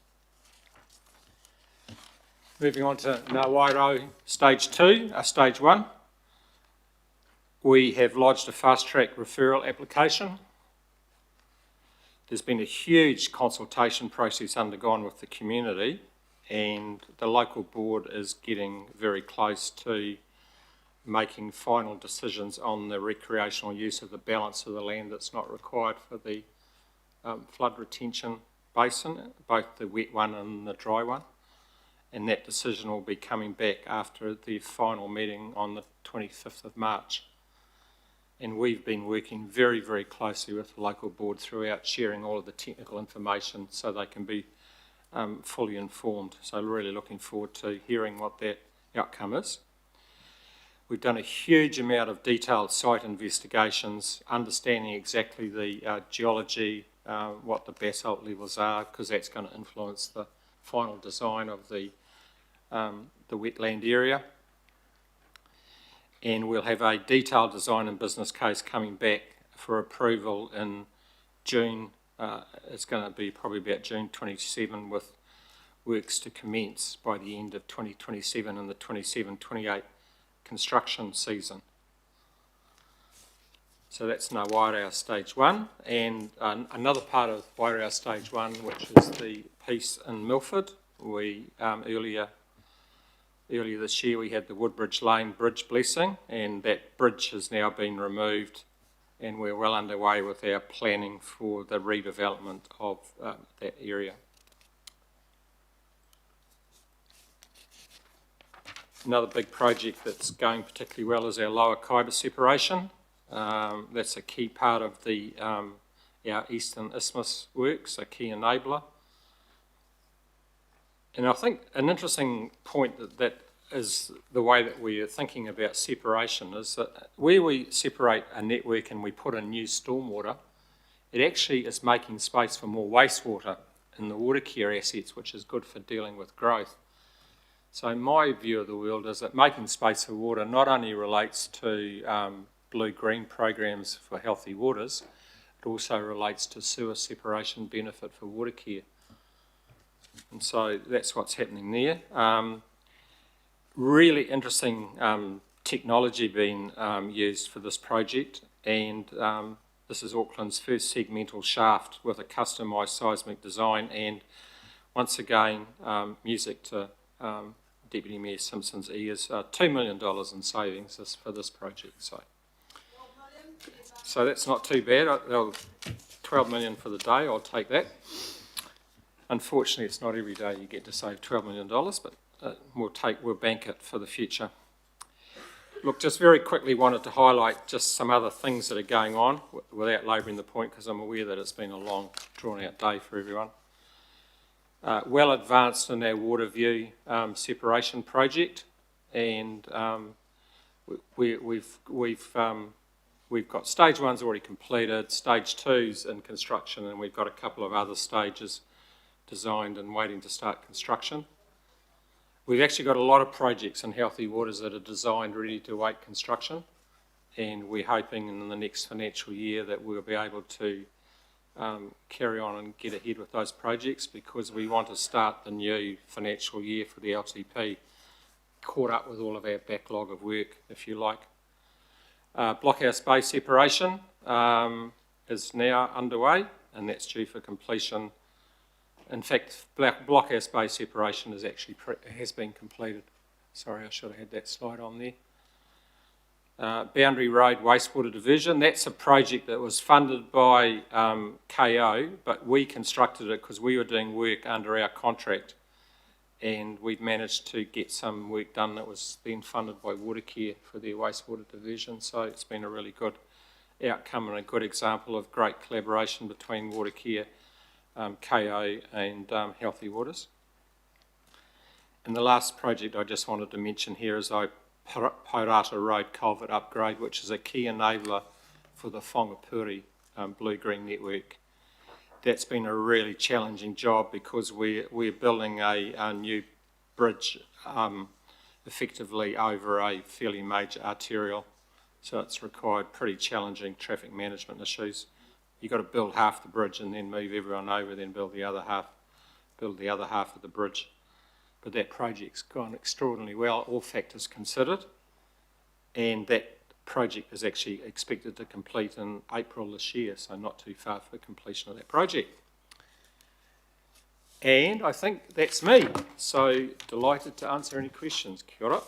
Moving on to Ngā Stage 1. We have lodged a fast-track referral application. There's been a huge consultation process undergone with the community, and the local board is getting very close to making final decisions on the recreational use of the balance of the land that's not required for the flood retention basin, both the wet one and the dry one. And that decision will be coming back after the final meeting on the 25th of March. And we've been working very, very closely with the local board throughout, sharing all of the technical information so they can be fully informed. So really looking forward to hearing what that outcome is. We've done a huge amount of detailed site investigations, understanding exactly the geology, what the basalt levels are, because that's going to influence the final design of the wetland area. And we'll have a detailed design and business case coming back for approval in June. It's going to be probably about June 27, with works to commence by the end of 2027 and the 27-28 construction season. So that's Ngā Wairau Stage 1, and another part of Wairau Stage 1, which is the piece in Milford. We earlier this year we had the Woodbridge Lane Bridge blessing, and that bridge has now been removed, and we're well underway with our planning for the redevelopment of that area. Another big project that's going particularly well is our Lower Kaiba separation. That's a key part of our Eastern Isthmus works, a key enabler. And I think an interesting point that is the way that we are thinking about separation is that where we separate a network and we put in new stormwater, it actually is making space for more wastewater in the water care assets, which is good for dealing with growth. So my view of the world is that making space for water not only relates to blue-green programs for healthy waters, it also relates to sewer separation benefit for water care. And so that's what's happening there. Really interesting technology being used for this project, and this is Auckland's first segmental shaft with a customised seismic design, and once again, music to Deputy Mayor Simpson's ears, $2 million in savings for this project. So that's not too bad. $12 million for the day, I'll take that. Unfortunately, it's not every day you get to save $12 million, but we'll bank it for the future. Look, just very quickly wanted to highlight just some other things that are going on without labouring the point, because I'm aware that it's been a long, drawn-out day for everyone. Well advanced in our Waterview separation project, and we've got stage 1's already completed, stage 2's in construction, and we've got a couple of other stages designed and waiting to start construction. We've actually got a lot of projects in Healthy Waters that are designed ready to await construction, and we're hoping in the next financial year that we'll be able to carry on and get ahead with those projects, because we want to start the new financial year for the LTP caught up with all of our backlog of work, if you like. Blockhouse Bay separation is now underway, and that's due for completion. In fact, Blockhouse Bay separation is actually has been completed. Sorry, I should have had that slide on there. Boundary Road Wastewater Diversion, that's a project that was funded by KO, but we constructed it because we were doing work under our contract, and we've managed to get some work done that was then funded by Watercare for their wastewater diversion. So it's been a really good outcome and a good example of great collaboration between Watercare, KO and Healthy Waters. And the last project I just wanted to mention here is Paurata Road Culvert Upgrade, which is a key enabler for the Whangapuri blue-green network. That's been a really challenging job because we're building a new bridge effectively over a fairly major arterial, so it's required pretty challenging traffic management issues. You've got to build half the bridge and then move everyone over, then build the other half of the bridge. But that project's gone extraordinarily well, all factors considered, and that project is actually expected to complete in April this year, so not too far for the completion of that project. And I think that's me, so delighted to answer any questions. Kia ora.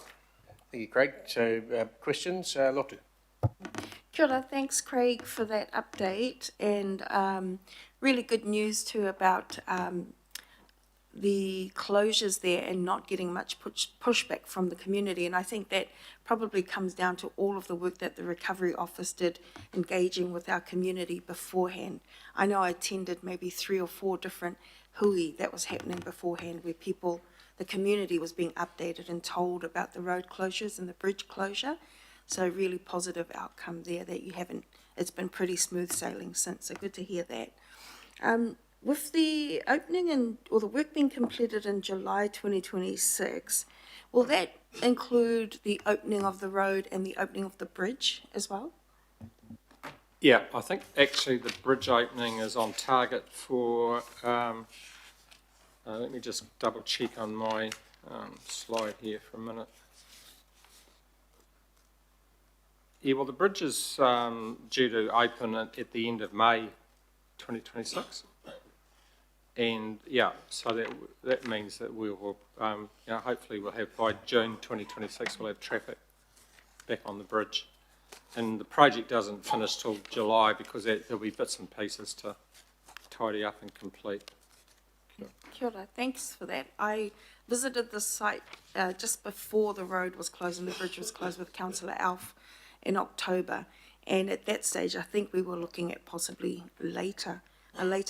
Thank you, Craig. So, questions? Lotu. Kia ora, thanks Craig for that update, and really good news too about the closures there and not getting much pushback from the community. And I think that probably comes down to all of the work that the Recovery Office did engaging with our community beforehand. I know I attended maybe 3 or 4 different hui that was happening beforehand where the community was being updated and told about the road closures and the bridge closure. So really positive outcome there that it's been pretty smooth sailing since, so good to hear that. With the opening or the work being completed in July 2026, will that include the opening of the road and the opening of the bridge as well? Yeah, I think actually the bridge opening is on target for, let me just double check on my slide here for a minute. Yeah, well the bridge is due to open at the end of May 2026. And yeah, so that means that we will, hopefully we'll have by June 2026, we'll have traffic back on the bridge. And the project doesn't finish till July because there'll be bits and pieces to tidy up and complete. Kia ora, thanks for that. I visited the site just before the road was closed and the bridge was closed with Councillor Alf in October. And at that stage, I think we were looking at possibly a later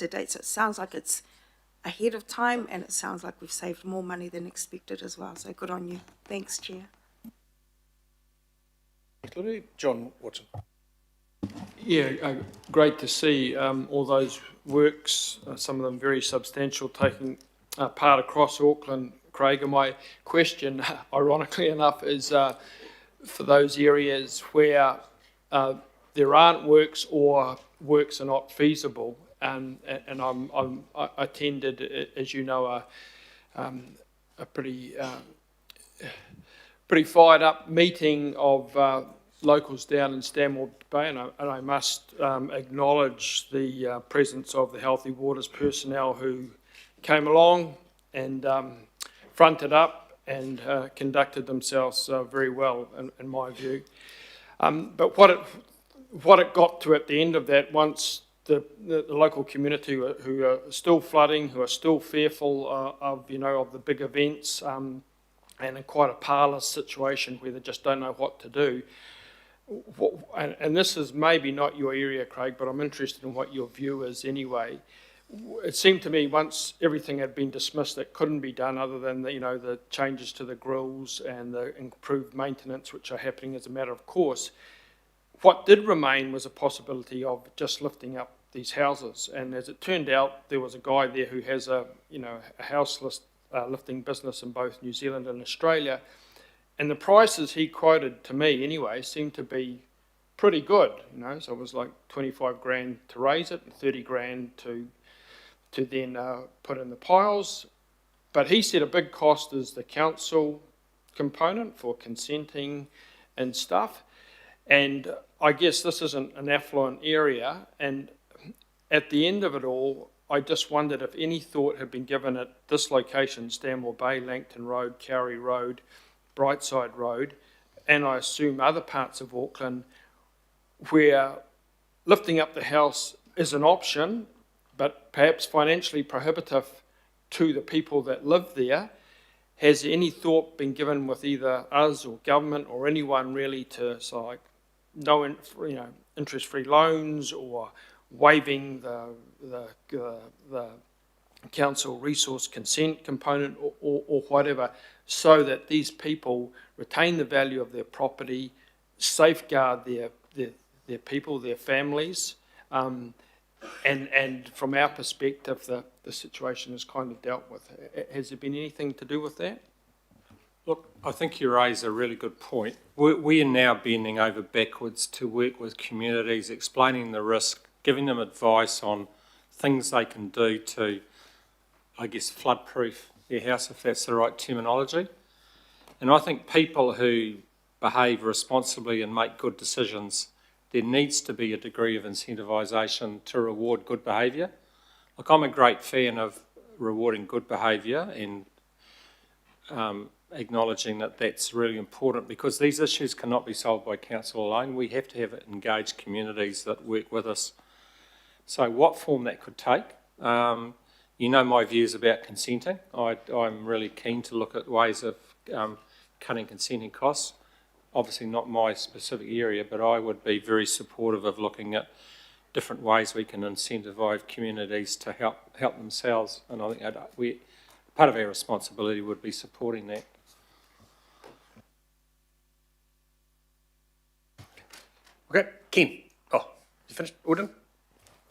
date. So it sounds like it's ahead of time and it sounds like we've saved more money than expected as well. So good on you. Thanks, Chair. John Watson. Yeah, great to see all those works, some of them very substantial, taking part across Auckland, Craig. And my question, ironically enough, is for those areas where there aren't works or works are not feasible. And I attended, as you know, a pretty fired up meeting of locals down in Stanmore Bay, and I must acknowledge the presence of the Healthy Waters personnel who came along and fronted up and conducted themselves very well, in my view. But what it got to at the end of that, once the local community who are still flooding, who are still fearful of the big events, and in quite a parlous situation where they just don't know what to do. And this is maybe not your area, Craig, but I'm interested in what your view is anyway. It seemed to me once everything had been dismissed that couldn't be done other than the changes to the grills and the improved maintenance which are happening as a matter of course. What did remain was a possibility of just lifting up these houses, and as it turned out, there was a guy there who has a house lifting business in both New Zealand and Australia, and the prices he quoted to me anyway seemed to be pretty good. So it was like 25 grand to raise it and 30 grand to then put in the piles. But he said a big cost is the council, component for consenting and stuff. And I guess this isn't an affluent area, and at the end of it all, I just wondered if any thought had been given at this location, Stanmore Bay, Langton Road, Cowrie Road, Brightside Road, and I assume other parts of Auckland, where lifting up the house is an option, but perhaps financially prohibitive to the people that live there. Has any thought been given with either us or government or anyone really to like interest-free loans or waiving the council resource consent component or whatever, so that these people retain the value of their property, safeguard their people, their families, and from our perspective, the situation is kind of dealt with. Has there been anything to do with that? Look, I think you raise a really good point. We are now bending over backwards to work with communities, explaining the risk, giving them advice on things they can do to, I guess, flood-proof their house, if that's the right terminology. And I think people who behave responsibly and make good decisions, there needs to be a degree of incentivisation to reward good behaviour. Like, I'm a great fan of rewarding good behaviour and acknowledging that that's really important, because these issues cannot be solved by council alone. We have to have engaged communities that work with us. So what form that could take, you know my views about consenting. I'm really keen to look at ways of cutting consenting costs. Obviously not my specific area, but I would be very supportive of looking at different ways we can incentivise communities to help themselves. And I think part of our responsibility would be supporting that. Okay, Ken. Oh, you finished? All done?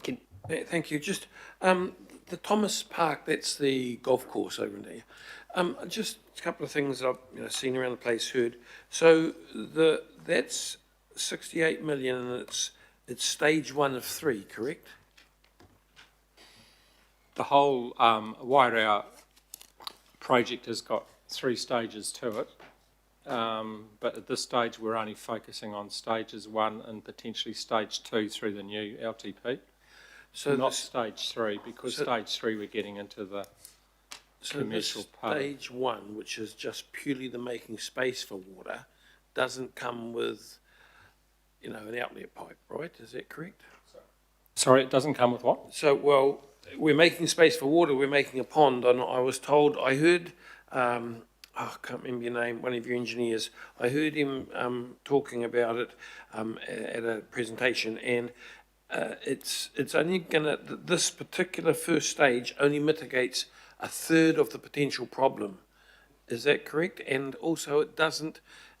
Ken. Yeah, thank you. Just the Thomas Park, that's the golf course over in there. Just a couple of things I've seen around the place, heard. So that's 68 million, and it's stage 1 of 3, correct? The whole Wairau project has got 3 stages to it. But at this stage, we're only focusing on stages 1 and potentially stage 2 through the new LTP. So not stage 3, because stage 3 we're getting into the commercial part. Stage 1, which is just purely the making space for water, doesn't come with, an outlet pipe, right? Is that correct? Sorry, it doesn't come with what? So, well, we're making space for water, we're making a pond, and I heard, I can't remember your name, one of your engineers, I heard him talking about it at a presentation, and it's only this particular first stage only mitigates a third of the potential problem. Is that correct? And also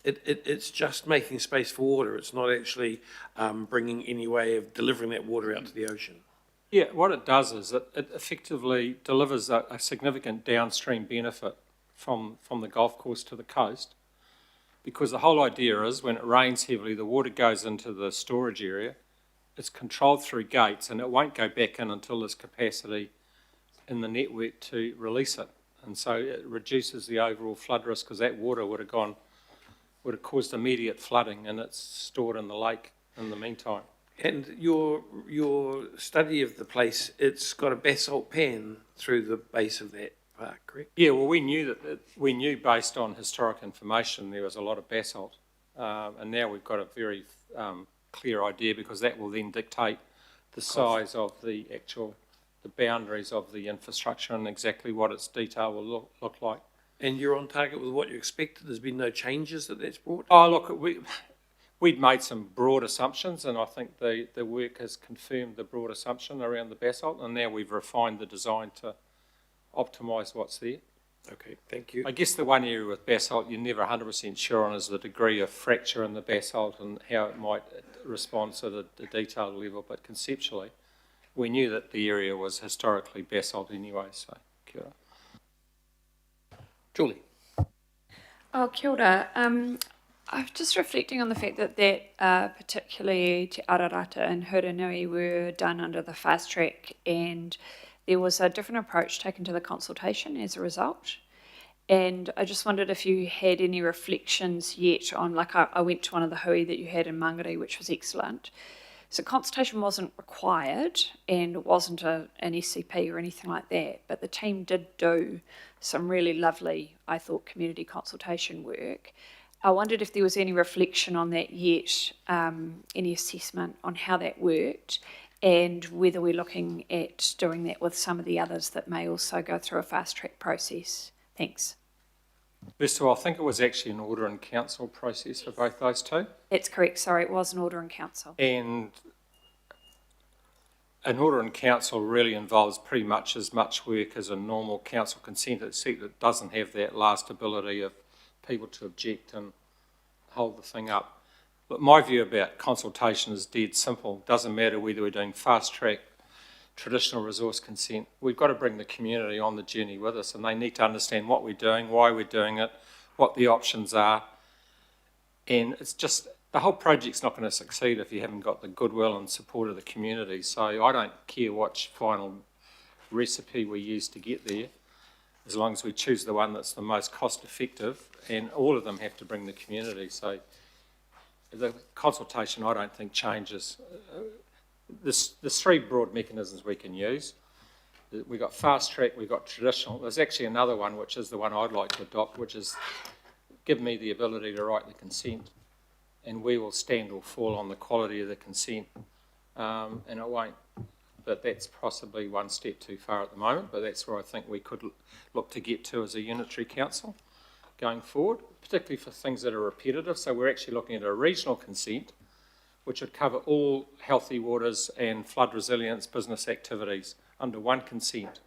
it's just making space for water. It's not actually bringing any way of delivering that water out to the ocean. Yeah, what it does is it effectively delivers a significant downstream benefit from the golf course to the coast, because the whole idea is when it rains heavily, the water goes into the storage area. It's controlled through gates, and it won't go back in until there's capacity in the network to release it. And so it reduces the overall flood risk, because that water would have caused immediate flooding, and it's stored in the lake in the meantime. And your study of the place, it's got a basalt pan through the base of that park, correct? Yeah, well, we knew based on historic information there was a lot of basalt, and now we've got a very clear idea, because that will then dictate the size of the boundaries of the infrastructure and exactly what its detail will look like. And you're on target with what you expected? There's been no changes that's brought? Oh, look, we'd made some broad assumptions, and I think the work has confirmed the broad assumption around the basalt, and now we've refined the design to optimise what's there. Okay, thank you. I guess the one area with basalt you're never 100% sure on is the degree of fracture in the basalt and how it might respond to the detailed level, but conceptually we knew that the area was historically basalt anyway, so kia ora. Julie. Oh, kia ora. I'm just reflecting on the fact that particularly Te Ararata and Huranui were done under the fast track, and there was a different approach taken to the consultation as a result. And I just wondered if you had any reflections yet on, like I went to one of the hui that you had in Mangere, which was excellent. So consultation wasn't required and it wasn't an SCP or anything like that, but the team did do some really lovely, I thought, community consultation work. I wondered if there was any reflection on that yet, any assessment on how that worked, and whether we're looking at doing that with some of the others that may also go through a fast track process. Thanks. First of all, I think it was actually an order in council process for both those two. That's correct, sorry, it was an order in council. And an order in council really involves pretty much as much work as a normal council consent, except it doesn't have that last ability of people to object and hold the thing up. But my view about consultation is dead simple. Doesn't matter whether we're doing fast track, traditional resource consent. We've got to bring the community on the journey with us, and they need to understand what we're doing, why we're doing it, what the options are. And it's just, the whole project's not going to succeed if you haven't got the goodwill and support of the community. So I don't care what final recipe we use to get there, as long as we choose the one that's the most cost effective, and all of them have to bring the community. So the consultation, I don't think, changes. There's three broad mechanisms we can use. We've got fast track, we've got traditional. There's actually another one, which is the one I'd like to adopt, which is give me the ability to write the consent, and we will stand or fall on the quality of the consent. And it won't, but that's possibly one step too far at the moment, but that's where I think we could look to get to as a unitary council going forward, particularly for things that are repetitive. So we're actually looking at a regional consent, which would cover all healthy waters and flood resilience business activities under one consent.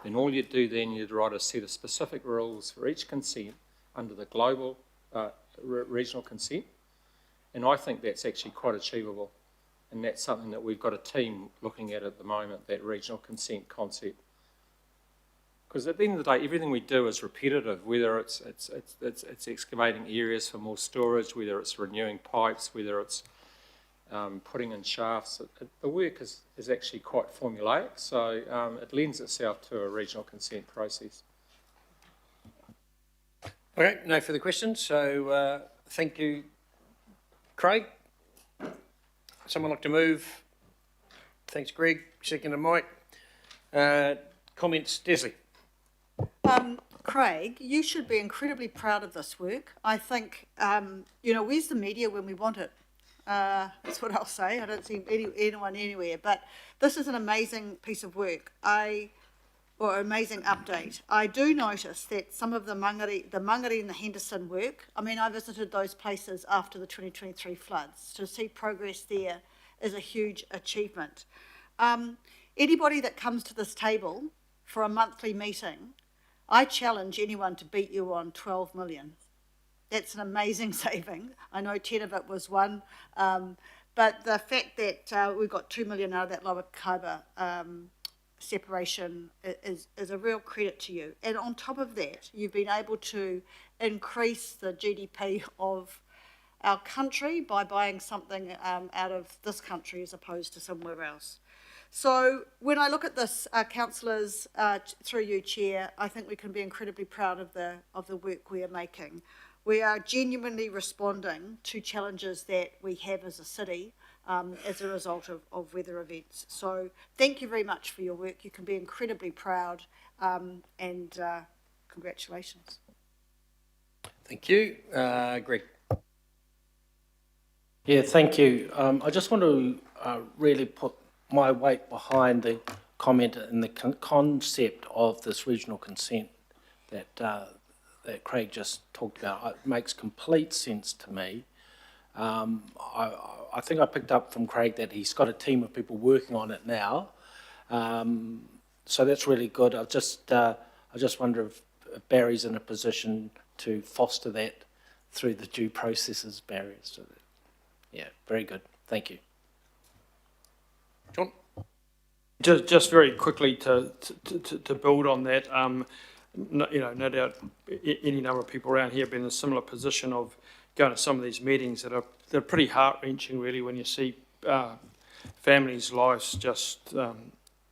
Then all you'd do then, you'd write a set of specific rules for each consent under the global regional consent. And I think that's actually quite achievable. And that's something that we've got a team looking at the moment, that regional consent concept. Because at the end of the day, everything we do is repetitive, whether it's excavating areas for more storage, whether it's renewing pipes, whether it's putting in shafts. The work is actually quite formulaic, so it lends itself to a regional consent process. Okay, no further questions, so thank you, Craig. Someone like to move? Thanks, Greg. Second, Mike. Comments, Desley? Craig, you should be incredibly proud of this work. I think, where's the media when we want it? That's what I'll say. I don't see anyone anywhere, but this is an amazing piece of work. Or amazing update. I do notice that some of the Mangere and the Henderson work, I mean, I visited those places after the 2023 floods. To see progress there is a huge achievement. Anybody that comes to this table for a monthly meeting, I challenge anyone to beat you on 12 million. That's an amazing saving. I know 10 of it was one, but the fact that we got 2 million out of that Lower Kaiba separation is a real credit to you. And on top of that, you've been able to increase the GDP of our country by buying something out of this country as opposed to somewhere else. So when I look at this, councillors, through you, Chair, I think we can be incredibly proud of the work we are making. We are genuinely responding to challenges that we have as a city as a result of weather events. So thank you very much for your work. You can be incredibly proud, and congratulations. Thank you. Greg? Yeah, thank you. I just want to really put my weight behind the comment and the concept of this regional consent that Craig just talked about. It makes complete sense to me. I think I picked up from Craig that he's got a team of people working on it now, so that's really good. I just wonder if Barry's in a position to foster that through the due processes, Barry. So that, yeah, very good. Thank you. John? Just very quickly to build on that, no doubt any number of people around here have been in a similar position of going to some of these meetings that are pretty heart-wrenching, really, when you see families' lives just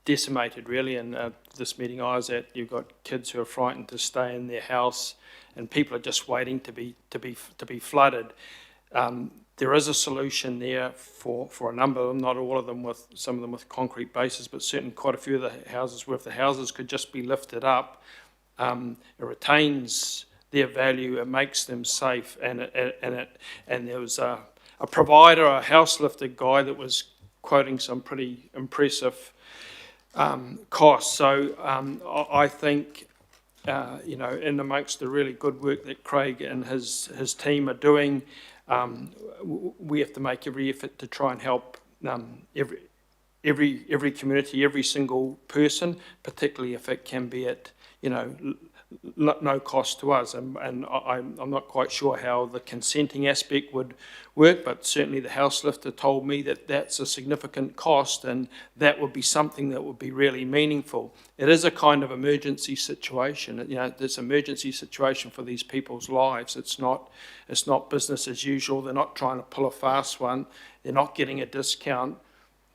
decimated really. And this meeting I was at, you've got kids who are frightened to stay in their house, and people are just waiting to be flooded. There is a solution there for a number of them, not all of them, with some of them with concrete bases, but certainly quite a few of the houses where if the houses could just be lifted up, it retains their value, it makes them safe, and there was a provider, a house lifter guy that was quoting some pretty impressive costs. So I think, in amongst the really good work that Craig and his team are doing, we have to make every effort to try and help every community, every single person, particularly if it can be at no cost to us. And I'm not quite sure how the consenting aspect would work, but certainly the house lifter told me that that's a significant cost, and that would be something that would be really meaningful. It is a kind of emergency situation. This emergency situation for these people's lives. It's not business as usual. They're not trying to pull a fast one. They're not getting a discount.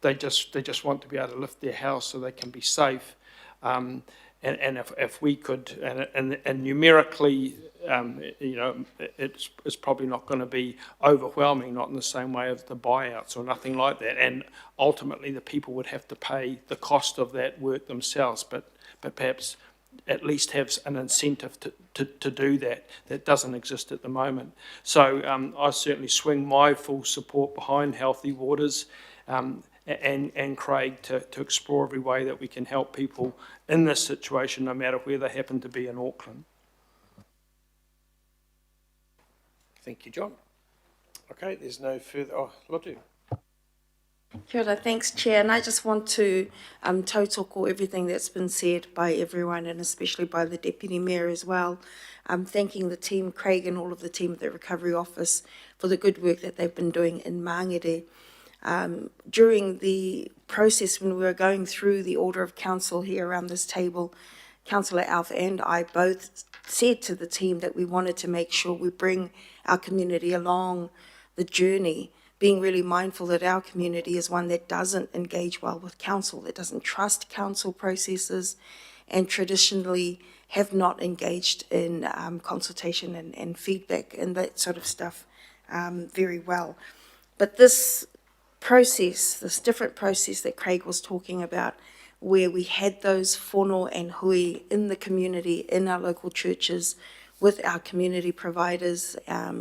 They just want to be able to lift their house so they can be safe. And if we could, and numerically, it's probably not going to be overwhelming, not in the same way as the buyouts or nothing like that. And ultimately, the people would have to pay the cost of that work themselves, but perhaps at least have an incentive to do that doesn't exist at the moment. So I certainly swing my full support behind Healthy Waters and Craig to explore every way that we can help people in this situation, no matter where they happen to be in Auckland. Thank you, John. Okay, there's no further. Oh, Lotu. Kia ora, thanks, Chair. And I just want to tautoko everything that's been said by everyone, and especially by the Deputy Mayor as well. Thanking the team, Craig and all of the team at the Recovery Office, for the good work that they've been doing in Mangere. During the process when we were going through the order of council here around this table, Councillor Alf and I both said to the team that we wanted to make sure we bring our community along the journey, being really mindful that our community is one that doesn't engage well with council, that doesn't trust council processes, and traditionally have not engaged in consultation and feedback and that sort of stuff very well. But this different process that Craig was talking about, where we had those whono and hui in the community, in our local churches, with our community providers,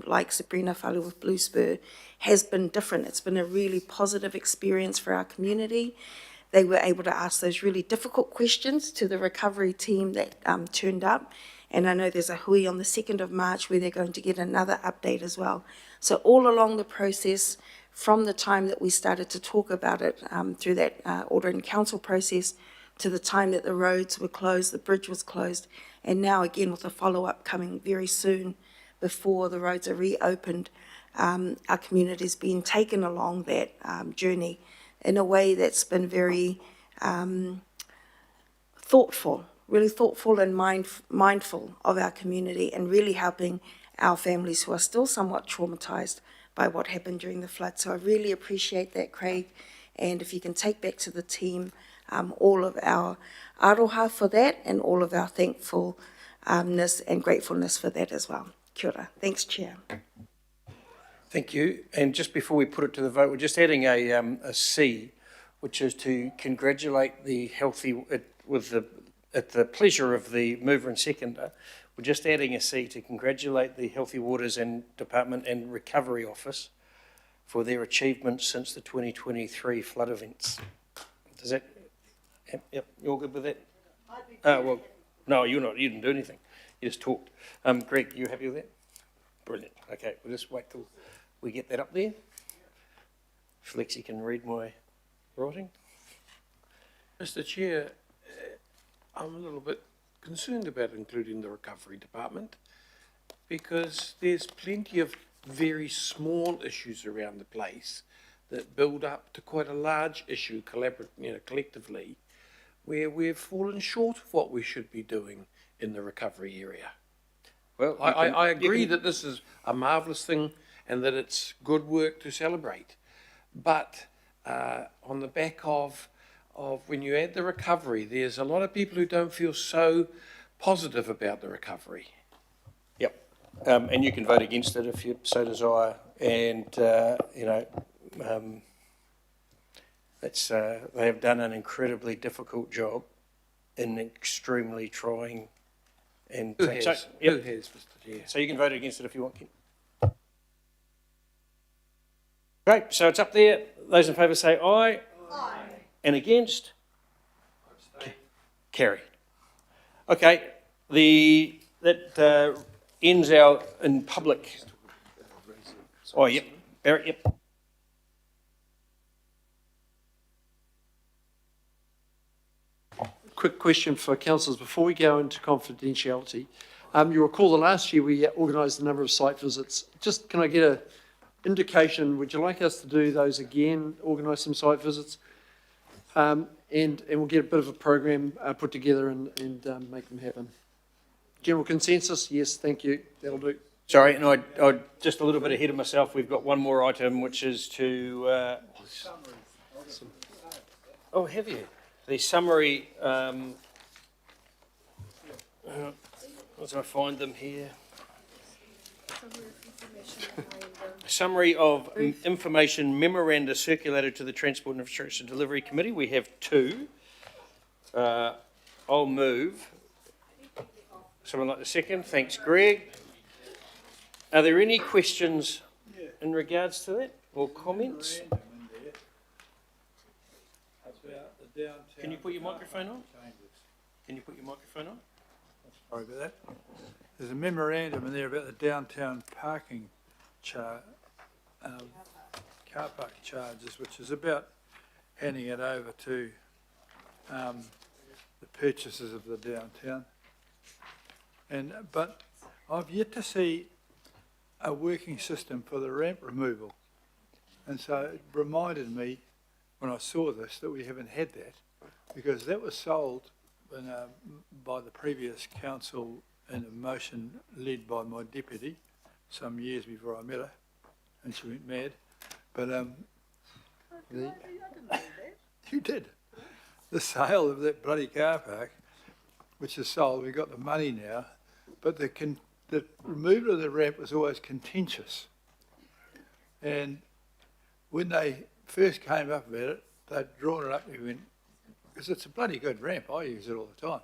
like Sabrina Whalu with Blue Spur, has been different. It's been a really positive experience for our community. They were able to ask those really difficult questions to the recovery team that turned up. And I know there's a hui on the 2nd of March where they're going to get another update as well. So all along the process, from the time that we started to talk about it through that order in council process to the time that the roads were closed, the bridge was closed, and now again with a follow-up coming very soon before the roads are reopened, our community's been taken along that journey in a way that's been very thoughtful, really thoughtful and mindful of our community, and really helping our families who are still somewhat traumatised by what happened during the flood. So I really appreciate that, Craig, and if you can take back to the team all of our aroha for that and all of our thankfulness and gratefulness for that as well. Kia ora. Thanks, Chair. Thank you. And just before we put it to the vote, we're just adding a C, which is to congratulate the Healthy, at the pleasure of the mover and seconder, we're just adding a C to congratulate the Healthy Waters and Department and Recovery Office for their achievements since the 2023 flood events. Does that, yep, you're good with that? Well, no, you're not, you didn't do anything. You just talked. Greg, you happy with that? Brilliant. Okay, we'll just wait till we get that up there. If Lexi can read my writing. Mr. Chair, I'm a little bit concerned about including the Recovery Department because there's plenty of very small issues around the place that build up to quite a large issue collectively, where we've fallen short of what we should be doing in the recovery area. Well, I agree that this is a marvellous thing and that it's good work to celebrate, but on the back of of when you add the recovery, there's a lot of people who don't feel so positive about the recovery. Yep. And you can vote against it if you so desire. And, it's, they have done an incredibly difficult job in extremely trying and... Who has? So, yep. Who has, Mr Chair? So you can vote against it if you want, Ken. Great, so it's up there. Those in favour say aye. Aye. And against? Carry. Okay, that ends our in public. Oh, yep, Barrett, yep. Quick question for councillors before we go into confidentiality. You recall the last year we organised a number of site visits. Just can I get an indication, would you like us to do those again, organise some site visits? And we'll get a bit of a program put together and make them happen. General consensus? Yes, thank you. That'll do. Sorry, and I just a little bit ahead of myself. We've got one more item, which is to... Oh, have you? The summary... once I find them here. Summary of information memoranda circulated to the Transport and Infrastructure Delivery Committee. We have two. I'll move. Someone like the second? Thanks, Greg. Are there any questions in regards to that or comments? Can you put your microphone on? Can you put your microphone on? Sorry about that. There's a memorandum in there about the downtown parking car park charges, which is about handing it over to the purchasers of the downtown. But I've yet to see a working system for the ramp removal. And so it reminded me when I saw this that we haven't had that, because that was sold by the previous council in a motion led by my deputy some years before I met her, and she went mad. But you did. The sale of that bloody car park, which is sold, we got the money now, but the removal of the ramp was always contentious. And when they first came up about it, they'd drawn it up, we went, because it's a bloody good ramp, I use it all the time.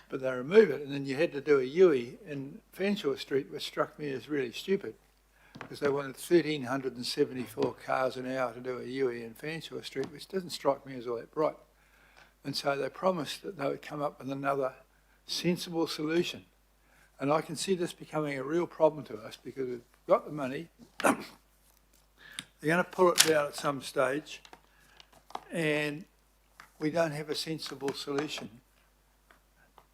But they remove it, and then you had to do a U-E in Fanshawe Street, which struck me as really stupid, because they wanted 1,374 cars an hour to do a U-E in Fanshawe Street, which doesn't strike me as all that bright. And so they promised that they would come up with another sensible solution. And I can see this becoming a real problem to us, because we've got the money, they're going to pull it down at some stage, and we don't have a sensible solution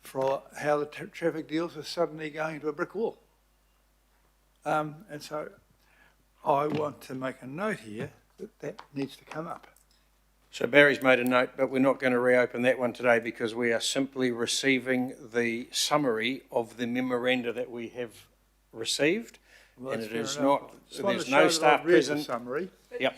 for how the traffic deals are suddenly going to a brick wall. And so I want to make a note here that that needs to come up. So Barry's made a note, but we're not going to reopen that one today because we are simply receiving the summary of the memoranda that we have received. Well, and it is enough. not, Just want there's to no show that staff I've read the present. summary. Yep,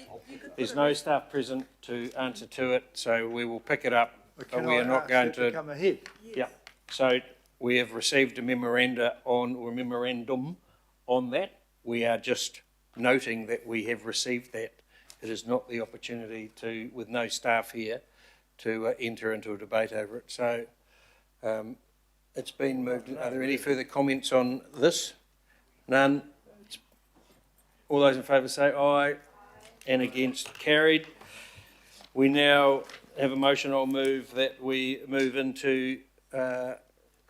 there's no staff present to answer to it, so we will pick it up, but we are not going to... come ahead? Yep, so we have received a memorandum on that. We are just noting that we have received that. It is not the opportunity to, with no staff here, to enter into a debate over it. So it's been moved. Are there any further comments on this? None. All those in favour say aye. And against, carried. We now have a motion. I'll move that we move into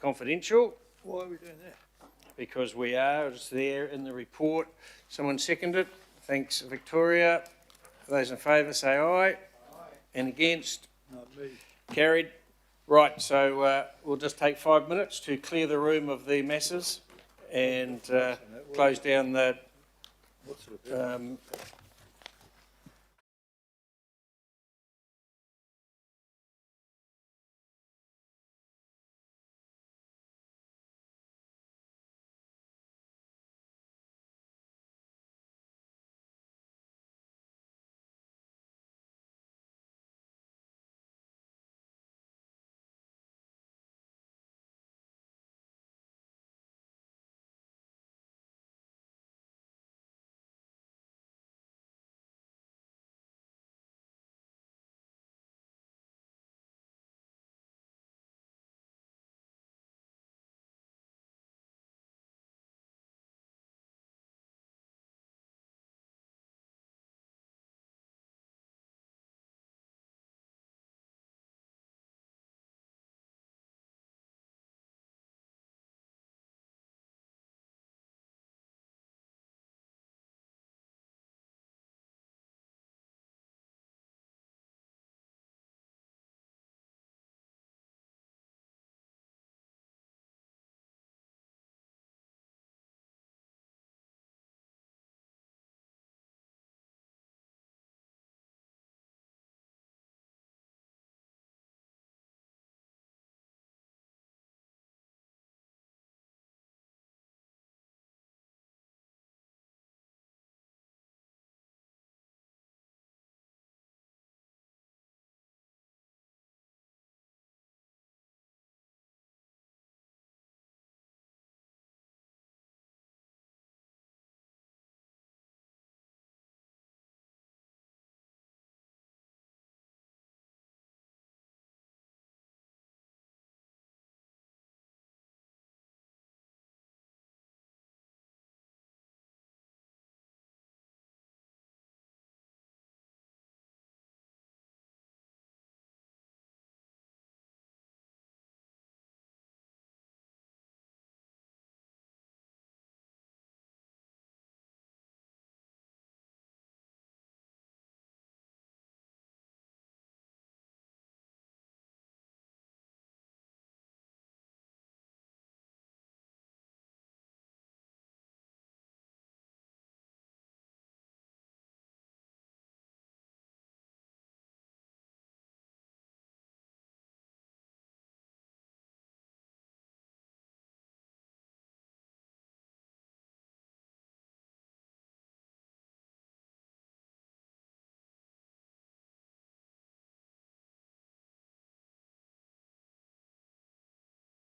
confidential. Why are we doing that? Because we are. It's there in the report. Someone seconded. Thanks, Victoria. Those in favour say aye. Aye. And against? Not me. Carried. Right, so we'll just take 5 minutes to clear the room of the masses and close down the